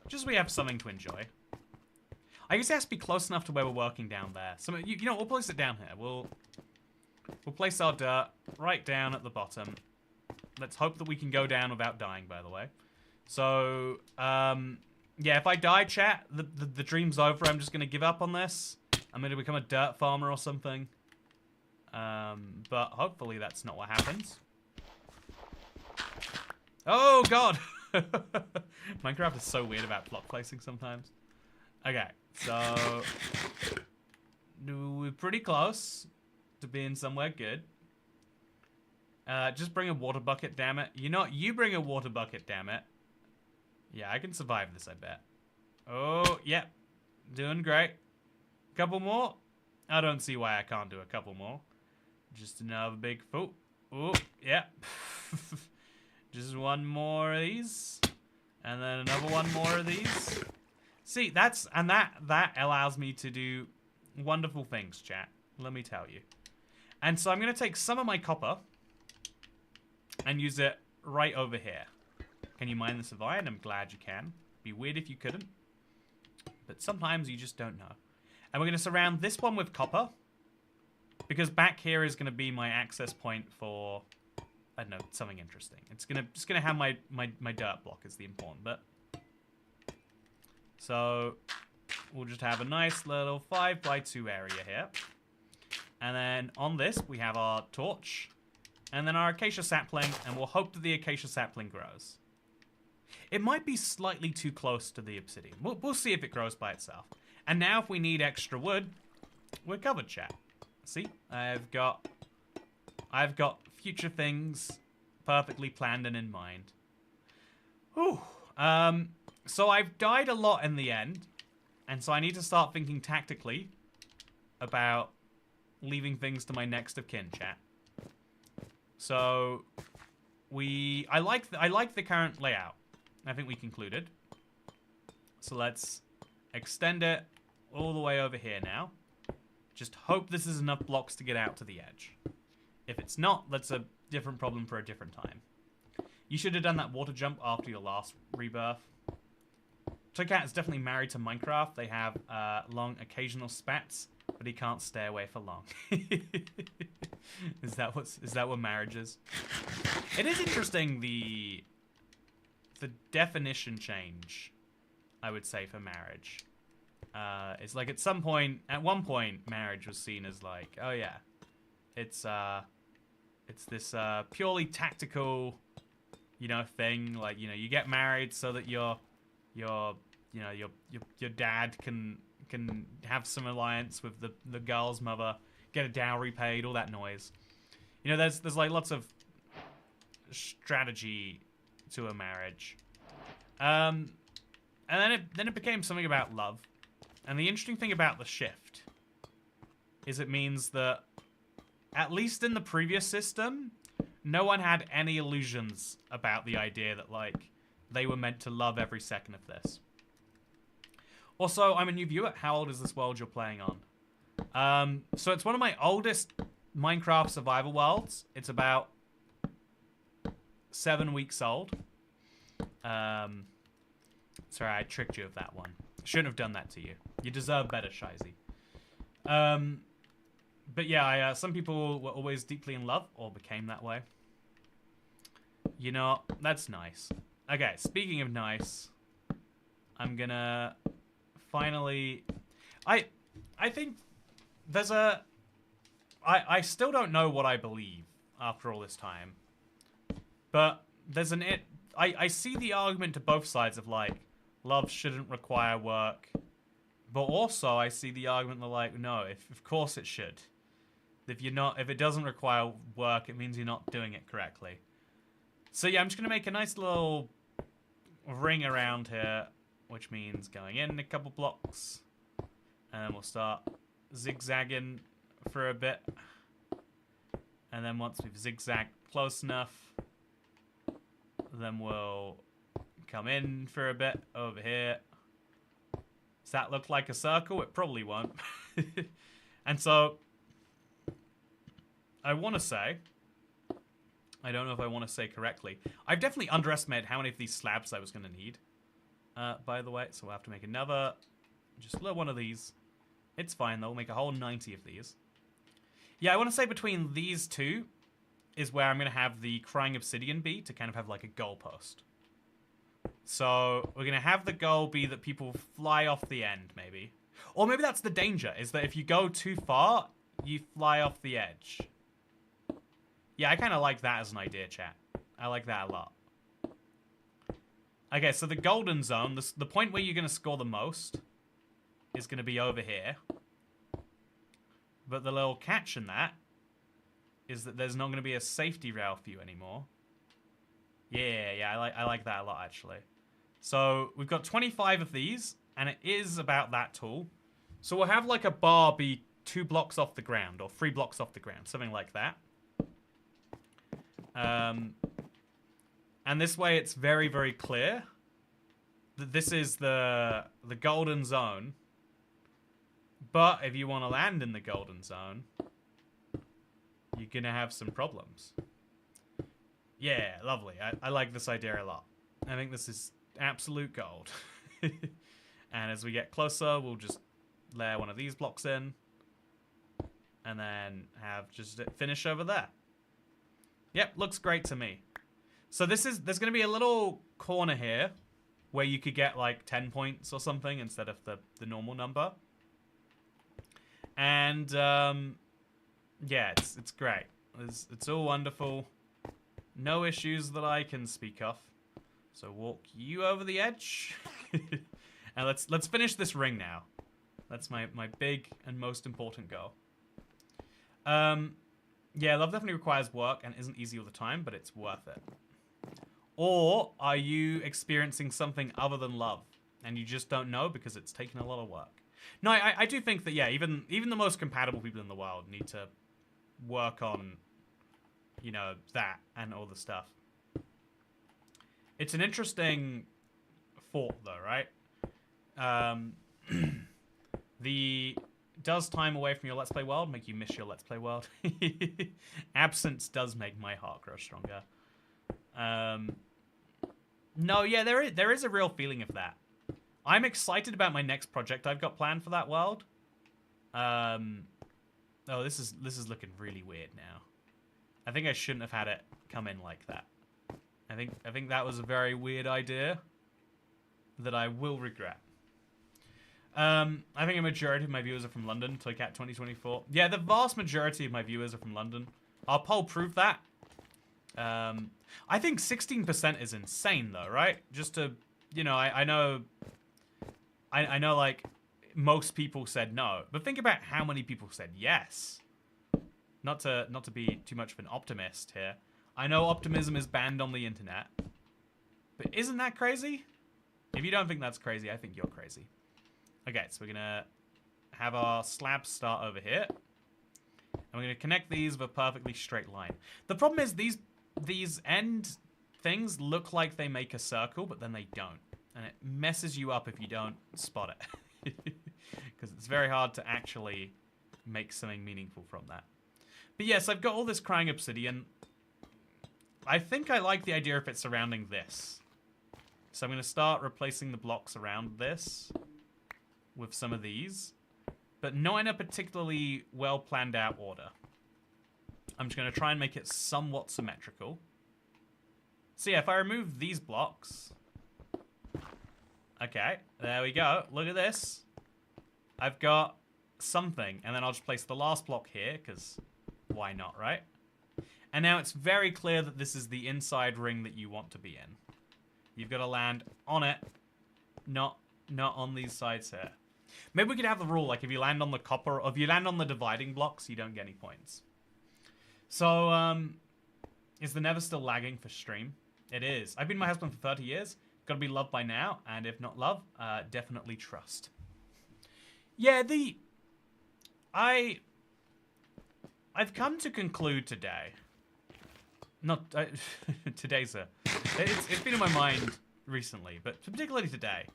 Just so we have something to enjoy. I guess it has to be close enough to where we're working down there. So, you know, we'll place it down here. We'll place our dirt right down at the bottom. Let's hope that we can go down without dying, by the way. So, yeah, if I die, chat, the dream's over. I'm just going to give up on this. I'm going to become a dirt farmer or something. But hopefully that's not what happens. Oh, God! Minecraft is so weird about block placing sometimes. Okay, so... we're pretty close to being somewhere good. Just bring a water bucket, damn it. You know what? You bring a water bucket, damn it. Yeah, I can survive this, I bet. Oh, yep. Doing great. Couple more. I don't see why I can't do a couple more. Just another big... Oh, yep. Just one more of these. And then another one more of these. See, that allows me to do wonderful things, chat. Let me tell you. And so I'm going to take some of my copper and use it right over here. Can you mine this of iron? I'm glad you can. Be weird if you couldn't. But sometimes you just don't know. And we're going to surround this one with copper. Because back here is going to be my access point for... I don't know, something interesting. It's just gonna have my dirt block is the important bit. So we'll just have a nice little 5x2 area here. And then on this we have our torch. And then our acacia sapling, and we'll hope that the acacia sapling grows. It might be slightly too close to the obsidian. We'll see if it grows by itself. And now if we need extra wood, we're covered, chat. See? I've got future things perfectly planned and in mind. Whew. So I've died a lot in the end, and so I need to start thinking tactically about leaving things to my next of kin, chat. So I like the current layout. I think we concluded. So let's extend it all the way over here now. Just hope this is enough blocks to get out to the edge. If it's not, that's a different problem for a different time. You should have done that water jump after your last rebirth. Toycat is definitely married to Minecraft. They have long occasional spats, but he can't stay away for long. Is that what marriage is? It is interesting the definition change, I would say, for marriage. It's like at one point, marriage was seen as like, oh yeah, it's this purely tactical, you know, thing. Like, you know, you get married so that your dad can have some alliance with the girl's mother, get a dowry paid, all that noise. You know, there's like lots of strategy to a marriage. And then it became something about love. And the interesting thing about the shift is it means that, at least in the previous system, no one had any illusions about the idea that, like, they were meant to love every second of this. Also, I'm a new viewer. How old is this world you're playing on? So it's one of my oldest Minecraft survival worlds. It's about 7 weeks old. Sorry, I tricked you with that one. Shouldn't have done that to you. You deserve better, Shizy. But yeah, some people were always deeply in love, or became that way. You know, that's nice. Okay, speaking of nice, I'm gonna finally... I think there's a... I still don't know what I believe after all this time. But there's an... I see the argument to both sides of, like, love shouldn't require work. But also, I see the argument that, like, no, of course it should. If it doesn't require work, it means you're not doing it correctly. So yeah, I'm just gonna make a nice little ring around here, which means going in a couple blocks, and then we'll start zigzagging for a bit. And then once we've zigzagged close enough, then we'll come in for a bit over here. Does that look like a circle? It probably won't. And so, I want to say, I don't know if I want to say correctly, I've definitely underestimated how many of these slabs I was going to need. by the way, so we'll have to make another, just a little one of these. It's fine, though. We'll make a whole 90 of these. Yeah, I want to say between these two is where I'm going to have the crying obsidian be to kind of have like a goalpost. So we're going to have the goal be that people fly off the end, maybe. Or maybe that's the danger, is that if you go too far, you fly off the edge. Yeah, I kind of like that as an idea, chat. I like that a lot. Okay, so the golden zone, the point where you're going to score the most is going to be over here. But the little catch in that is that there's not going to be a safety rail for you anymore. Yeah, I like that a lot, actually. So we've got 25 of these, and it is about that tall. So we'll have like a bar be 2 blocks off the ground, or 3 blocks off the ground, something like that. And this way it's very, very clear that this is the golden zone. But if you want to land in the golden zone, you're going to have some problems. Yeah, lovely. I like this idea a lot. I think this is absolute gold. And as we get closer, we'll just layer one of these blocks in. And then have just it finish over there. Yep, looks great to me. So there's going to be a little corner here where you could get like 10 points or something instead of the normal number. And yeah, it's great. It's all wonderful. No issues that I can speak of. So walk you over the edge. And let's finish this ring now. That's my big and most important goal. Yeah, love definitely requires work and isn't easy all the time, but it's worth it. Or are you experiencing something other than love and you just don't know because it's taken a lot of work? No, I do think that, yeah, even the most compatible people in the world need to work on, you know, that and all the stuff. It's an interesting thought, though, right? Does time away from your Let's Play world make you miss your Let's Play world? Absence does make my heart grow stronger. No, yeah, there is a real feeling of that. I'm excited about my next project I've got planned for that world. Oh, this is looking really weird now. I think I shouldn't have had it come in like that. I think that was a very weird idea that I will regret. I think a majority of my viewers are from London, Toycat 2024. Yeah, the vast majority of my viewers are from London. Our poll proved that. I think 16% is insane, though, right? Just to, you know, I know, like, most people said no, but think about how many people said yes. Not to be too much of an optimist here. I know optimism is banned on the internet, but isn't that crazy? If you don't think that's crazy, I think you're crazy. Okay, so we're gonna have our slabs start over here, and we're gonna connect these with a perfectly straight line. The problem is these end things look like they make a circle, but then they don't, and it messes you up if you don't spot it, because it's very hard to actually make something meaningful from that. But yes, I've got all this crying obsidian. I think I like the idea of it surrounding this. So I'm going to start replacing the blocks around this with some of these, but not in a particularly well planned out order. I'm just going to try and make it somewhat symmetrical. So yeah, if I remove these blocks... Okay, there we go. Look at this. I've got something, and then I'll just place the last block here, because why not, right? And now it's very clear that this is the inside ring that you want to be in. You've got to land on it, not on these sides here. Maybe we could have the rule, like if you land on the copper, or if you land on the dividing blocks, you don't get any points. So, is the Never still lagging for stream? It is. I've been my husband for 30 years. Gotta be loved by now, and if not love, definitely trust. Yeah, I've come to conclude today. Today's it's been in my mind recently, but particularly today.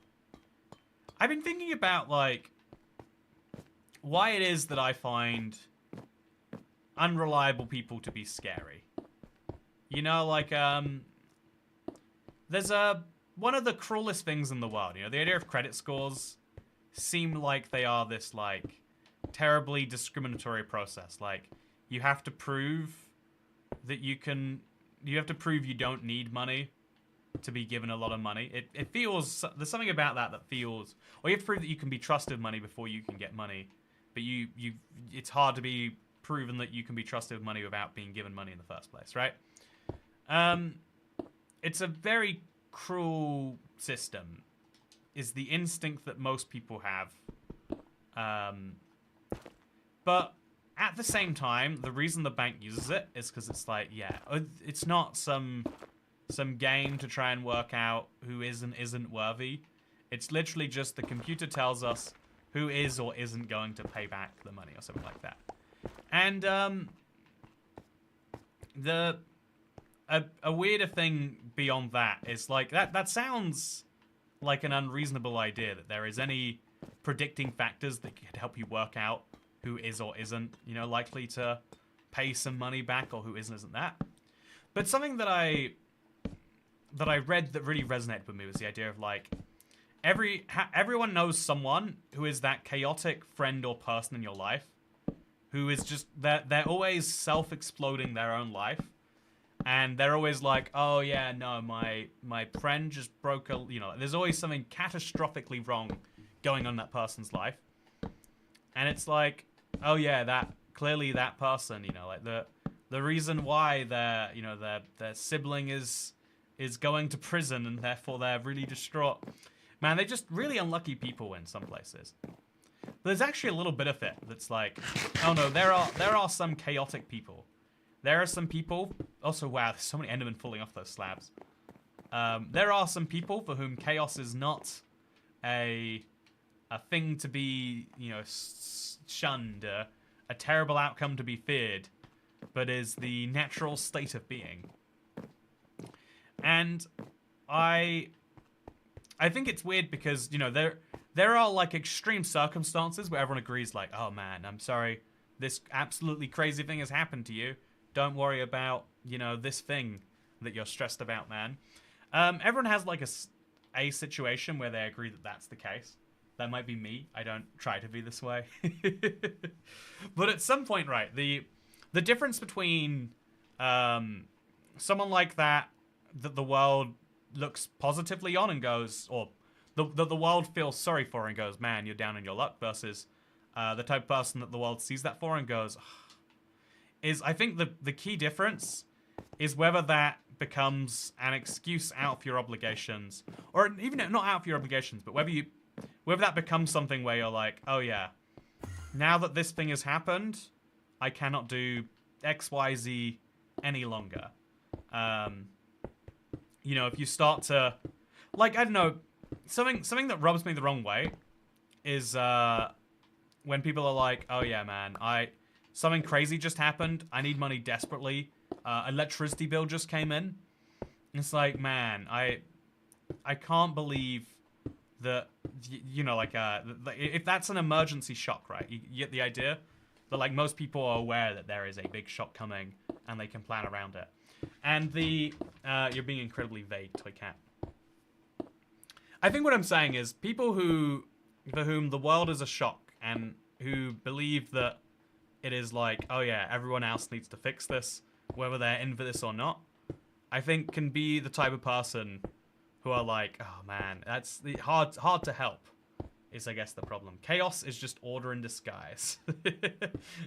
I've been thinking about, like, why it is that I find unreliable people to be scary. You know, like, there's a one of the cruelest things in the world. You know, the idea of credit scores seem like they are this, like, terribly discriminatory process. Like, you have to prove that you have to prove you don't need money to be given a lot of money. It feels, there's something about that feels, or you have to prove that you can be trusted money before you can get money. But it's hard to be proven that you can be trusted with money without being given money in the first place, right? It's a very cruel system, is the instinct that most people have. But at the same time, the reason the bank uses it is because it's like, yeah, it's not some game to try and work out who is and isn't worthy. It's literally just the computer tells us who is or isn't going to pay back the money or something like that. And a weirder thing beyond that is like that sounds like an unreasonable idea, that there is any predicting factors that could help you work out who is or isn't, you know, likely to pay some money back, or who isn't that. But something that I read that really resonated with me was the idea of like everyone knows someone who is that chaotic friend or person in your life who is just they're always self-exploding their own life, and they're always like, oh yeah, no, my friend just broke a, you know, there's always something catastrophically wrong going on in that person's life. And it's like, oh yeah, that clearly that person, you know, like the reason why their sibling is going to prison and therefore they're really distraught. Man, they're just really unlucky people in some places. There's actually a little bit of it that's like, oh no, there are some chaotic people. There are some people. Also, wow, there's so many Endermen falling off those slabs. There are some people for whom chaos is not a thing to be, you know, shunned, a terrible outcome to be feared, but is the natural state of being. And I think it's weird because, you know, there are like extreme circumstances where everyone agrees like, oh man, I'm sorry, this absolutely crazy thing has happened to you. Don't worry about, you know, this thing that you're stressed about, man. Everyone has like a situation where they agree that that's the case. That might be me. I don't try to be this way. But at some point, right, the difference between someone like that the world looks positively on and goes, or the world feels sorry for and goes, man, you're down in your luck, versus the type of person that the world sees that for and goes, is, I think the key difference is whether that becomes an excuse out for your obligations, or even not out for your obligations, but whether that becomes something where you're like, oh yeah, now that this thing has happened, I cannot do X, Y, Z any longer. You know, if you start to, like, I don't know, something that rubs me the wrong way is when people are like, oh yeah, man, something crazy just happened, I need money desperately, electricity bill just came in. It's like, man, I can't believe that, you know, like, if that's an emergency shock, right? You get the idea that, like, most people are aware that there is a big shock coming and they can plan around it. And you're being incredibly vague, Toy Cat. I think what I'm saying is people for whom the world is a shock and who believe that it is like, oh yeah, everyone else needs to fix this, whether they're in for this or not, I think can be the type of person who are like, oh man, that's hard to help, is I guess the problem. Chaos is just order in disguise,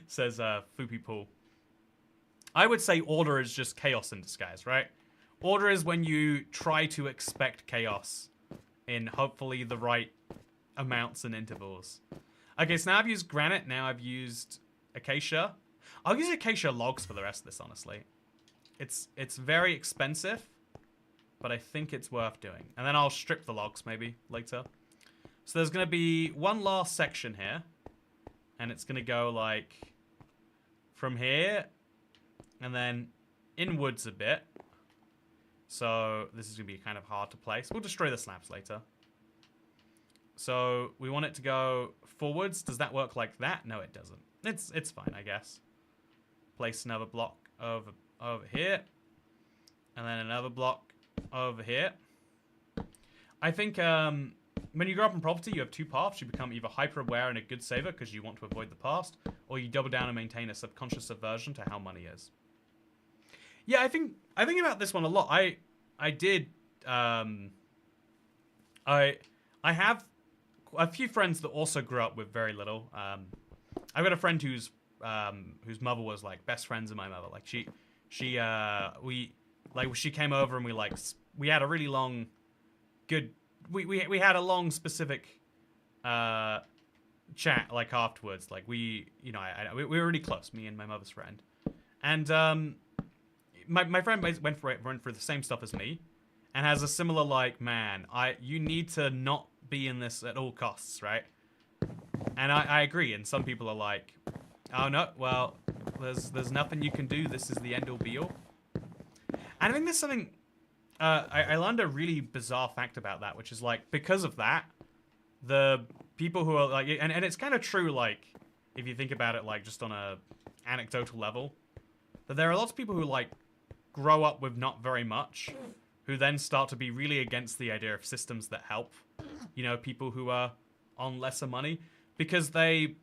says Foopy Pool. I would say order is just chaos in disguise, right? Order is when you try to expect chaos in hopefully the right amounts and intervals. Okay, so now I've used granite, now I've used acacia. I'll use acacia logs for the rest of this, honestly. It's very expensive, but I think it's worth doing. And then I'll strip the logs maybe later. So there's going to be one last section here, and it's going to go like from here and then inwards a bit. So this is going to be kind of hard to place. We'll destroy the slabs later. So we want it to go forwards. Does that work like that? No, it doesn't. It's fine, I guess. Place another block over here. And then another block over here. I think when you grow up in property, you have two paths. You become either hyper-aware and a good saver because you want to avoid the past, or you double down and maintain a subconscious aversion to how money is. Yeah, I think about this one a lot. I did I have a few friends that also grew up with very little. I've got a friend whose mother was like best friends with my mother. Like she came over and we had a really long, good. We had a long specific chat like afterwards. Like we were really close, me and my mother's friend, and my friend went through the same stuff as me, and has a similar like, man, you need to not be in this at all costs, right? And I agree. And some people are like, oh no, well, there's nothing you can do. This is the end all be all. And I think there's something. I learned a really bizarre fact about that, which is like, because of that, the people who are like, and it's kind of true, like, if you think about it, like, just on a anecdotal level, that there are lots of people who like grow up with not very much, who then start to be really against the idea of systems that help, people who are on lesser money, because they,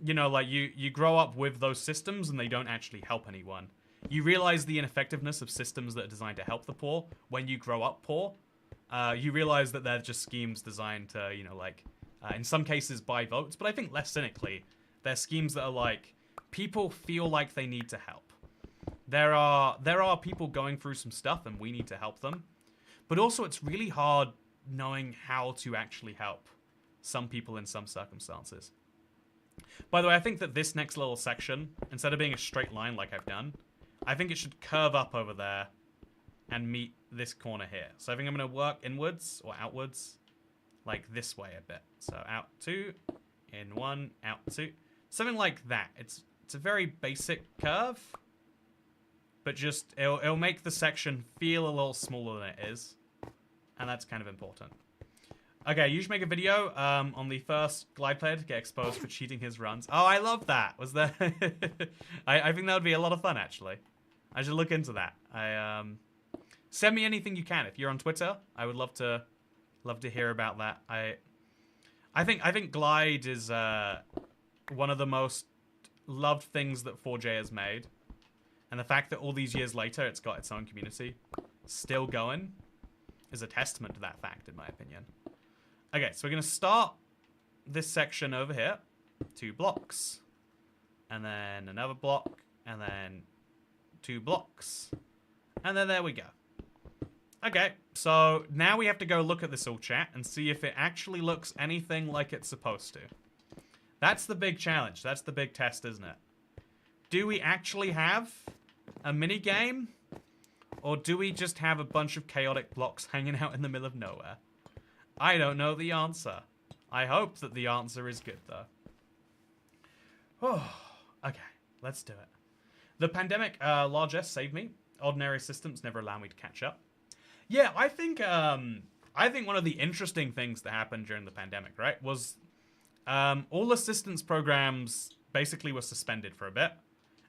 like you grow up with those systems and they don't actually help anyone. You realize the ineffectiveness of systems that are designed to help the poor when you grow up poor. You realize that they're just schemes designed to, in some cases buy votes, but I think less cynically, they're schemes that are like, people feel like they need to help. There are people going through some stuff and we need to help them. But also it's really hard knowing how to actually help some people in some circumstances. By the way, I think that this next little section, instead of being a straight line like I've done, I think it should curve up over there and meet this corner here. So I think I'm going to work inwards or outwards, like this way a bit. So out 2, in 1, out 2. Something like that. It's a very basic curve, but just it'll make the section feel a little smaller than it is. And that's kind of important. Okay, you should make a video on the first glide player to get exposed for cheating his runs. Oh, I love that. Was there? I think that would be a lot of fun, actually. I should look into that. Send me anything you can. If you're on Twitter, I would love to hear about that. I think Glide is one of the most loved things that 4J has made, and the fact that all these years later it's got its own community, still going, is a testament to that fact, in my opinion. Okay, so we're gonna start this section over here, 2 blocks, and then another block, and then 2 blocks, and then there we go. Okay, so now we have to go look at this all chat and see if it actually looks anything like it's supposed to. That's the big challenge. That's the big test, isn't it? Do we actually have a mini game, or do we just have a bunch of chaotic blocks hanging out in the middle of nowhere? I don't know the answer. I hope that the answer is good, though. Oh, okay, let's do it. The pandemic largesse saved me. Ordinary systems never allow me to catch up. Yeah, I think one of the interesting things that happened during the pandemic, right, was all assistance programs basically were suspended for a bit,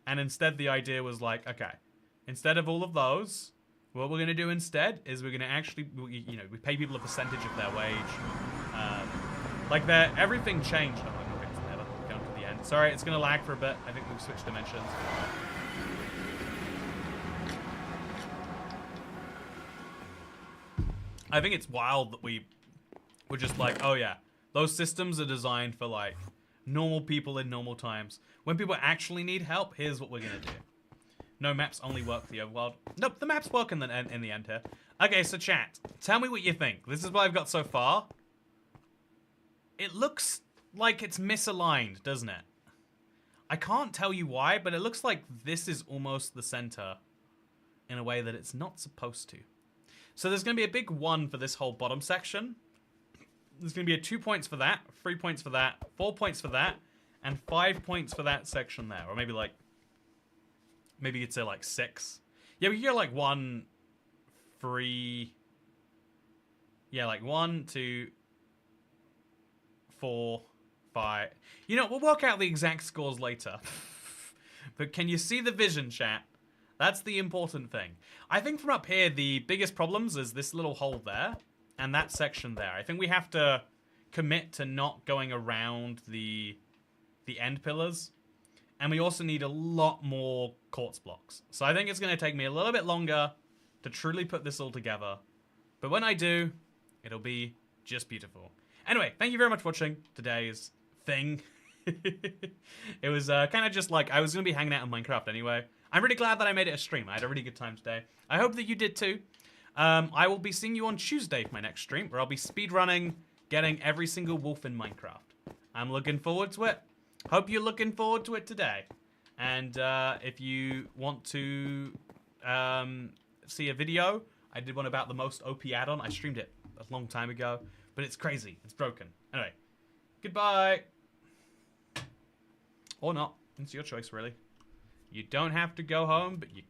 and instead the idea was like, okay, instead of all of those, what we're going to do instead is we're going to actually, we pay people a percentage of their wage. Everything changed. Oh, I'm never going to the end. Sorry, it's going to lag for a bit. I think we've switched dimensions. I think it's wild that we were just like, oh yeah, those systems are designed for like normal people in normal times. When people actually need help, here's what we're gonna do. No, maps only work for the overworld. Nope, the maps work in the end here. Okay, so chat, tell me what you think. This is what I've got so far. It looks like it's misaligned, doesn't it? I can't tell you why, but it looks like this is almost the center in a way that it's not supposed to. So there's going to be a big 1 for this whole bottom section. There's going to be a 2 points for that, 3 points for that, 4 points for that, and 5 points for that section there. Or maybe you'd say like 6. Yeah, we could go like 1, 3. Yeah, like 1, 2, 4, 5. We'll work out the exact scores later. But can you see the vision, chat? That's the important thing. I think from up here, the biggest problems is this little hole there. and that section there. I think we have to commit to not going around the end pillars. And we also need a lot more quartz blocks. So I think it's going to take me a little bit longer to truly put this all together. But when I do, it'll be just beautiful. Anyway, thank you very much for watching today's thing. It was kind of just like I was going to be hanging out in Minecraft anyway. I'm really glad that I made it a stream. I had a really good time today. I hope that you did too. I will be seeing you on Tuesday for my next stream, where I'll be speedrunning, getting every single wolf in Minecraft. I'm looking forward to it. Hope you're looking forward to it today. And if you want to see a video, I did one about the most OP add-on. I streamed it a long time ago, but it's crazy. It's broken. Anyway, goodbye. Or not. It's your choice, really. You don't have to go home, but you